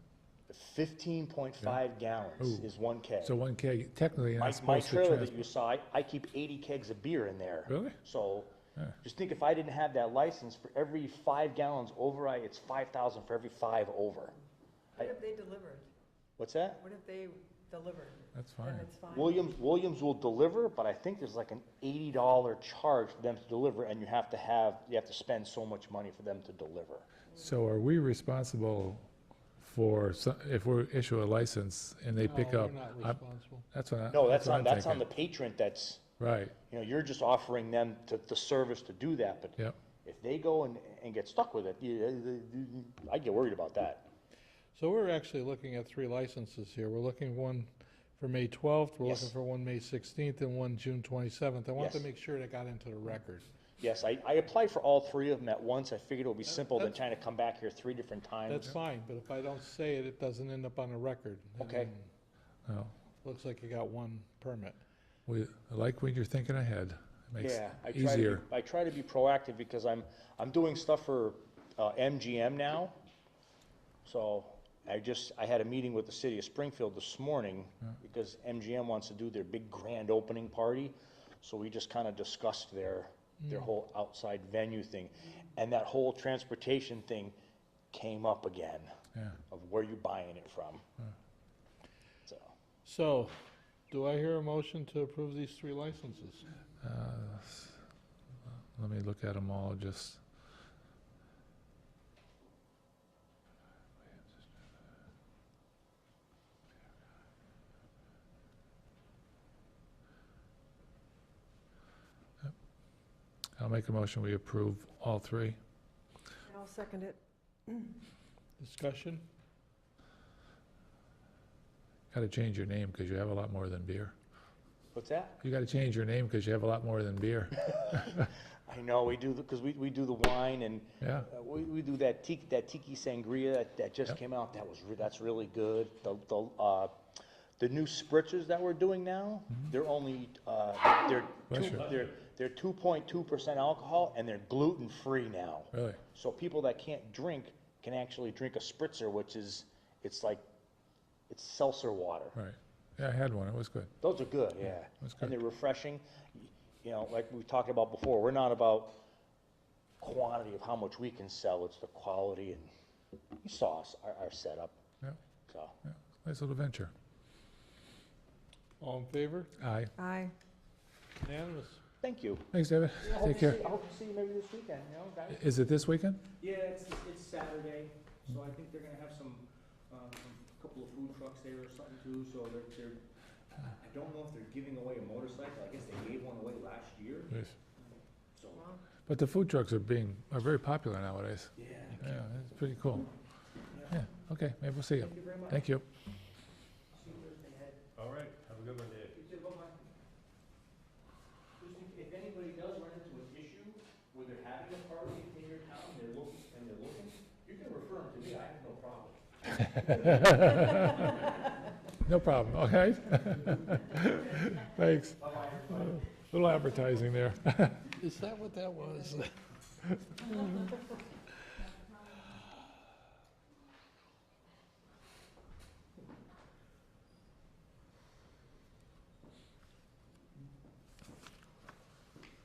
15.5 gallons is one keg. So one keg, technically, you're not My supposed to trailer transport. that you saw, I keep 80 kegs of beer in there. Really? So Yeah. just think, if I didn't have that license, for every 5 gallons over, it's 5,000 for every 5 over. What if they delivered? What's that? What if they delivered? That's Then fine. it's fine. Williams will deliver, but I think there's like an $80 charge for them to deliver, and you have to spend so much money for them to deliver. So are we responsible for, if we issue a license and they pick No, up? we're not responsible. No, that's what I'm that's on thinking. the patron. That's Right. You're just offering them the service to do that. But Yep. if they go and get stuck with it, I get worried about that. So we're actually looking at 3 licenses here. We're looking one for May 12th, we're Yes. looking for one May 16th, and one June 27th. I want to Yes. make sure that got into the record. Yes, I applied for all 3 of them at once. I figured it would be simple than trying to come back here 3 different times. That's fine, but if I don't say it, it doesn't end up on the record. Okay. And Well, looks like you got 1 permit. I like when you're thinking ahead. It makes Yeah, it easier. I try to be proactive, because I'm doing stuff for MGM now. So I had a meeting with the city of Springfield this morning, because MGM wants to do their big grand opening party. So we just kind of discussed their whole outside venue thing, and that whole transportation thing came up again, of where you buying it from. So, do I hear a motion to approve these 3 licenses? Let me look at them all, just. Yep. I'll make a motion, we approve all 3. And I'll second it. Discussion? Got to change your name, because you have a lot more than beer. What's that? You got to change your name, because you have a lot more than beer. I know, we do, because we do the wine, and Yeah. we do that tiki sangria that just came out. That's really good. The new spritzers that we're doing now, they're only they're 2.2% alcohol, and they're gluten free now. Really? So people that can't drink can actually drink a spritzer, which is it's seltzer water. Right. Yeah, I had one, it was good. Those are good, yeah. That's And good. they're refreshing. Like we talked about before, we're not about quantity of how much we can sell, it's the quality, and you saw us, our setup. Yeah. So, Yeah, nice little venture. All in favor? Aye. Aye. Unanimous. thank you. Thanks, David. I Take care. hope to see you maybe this weekend, guys. Is it this weekend? Yeah, it's Saturday, so I think they're gonna have some couple of food trucks there or something too, so they're I don't know if they're giving away a motorcycle. I guess they gave one away last year. Yes. So, But the food trucks are very popular nowadays. yeah. Yeah, it's pretty cool. Yeah, okay, maybe we'll see you. Thank you very much. Thank you. See you Thursday, Ed. All right, have a good one, Dave. You too, bye-bye. If anybody does run into an issue where they're having a party in your town, they're looking, you can refer them to me, I have no problem. No problem, okay? Thanks. Bye-bye. Little advertising there. Is that what that was?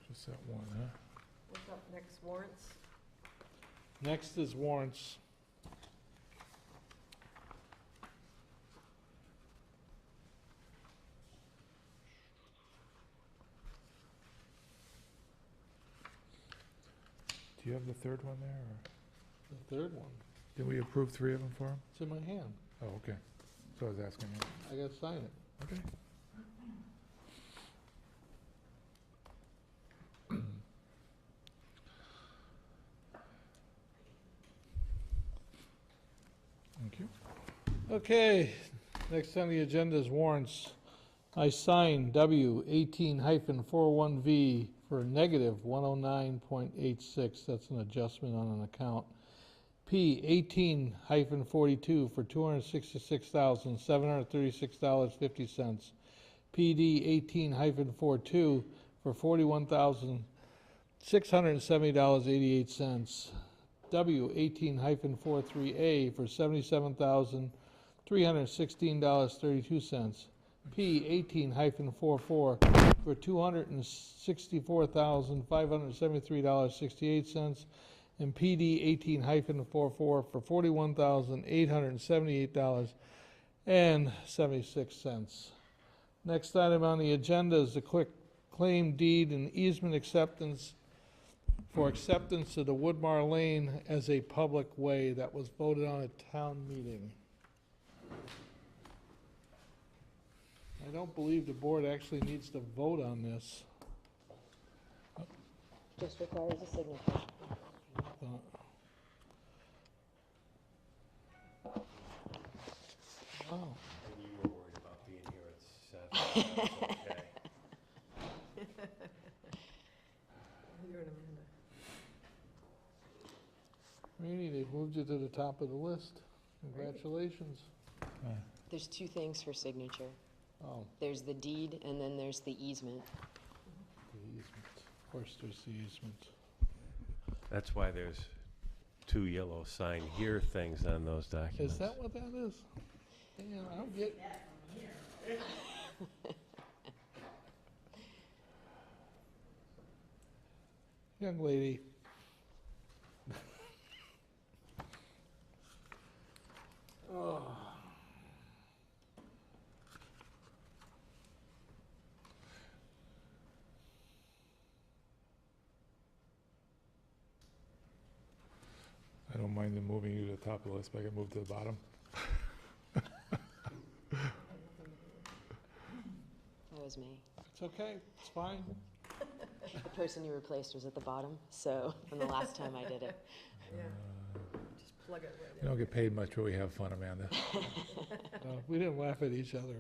Just that one, huh? What's up next, warrants? Next is warrants. Do you have the third one there, or The third one. did we approve 3 of them for him? It's in my hand. Oh, okay. So I was asking you. I gotta sign it. Okay. Okay, next on the agenda is warrants. I sign W 18-41V for negative 109.86. That's an adjustment on an account. P 18-42 for $266,736.50. PD 18-42 for $41,670.88. W 18-43A for $77,316.32. P 18-44 for $264,573.68. And PD 18-44 for $41,878.76. Next item on the agenda is the quick claim deed and easement acceptance for acceptance of the Woodmar Lane as a public way that was voted on at town meeting. I don't believe the board actually needs to vote on this. Just requires a signature. Oh. And you were worried about being here at 7. That's okay. Rainey, they've moved you to the top of the list. Congratulations. There's two things for signature. Oh, There's the deed, and then there's the easement. the easement. Of course, there's the easement. That's why there's 2 yellow sign here things on those documents. Is that what that is? Damn, I don't get. Young lady. Oh. I don't mind them moving you to the top of the list, but I can move to the bottom. That was me. It's okay, it's fine. The person you replaced was at the bottom, so from the last time I did it. Yeah. Just plug it right We don't get paid much, but we have fun, Amanda. We didn't laugh at each other.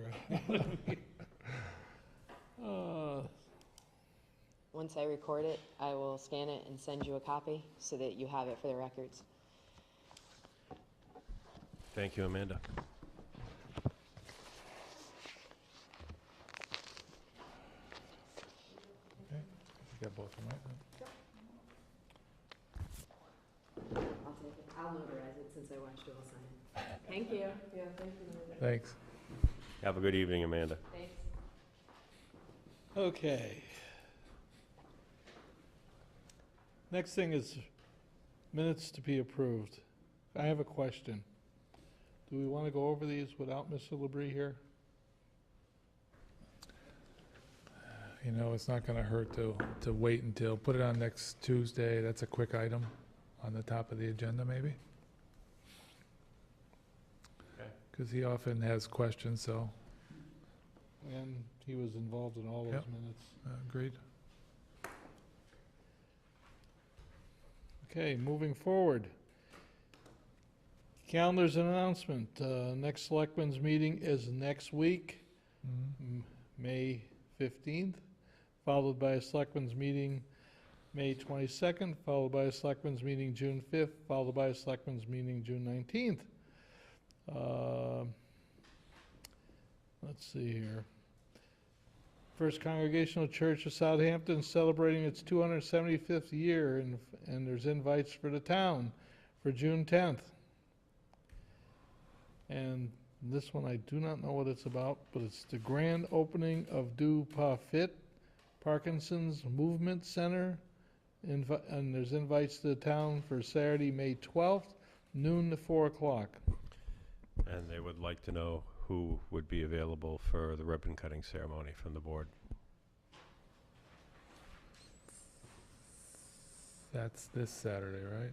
Once I record it, I will scan it and send you a copy so that you have it for the records. Thank you, Amanda. Okay, you got both of them, right? I'll take it. I'll notarize it since I watched you all sign it. Thank you. Yeah, thank you. Thanks. Have a good evening, Amanda. Thanks. Okay. Next thing is minutes to be approved. I have a question. Do we want to go over these without Mr. Labrie here? You know, it's not gonna hurt to wait until, put it on next Tuesday. That's a quick item on the top of the agenda, maybe? Okay. Because he often has questions, so, And he was involved in all those Yep. minutes. agreed. Okay, moving forward. Calendars and announcement. Next selectmen's meeting is next week, May 15th, followed by a selectmen's meeting May 22nd, followed by a selectmen's meeting June 5th, followed by a selectmen's meeting June 19th. Let's see here. First Congregational Church of Southampton celebrating its 275th year, and there's invites for the town for June 10th. And this one, I do not know what it's about, but it's the grand opening of Du Pas Fit, Parkinson's Movement Center, and there's invites to the town for Saturday, May 12th, noon to 4 o'clock. And they would like to know who would be available for the ribbon cutting ceremony from the board. That's this Saturday, right?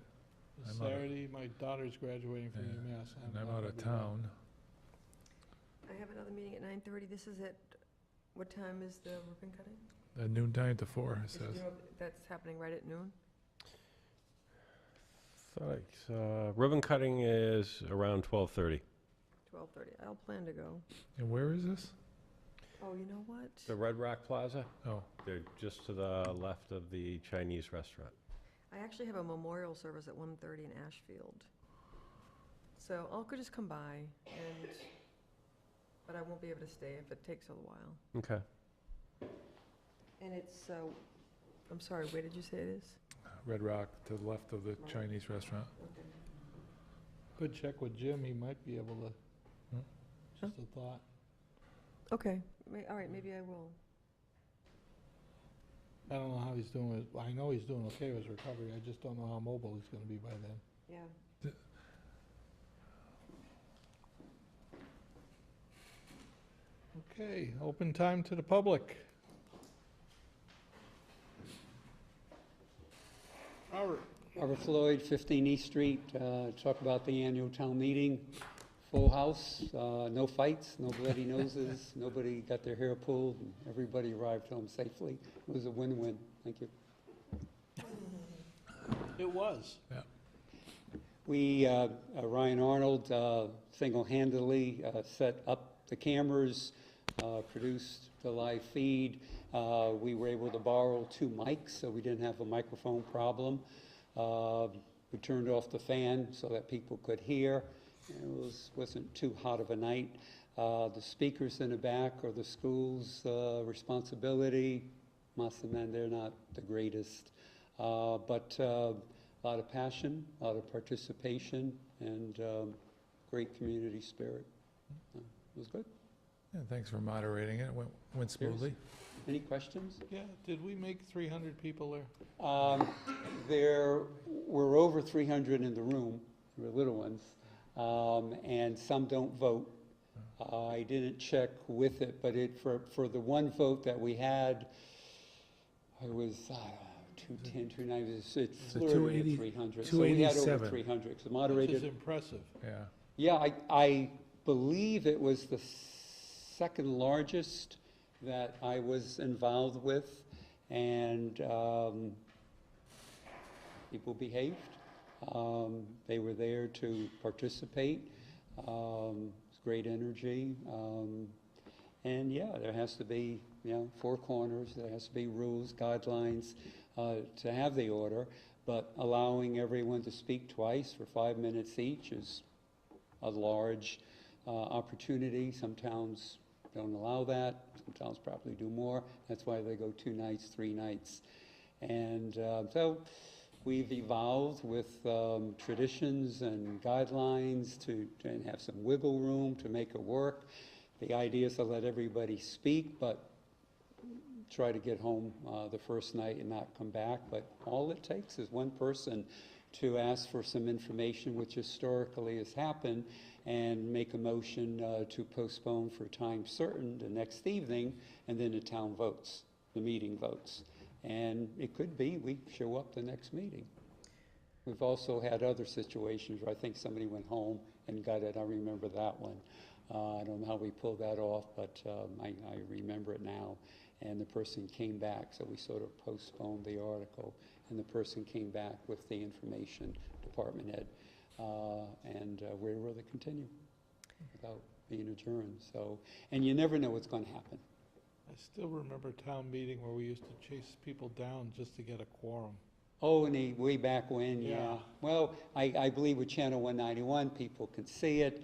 This I'm out of- Saturday, my daughter's graduating from Yeah, UMass. And I'm not out of gonna be town. I have another meeting at 9:30. This is at, what time is the ribbon cutting? At noontime to 4, it Is- says. you know, that's happening right at noon? Ribbon cutting is around 12:30. 12:30. I'll plan to go. And where is this? Oh, you know what? The Red Rock Plaza? Oh, They're just to the left of the Chinese restaurant. I actually have a memorial service at 1:30 in Ashfield. So I'll could just come by but I won't be able to stay if it takes a while. Okay. And it's, I'm sorry, where did you say it is? Red Rock, to the left of the Chinese restaurant. Could check with Jim, he might be able to, Hmm. just a thought. Okay, all right, maybe I will. I don't know how he's doing with, I know he's doing okay with his recovery, I just don't know how mobile he's gonna be by then. Yeah. Okay, open time to the public. Robert. Robert Floyd, 15 East Street, talk about the annual town meeting. Full house, no fights, no bloody noses, nobody got their hair pulled, and everybody arrived home safely. It was a win-win. Thank you. It was. Yeah. We, Ryan Arnold, single-handedly set up the cameras, produced the live feed. We were able to borrow 2 mics, so we didn't have a microphone problem. We turned off the fan so that people could hear. It wasn't too hot of a night. The speakers in the back are the school's responsibility. Must admit, they're not the greatest. But a lot of passion, a lot of participation, and great community spirit. It was good. Yeah, thanks for moderating it. It went smoothly. Any questions? Yeah, did we make 300 people there? There were over 300 in the room, the little ones, and some don't vote. I didn't check with it, but for the one vote that we had, it was 210, 290, it flirted at 300. So we had over 300. So moderated. Which is impressive. Yeah. Yeah, I believe it was the second largest that I was involved with, and people behaved. They were there to participate. It was great energy. And yeah, there has to be, 4 corners, there has to be rules, guidelines to have the order, but allowing everyone to speak twice for 5 minutes each is a large opportunity. Some towns don't allow that. Some towns probably do more. That's why they go 2 nights, 3 nights. And so we've evolved with traditions and guidelines to have some wiggle room to make it work. The idea is to let everybody speak, but try to get home the first night and not come back. But all it takes is one person to ask for some information, which historically has happened, and make a motion to postpone for time certain the next evening, and then the town votes, the meeting votes. And it could be we show up the next meeting. We've also had other situations where I think somebody went home and got it. I remember that one. I don't know how we pulled that off, but I remember it now. And the person came back, so we sort of postponed the article, and the person came back with the information, department head, and we were able to continue without being adjourned. So, and you never know what's going to happen. I still remember a town meeting where we used to chase people down just to get a quorum. Oh, and way back when, yeah. Yeah. Well, I believe with Channel 191, people can see it.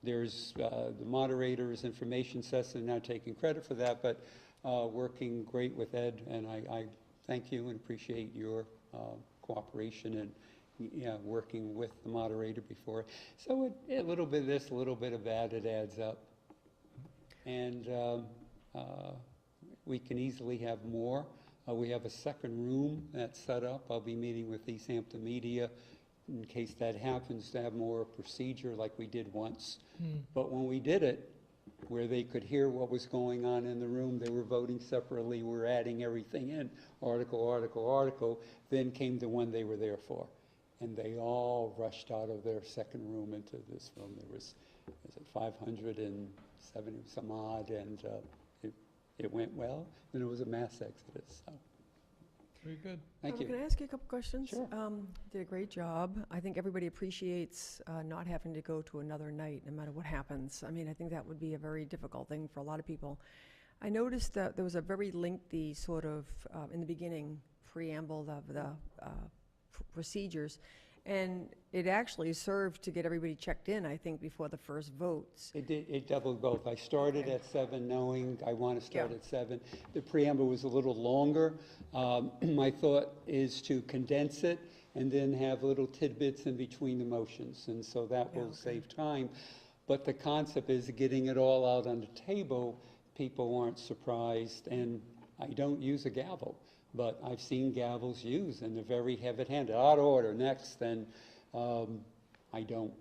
There's the moderator's information session, now taking credit for that, but working great with Ed, and I thank you and appreciate your cooperation and working with the moderator before. So a little bit of this, a little bit of that, it adds up. And we can easily have more. We have a second room that's set up. I'll be meeting with Easthampton Media in case that happens, to have more procedure like we did once. But when we did it, where they could hear what was going on in the room, they were voting separately, we're adding everything in, article, then came the one they were there for. And they all rushed out of their second room into this room. There was 570 some odd, and it went well, and it was a mass exodus. So. Very good. Thank you. Can I ask you a couple questions? Sure. Did a great job. I think everybody appreciates not having to go to another night, no matter what happens. I mean, I think that would be a very difficult thing for a lot of people. I noticed that there was a very lengthy sort of, in the beginning, preamble of the procedures, and it actually served to get everybody checked in, I think, before the first votes. It doubled both. I started at 7 knowing I want to start at 7. The preamble was a little longer. My thought is to condense it and then have little tidbits in between the motions, and so that will save time. But the concept is getting it all out on the table. People aren't surprised, and I don't use a gavel, but I've seen gavels used, and they're very heavy-handed. Out of order, next, and I don't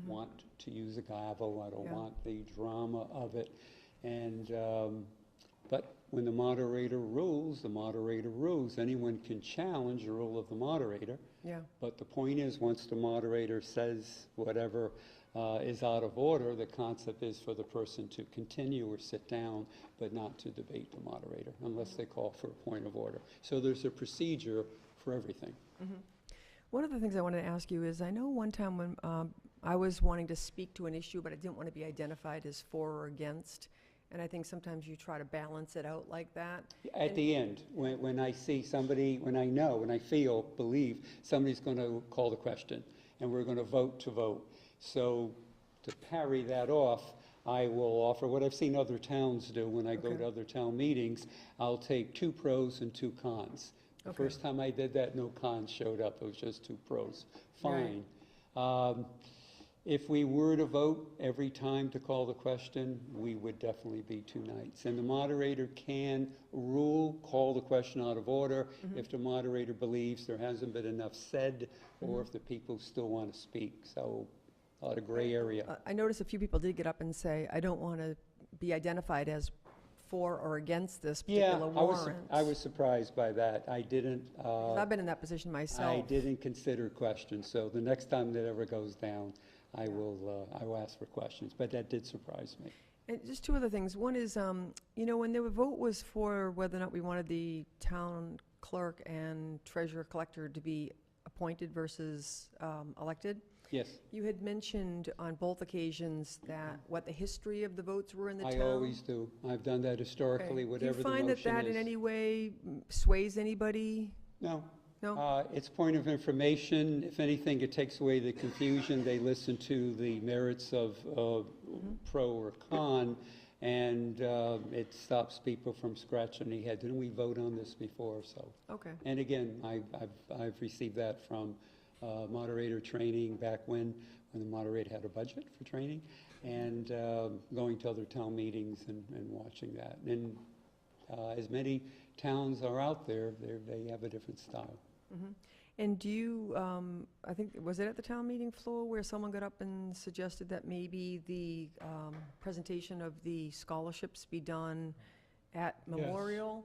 want to use a gavel. I don't want the drama of it. And but when the moderator rules, the moderator rules. Anyone can challenge the rule of the moderator. Yeah. But the point is, once the moderator says whatever is out of order, the concept is for the person to continue or sit down, but not to debate the moderator, unless they call for a point of order. So there's a procedure for everything. One of the things I wanted to ask you is, I know one time when I was wanting to speak to an issue, but I didn't want to be identified as for or against, and I think sometimes you try to balance it out like that. At the end, when I see somebody, when I feel, believe, somebody's going to call the question, and we're going to vote to vote. So to parry that off, I will offer what I've seen other towns do when I go to other town meetings. I'll take 2 pros and 2 cons. The first time I did that, no cons showed up. It was just 2 pros. Fine. If we were to vote every time to call the question, we would definitely be 2 nights. And the moderator can call the question out of order if the moderator believes there hasn't been enough said, or if the people still want to speak. So a lot of gray area. I noticed a few people did get up and say, I don't want to be identified as for or against this particular warrant. I was surprised by that. I didn't. 'Cause I've been in that position myself. I didn't consider questions. So the next time that ever goes down, I will ask for questions. But that did surprise me. And just 2 other things. One is, you know, when the vote was for whether or not we wanted the town clerk and treasurer collector to be appointed versus elected. Yes. You had mentioned on both occasions that what the history of the votes were in the town. I always do. I've done that historically, whatever the motion is. Do you find that in any way sways anybody? No. No? It's point of information. If anything, it takes away the confusion. They listen to the merits of pro or con, and it stops people from scratching their head. Didn't we vote on this before? So. Okay. And again, I've received that from moderator training back when the moderator had a budget for training, and going to other town meetings and watching that. And as many towns are out there, they have a different style. And do you, I think, was it at the town meeting floor where someone got up and suggested that maybe the presentation of the scholarships be done at Memorial?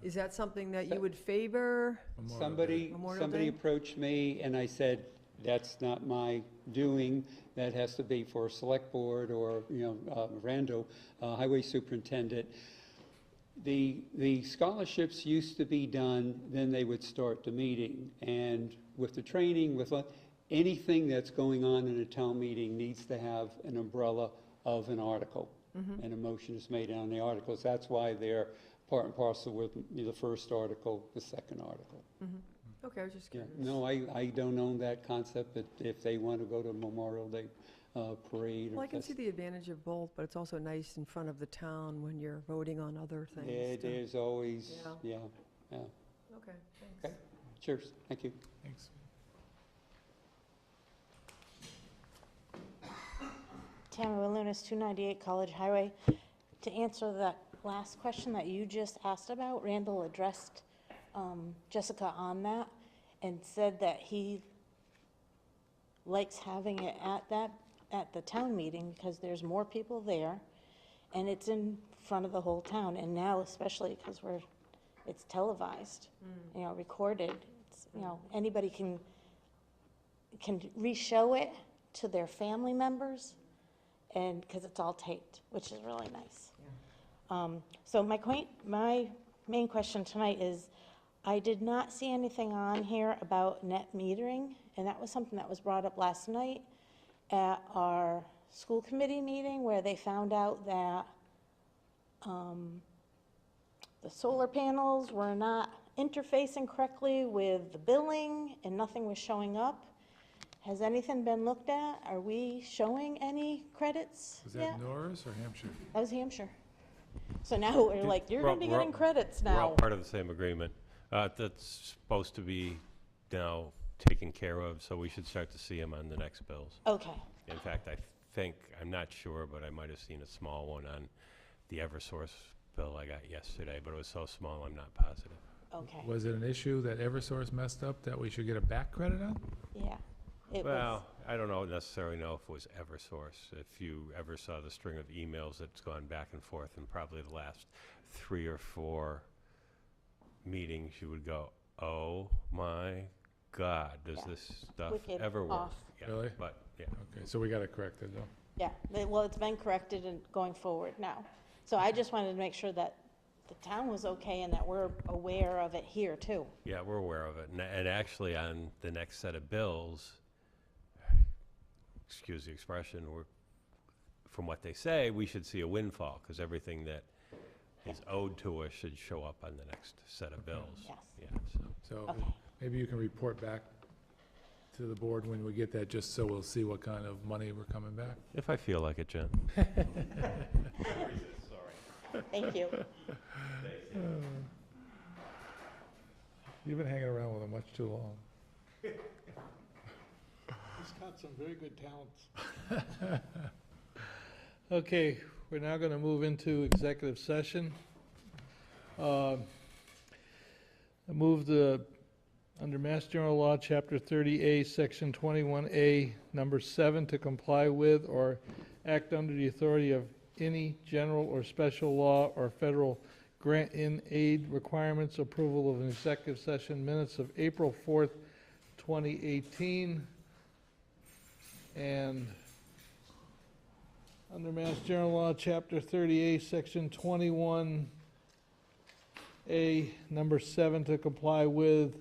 Is that something that you would favor? Somebody approached me, and I said, that's not my doing. That has to be for select board or, Rando, highway superintendent. The scholarships used to be done, then they would start the meeting. And with the training, with anything that's going on in a town meeting needs to have an umbrella of an article. And a motion is made on the articles. That's why they're part and parcel with the first article, the second article. Okay, I was just curious. No, I don't own that concept, but if they want to go to Memorial Day parade. Well, I can see the advantage of both, but it's also nice in front of the town when you're voting on other things. It is always, yeah. Okay, thanks. Okay, cheers, thank you. Thanks. Tammy Walunas, 298 College Highway. To answer that last question that you just asked about, Randall addressed Jessica on that and said that he likes having it at the town meeting because there's more people there and it's in front of the whole town. And now, especially because it's televised, recorded, it's, anybody can re-show it to their family members, and because it's all taped, which is really nice. So my main question tonight is, I did not see anything on here about net metering, and that was something that was brought up last night at our school committee meeting, where they found out that the solar panels were not interfacing correctly with the billing, and nothing was showing up. Has anything been looked at? Are we showing any credits Was yet? that Norris or Hampshire? That was Hampshire. So now we're like, you're gonna be getting credits We're all now. part of the same agreement. That's supposed to be now taken care of, so we should start to see them on the next bills. Okay, In fact, I think, I'm not sure, but I might have seen a small one on the Eversource bill I got yesterday, but it was so small, I'm not positive. okay, Was it an issue that Eversource messed up that we should get a back credit on? yeah. It was, Well, I don't necessarily know if it was Eversource. If you ever saw the string of emails that's gone back and forth in probably the last 3 or 4 meetings, you would go, oh my God, does Yeah. this stuff Wicked ever work? off. Yeah, Really? But, yeah. Okay, so we got it corrected though. yeah, well, it's been corrected and going forward now. So I just wanted to make sure that the town was okay and that we're aware of it here too. Yeah, we're aware of it. And actually, on the next set of bills, excuse the expression, from what they say, we should see a windfall, because everything that is owed to us should show up on the next set of bills. Yes. Yeah, so. So Okay. maybe you can report back to the board when we get that, just so we'll see what kind of money we're coming back. If I feel like it, Jen. Thank you. You've been hanging around with him much too long. He's got some very good talents. Okay, we're now going to move into executive session. I move under Mass General Law, Chapter 30A, Section 21A, Number 7, to comply with or act under the authority of any general or special law or federal grant-in aid requirements, approval of an executive session minutes of April 4th, 2018, and under Mass General Law, Chapter 38, Section 21A, Number 7, to comply with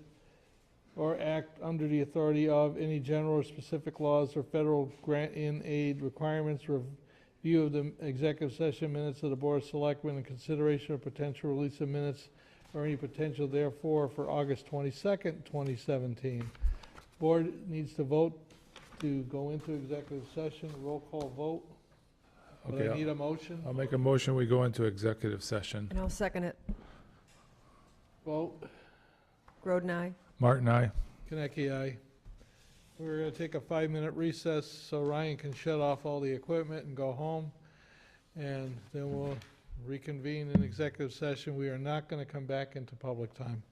or act under the authority of any general or specific laws or federal grant-in aid requirements, review of the executive session minutes of the Board of Selectmen, and consideration of potential release of minutes or any potential therefore for August 22nd, 2017. Board needs to vote to go into executive session, roll call vote. But Okay, I need a motion. I'll make a motion, we go into executive session. And I'll second it. Vote. Groden, aye. Martin, aye. Konecki, aye. We're going to take a 5-minute recess so Ryan can shut off all the equipment and go home. And then we'll reconvene in executive session. We are not going to come back into public time.